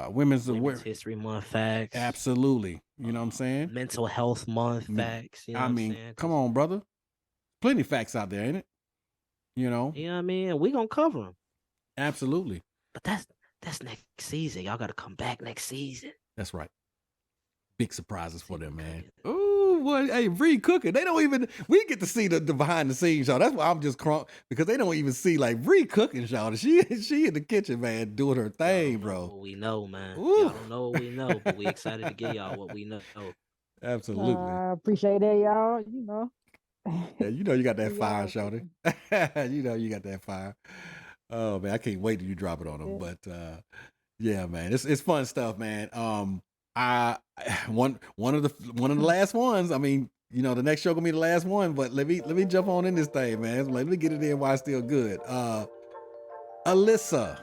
Women's History Month facts. Absolutely. You know what I'm saying? Mental Health Month facts. You know what I'm saying? Come on, brother. Plenty of facts out there, ain't it? You know what I mean? We gonna cover them. Absolutely. But that's next season. Y'all gotta come back next season. That's right. Big surprises for them, man. Ooh, boy, hey, Bree cooking. They don't even. We get to see the behind the scenes, y'all. That's why I'm just crunk because they don't even see like Bree cooking, y'all. She in the kitchen, man, doing her thing, bro. What we know, man. Ooh. Y'all don't know what we know, but we excited to get y'all what we know. Absolutely. I appreciate that, y'all. Yeah, you got that fire, shawty. You got that fire. Oh man, I can't wait till you drop it on them. Yeah. But yeah, man, it's fun stuff, man. One of the last ones. I mean, the next show gonna be the last one. But let me jump on in this thing, man. Let me get it in while it's still good. Alyssa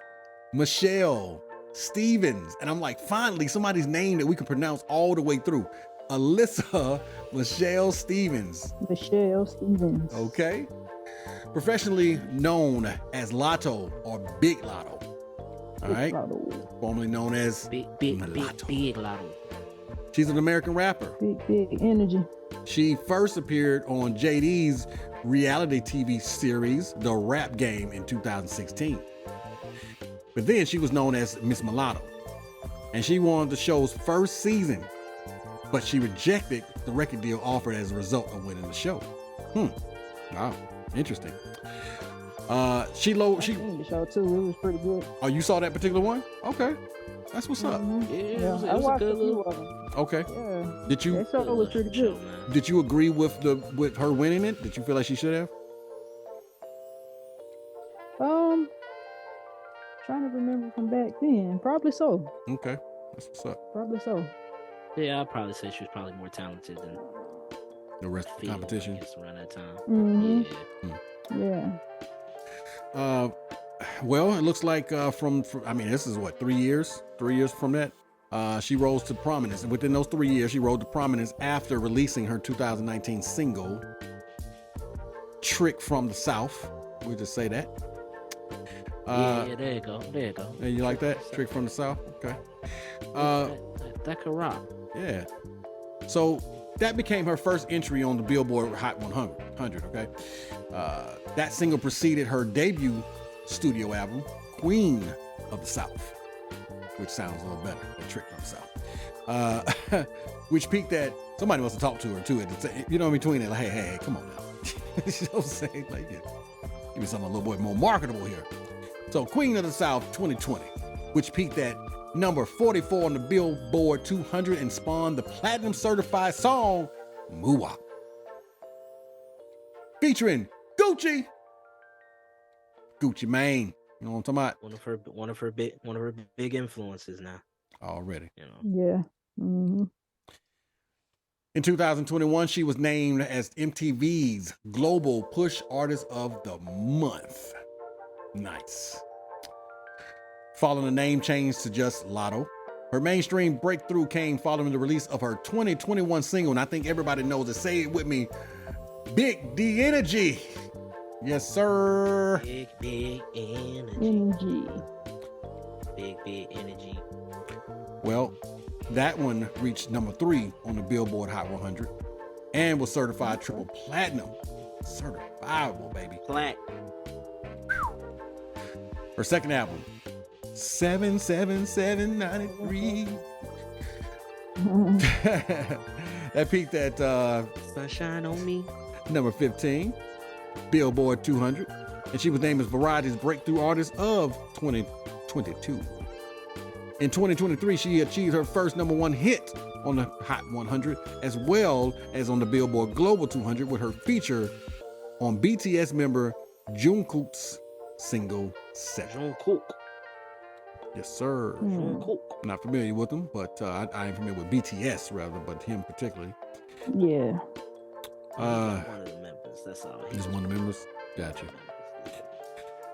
Michelle Stevens, and I'm like, finally somebody's name that we can pronounce all the way through. Alyssa Michelle Stevens. Michelle Stevens. Okay. Professionally known as Lotto or Big Lotto. All right. Lotto. Formerly known as Big Lotto. She's an American rapper. Big energy. She first appeared on JD's reality TV series, The Rap Game, in 2016. But then she was known as Miss Mulatto. And she won the show's first season. But she rejected the record deal offered as a result of winning the show. Wow, interesting. She seen the show too. It was pretty good. Oh, you saw that particular one? Okay, that's what's up. Yeah, I watched a few of them. Okay. Yeah. Did you? That show was pretty good. Did you agree with her winning it? Did you feel like she should have? Trying to remember from back then. Probably so. Okay, that's what's up. Probably so. Yeah, I'd probably say she was probably more talented than the rest of the competition. Around that time. Mm-hmm. Yeah. Well, it looks like from I mean, this is what 3 years. 3 years from that, she rose to prominence, and within those 3 years, she rose to prominence after releasing her 2019 single, "Trick from the South." We just say that. Yeah, there you go. And you like that? Trick from the South? Okay. That could rock. Yeah. So that became her first entry on the Billboard Hot 100. Okay. That single preceded her debut studio album, Queen of the South, which sounds a little better than Trick from the South, which peaked at, somebody must have talked to her too, in between it, like, hey, come on now. You know what I'm saying? Like, yeah, give me something a little bit more marketable here. So Queen of the South 2020, which peaked at number 44 on the Billboard 200 and spawned the platinum certified song Moo-Wop, featuring Gucci Mane. You know what I'm talking about? One of her big influences now. Already. Yeah. Mm-hmm. In 2021, she was named as MTV's Global Push Artist of the Month. Nice. Following the name change to just Lotto, her mainstream breakthrough came following the release of her 2021 single, and I think everybody knows it. Say it with me. Big D Energy. Yes, sir. Big energy. Big energy. Well, that one reached number 3 on the Billboard Hot 100 and was certified triple platinum. Certifiable, baby. Plat. Her second album, 77793. That peaked at Sunshine on Me, number 15, Billboard 200, and she was named as Variety's Breakthrough Artist of 2022. In 2023, she achieved her first number 1 hit on the Hot 100, as well as on the Billboard Global 200 with her feature on BTS member Jungkook's single Set. Jungkook. Yes, sir. Jungkook. I'm not familiar with him, but I am familiar with BTS rather, but him particularly. Yeah. One of the members. That's all. He's one of the members. Gotcha.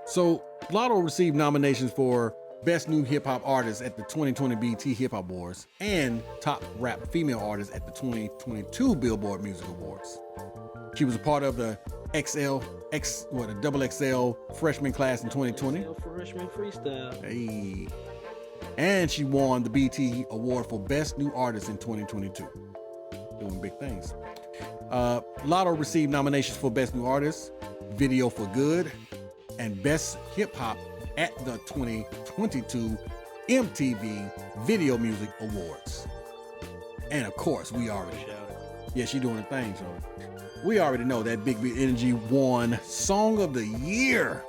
So Lotto received nominations for Best New Hip Hop Artist at the 2020 BET Hip Hop Awards and Top Rap Female Artist at the 2022 Billboard Music Awards. She was a part of the double XL freshman class in 2020. Freshman freestyle. Hey. And she won the BET Award for Best New Artist in 2022. Doing big things. Lotto received nominations for Best New Artist, Video for Good, and Best Hip Hop at the 2022 MTV Video Music Awards. And of course, we already she doing a thing, so we already know that Big Energy won Song of the Year.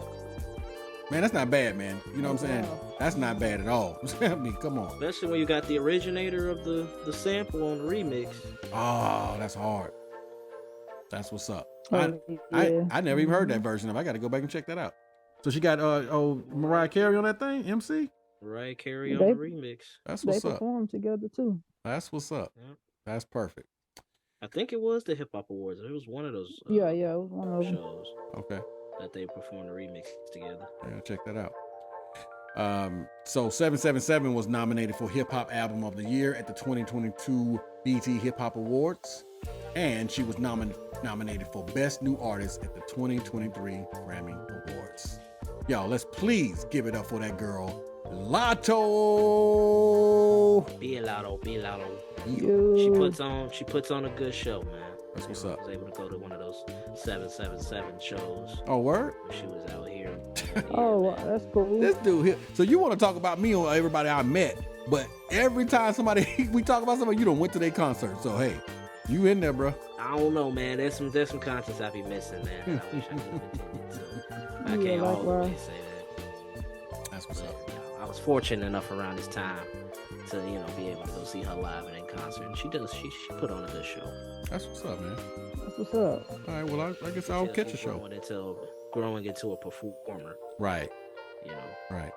Man, that's not bad, man. You know what I'm saying? That's not bad at all. I mean, come on. Especially when you got the originator of the sample on the remix. Oh, that's hard. That's what's up. Oh, I never even heard that version of it. I got to go back and check that out. So she got Mariah Carey on that thing, MC? Mariah Carey on the remix. That's what's they up. performed together too. That's what's up. Yep. That's perfect. I think it was the Hip Hop Awards. It was one of those It was one of them shows. Okay. That they performed the remix together. Yeah, check that out. So 777 was nominated for Hip Hop Album of the Year at the 2022 BET Hip Hop Awards, and she was nominated for Best New Artist at the 2023 Grammy Awards. Y'all, let's please give it up for that girl, Lotto. Be Lotto. Yo. She puts on a good show, man. That's what's up. I was able to go to one of those 777 shows. Oh, word? When she was out here. Oh, wow, that's cool. This dude here. So you want to talk about me or everybody I met, but every time we talk about somebody, you don't went to their concert. So hey, you in there, bro? I don't know, man. There's some concerts I be missing, man. I wish I could attend to. I can't always say that. That's what's up. I was fortunate enough around this time to be able to go see her live and in concert. And she put on a good show. That's what's up, man. That's what's up. All right, well, I guess I'll catch a show. Growing into a performer. Right. Right.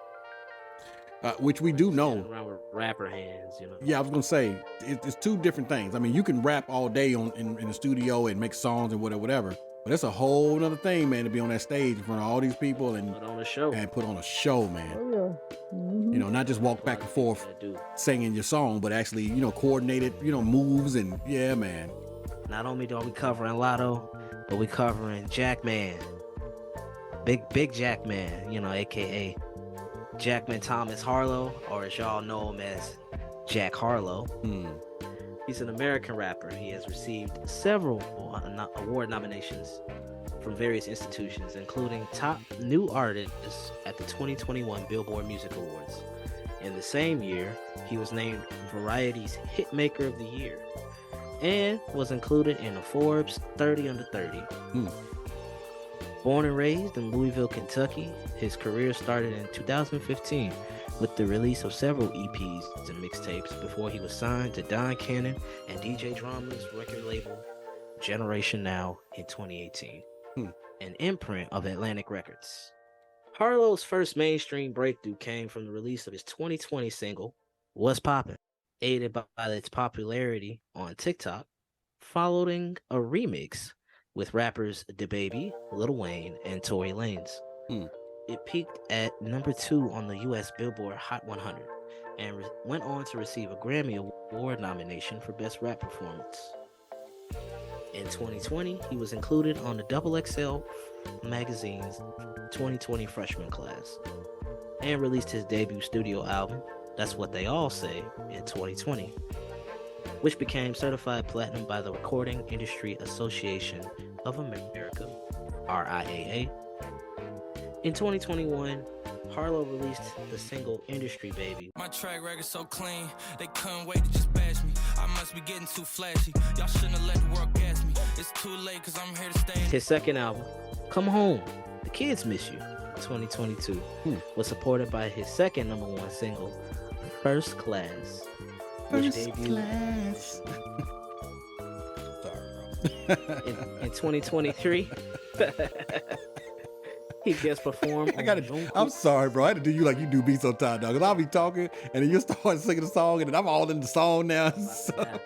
Which we do know. Around with rapper hands, Yeah, I was gonna say it's two different things. I mean, you can rap all day in the studio and make songs and whatever. But it's a whole other thing, man, to be on that stage in front of all these people and put on a show. Man. Oh yeah. Mm-hmm. Not just walk back and forth singing your song, but actually, coordinated, moves and yeah, man. Not only are we covering Lotto, but we covering Jackman. Big Jackman, aka Jackman Thomas Harlow, or as y'all know him as Jack Harlow. He's an American rapper. He has received several award nominations from various institutions, including Top New Artist at the 2021 Billboard Music Awards. In the same year, he was named Variety's Hitmaker of the Year and was included in the Forbes 30 Under 30. Born and raised in Louisville, Kentucky, his career started in 2015 with the release of several EPs and mixtapes before he was signed to Don Cannon and DJ Drama's record label Generation Now in 2018, an imprint of Atlantic Records. Harlow's first mainstream breakthrough came from the release of his 2020 single, What's Poppin', aided by its popularity on TikTok, following a remix with rappers DaBaby, Lil Wayne, and Tory Lanez. It peaked at number 2 on the U.S. Billboard Hot 100 and went on to receive a Grammy Award nomination for Best Rap Performance. In 2020, he was included on the XXL magazine's 2020 freshman class and released his debut studio album, That's What They All Say, in 2020, which became certified platinum by the Recording Industry Association of America, RIAA. In 2021, Harlow released the single Industry Baby. My track record so clean, they couldn't wait to just bash me. I must be getting too flashy. Y'all shouldn't have let the world gas me. It's too late cause I'm here to stay. His second album, Come Home, The Kids Miss You, 2022, was supported by his second #1 single, First Class, which debuted in 2023. He just performed. I'm sorry, bro. I had to do you like you do me sometimes, dog. Cause I'll be talking and then you start singing the song and then I'm all in the song now. Something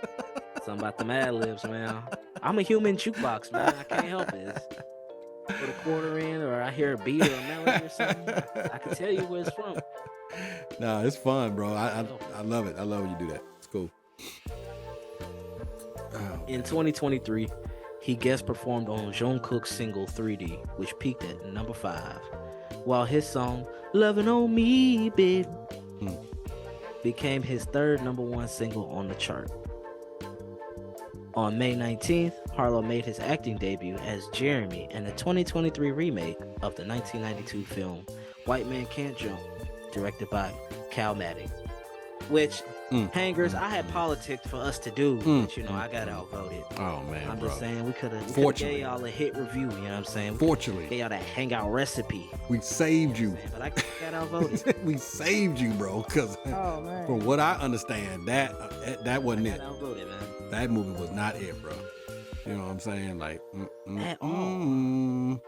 about the Mad Libs, man. I'm a human jukebox, man. I can't help it. put a quarter in, or I hear a beat or a melody or something, I can tell you where it's from. Nah, it's fun, bro. I love it. I love when you do that. It's cool. Oh, In 2023, he guest performed on Jungkook's single 3D, which peaked at number 5, while his song "Loving on Me, Babe" became his third number 1 single on the chart. On May 19th, Harlow made his acting debut as Jeremy in the 2023 remake of the 1992 film White Man Can't Jump, directed by Cal Madding. Which, hangers, I had politics for us to do, but you know, I got outvoted. Oh man, I'm bro. just saying we could have Fortunately. gave y'all a hit review, you know what I'm saying? Fortunately. Gave y'all that hangout recipe. We saved you. But I got outvoted. We saved you, bro. Because Oh man. from what I understand, that wasn't it. Got outvoted, man. That movie was not it, bro. You know what I'm saying? Like, At all.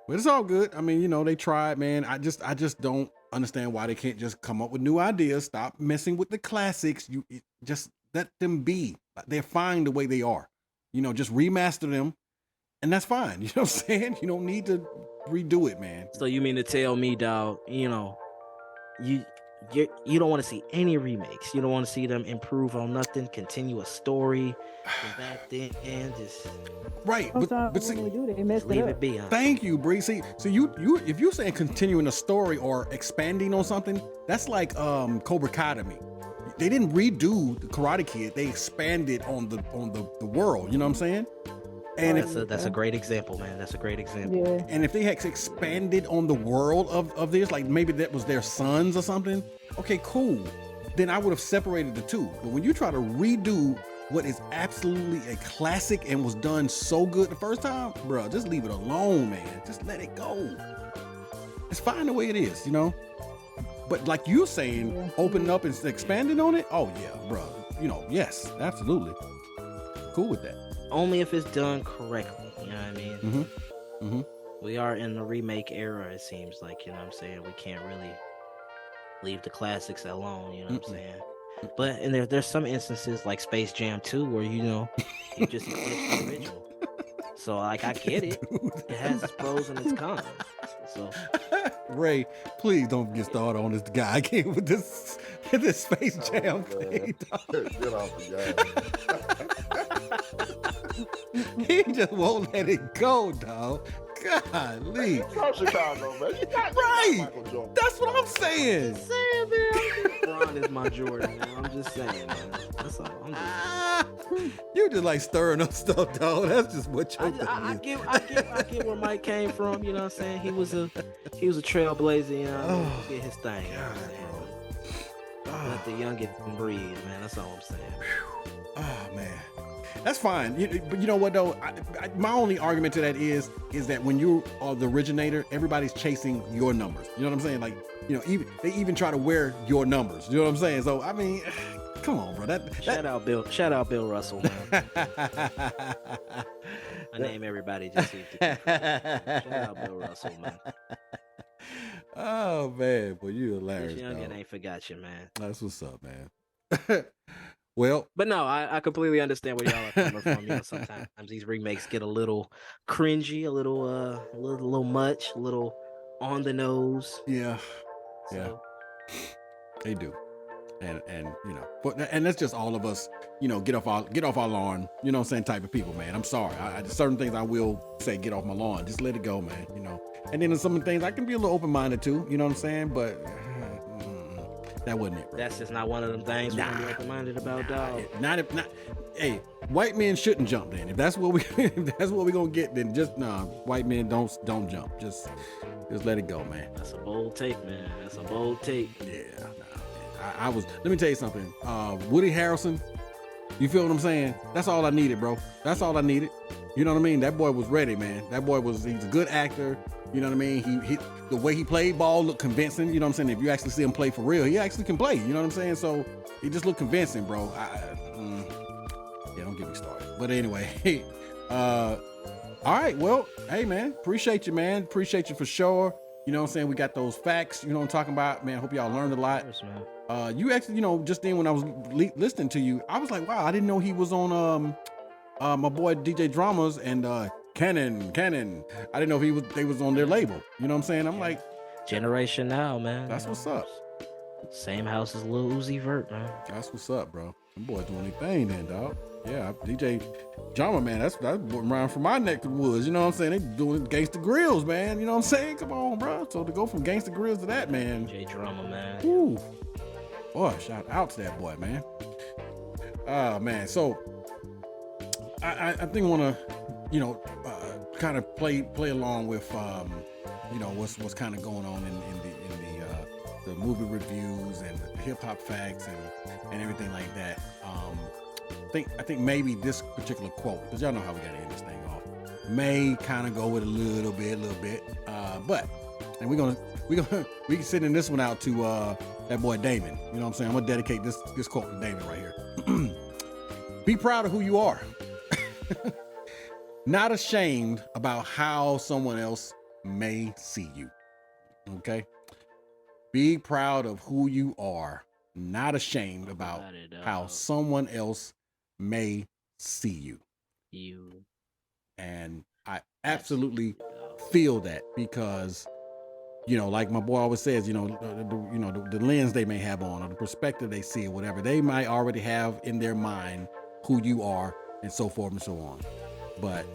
But it's all good. I mean, you know, they tried, man. I just don't understand why they can't just come up with new ideas. Stop messing with the classics. You just let them be. They're fine the way they are. You know, just remaster them, and that's fine. You know what I'm saying? You don't need to redo it, man. So you mean to tell me, dog, you know, you don't want to see any remakes. You don't want to see them improve on nothing, continue a story from back then, and just right. But see, when they do, they messed leave it it up. be. Huh? Thank you, Bree. See, so you if you're saying continuing a story or expanding on something, that's like Cobra Kai to me. They didn't redo the Karate Kid. They expanded on the world. You know what I'm saying? And that's a great example, man. That's a great example. Yeah. And if they had expanded on the world of this, like maybe that was their sons or something, okay, cool. Then I would have separated the two. But when you try to redo what is absolutely a classic and was done so good the first time, bro, just leave it alone, man. Just let it go. It's fine the way it is, you know? But like you're saying, opening up and expanding on it, oh yeah, bro. You know, yes, absolutely. Cool with that. Only if it's done correctly. You know what I mean? Mm-hmm. We are in the remake era, it seems like, you know what I'm saying? We can't really leave the classics alone, you know what I'm saying? But and there's some instances like Space Jam 2 where, you know, you just eclipse the original. So like I get it. It has its pros and its cons. So Ray, please don't get started on this guy again with this Space Jam thing. Get off the game. He just won't let it go, dog. Golly. From Chicago, man. You got Right. Michael Jordan. That's what I'm saying. LeBron is my Jordan, man. I'm just saying, man. That's all. I'm just You just like stirring up stuff, dog. That's just what your thing I is. get where Mike came from, you know what I'm saying? He was a trailblazer, you know what I mean? He did his thing, you know what I'm saying? Let the youngin' breathe, man. That's all I'm saying. Oh man, that's fine. But you know what though? My only argument to that is that when you are the originator, everybody's chasing your numbers. You know what I'm saying? Like, you know, they even try to wear your numbers. You know what I'm saying? So I mean, come on, bro. Shout out Bill Russell, man. I name everybody just so you can shout out Bill Russell, man. Oh man, boy, you hilarious. This youngin' dog. ain't forgot you, man. That's what's up, man. Well, But no, I completely understand where y'all are coming from. You know, sometimes these remakes get a little cringy, a little much, a little on the nose. yeah, So, they do. And you know, and that's just all of us, you know, get off our lawn, you know what I'm saying, type of people, man. I'm sorry. I certain things I will say get off my lawn. Just let it go, man, you know. And then there's some things I can be a little open-minded to, you know what I'm saying? But that wasn't it, bro. that's just not one of them things we're gonna be open-minded about, dog. Not hey, white men shouldn't jump then. If that's what we're gonna get, then just white men don't jump. Just let it go, man. That's a bold take, man. That's a bold take. Yeah, I was. Let me tell you something. Woody Harrelson, you feel what I'm saying? That's all I needed, bro. That's all I needed. You know what I mean? That boy was ready, man. He's a good actor. You know what I mean? He the way he played ball looked convincing. You know what I'm saying? If you actually see him play for real, he actually can play. You know what I'm saying? So he just looked convincing, bro. Yeah, don't get me started. But anyway, all right. Well, hey, man, appreciate you, man. Appreciate you for sure. You know what I'm saying? We got those facts. You know what I'm talking about, man. Hope y'all learned a lot. Yes, man. You actually, you know, just then when I was listening to you, I was like, wow, I didn't know he was on my boy DJ Dramas, and Cannon. I didn't know if they was on their label. You know what I'm saying? I'm like, Generation Now, man. that's what's up. Same house as Lil Uzi Vert, man. That's what's up, bro. Them boys doing their thing then, dog. Yeah, DJ Jama, man, that's around from my neck of the woods. You know what I'm saying? They doing Gangsta Grills, man. You know what I'm saying? Come on, bro. So to go from Gangsta Grills to that, man. DJ Drama, man. Ooh. Boy, shout out to that boy, man. Man. So I think want to, kind of play along with, what's kind of going on in the movie reviews and the hip hop facts and everything like that. I think maybe this particular quote, because y'all know how we gotta end this thing off, may kind of go with a little bit. But we can send in this one out to that boy Damon. You know what I'm saying? I'm gonna dedicate this quote to Damon right here. Be proud of who you are. Not ashamed about how someone else may see you. Okay? Be proud of who you are. Not ashamed about how someone else may see you. And I absolutely feel that because, like my boy always says, the lens they may have on or the perspective they see or whatever, they might already have in their mind who you are and so forth and so on. But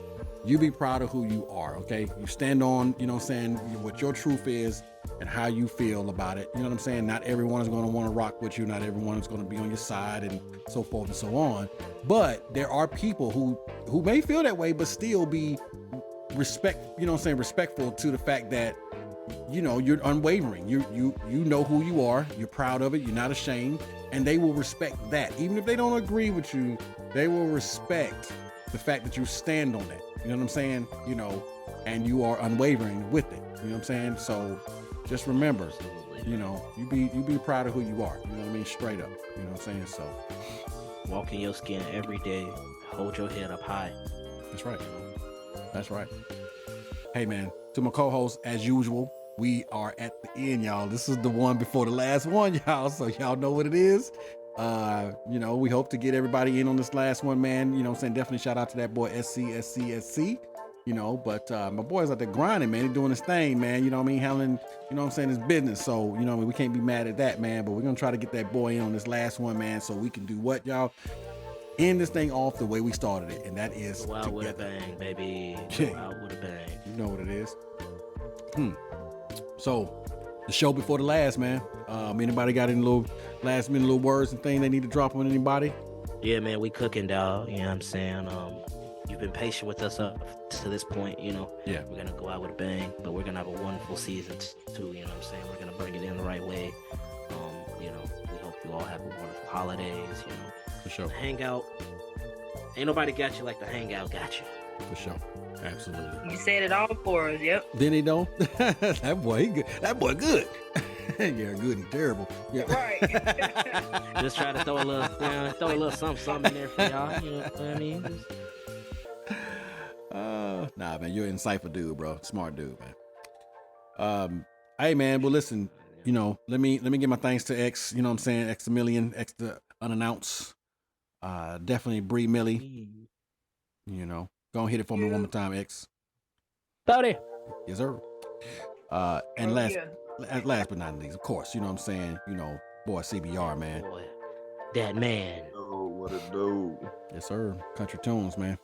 you be proud of who you are, okay? You stand on, what your truth is and how you feel about it. You know what I'm saying? Not everyone is going to want to rock with you. Not everyone is going to be on your side and so forth and so on. But there are people who may feel that way, but still be respectful to the fact that, you're unwavering. You know who you are. You're proud of it. You're not ashamed. And they will respect that. Even if they don't agree with you, they will respect the fact that you stand on it. You know what I'm saying? And you are unwavering with it. You know what I'm saying? So just remember, you be proud of who you are. You know what I mean? Straight up. You know what I'm saying? So walk in your skin every day. Hold your head up high. That's right. That's right. Hey man, to my co-host, as usual, we are at the end, y'all. This is the one before the last one, y'all. So y'all know what it is. We hope to get everybody in on this last one, man. You know what I'm saying? Definitely shout out to that boy SC. But my boy's out there grinding, man. He's doing his thing, man. You know what I mean? Handling, his business. So, we can't be mad at that, man. But we're going to try to get that boy in on this last one, man. So we can do what, y'all? End this thing off the way we started it. And that is go out with a bang, baby. Go out with a bang. You know what it is. So, the show before the last, man. Anybody got any little last minute little words and things they need to drop on anybody? Yeah, man, we cooking, dog. You know what I'm saying? You've been patient with us up to this point, Yeah. We're gonna go out with a bang, but we're gonna have a wonderful season too, you know what I'm saying? We're gonna bring it in the right way. We hope you all have a wonderful holidays, For sure. Hangout. Ain't nobody got you like the Hangout got you. For sure. Absolutely. You said it all for us, yep. Then he don't. That boy good. Yeah, good and terrible. Yeah. Right. Just try to throw a little something in there for y'all. You know what I mean? Nah, man, you're an insightful dude, bro. Smart dude, man. Hey, man. Well, listen. Let me give my thanks to X. You know what I'm saying? X a million, X the unannounced. Definitely Bree Millie. Go and hit it for me one more time, X. Howdy. Yes, sir. And last but not least, of course, you know what I'm saying? Boy, CBR, man. Boy, that man. Oh, what it do? Yes, sir. Country Tunes, man.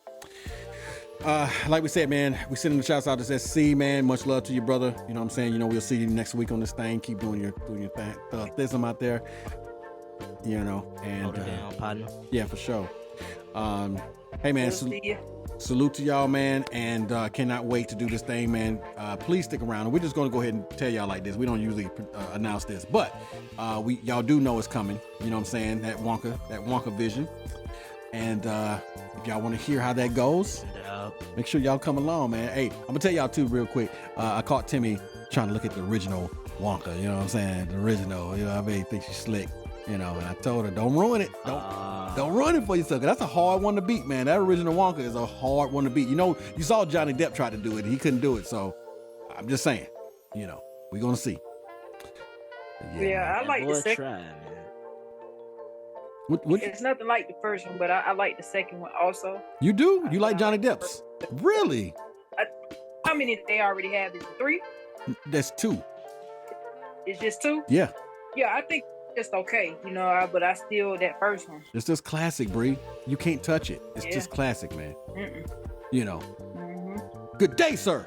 Like we said, man, we sending the shouts out to SC, man. Much love to you, brother. You know what I'm saying? We'll see you next week on this thing. Keep doing your thing. Thism out there. And hold it down, partner. Yeah, for sure. Hey, man. Salute to y'all, man, and cannot wait to do this thing, man. Please stick around. We're just going to go ahead and tell y'all like this. We don't usually announce this, but y'all do know it's coming. You know what I'm saying? That Wonka vision. And if y'all want to hear how that goes, make sure y'all come along, man. Hey, I'm going to tell y'all too real quick. I caught Timmy trying to look at the original Wonka. You know what I'm saying? The original. You know what I mean? Think she's slick. And I told her, don't ruin it. Don't ruin it for yourself. Cause that's a hard one to beat, man. That original Wonka is a hard one to beat. You saw Johnny Depp try to do it. He couldn't do it. So I'm just saying, we're going to see. Yeah, I like the second. Try, man. What? It's nothing like the first one, but I like the second one also. You do? You like Johnny Depp's? Really? how many they already have? Is it 3? That's 2. It's just 2? Yeah. Yeah, I think it's okay, you know, but I still that first one. It's just classic, Bree. You can't touch it. It's just classic, man. You know. Good day, sir.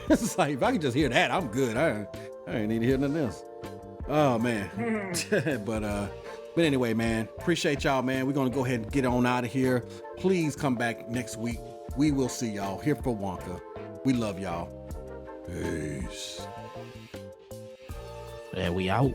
It's like, if I can just hear that, I'm good. I ain't need to hear nothing else. Oh, man. But anyway, man, appreciate y'all, man. We're going to go ahead and get on out of here. Please come back next week. We will see y'all here for Wonka. We love y'all. Peace. And we out.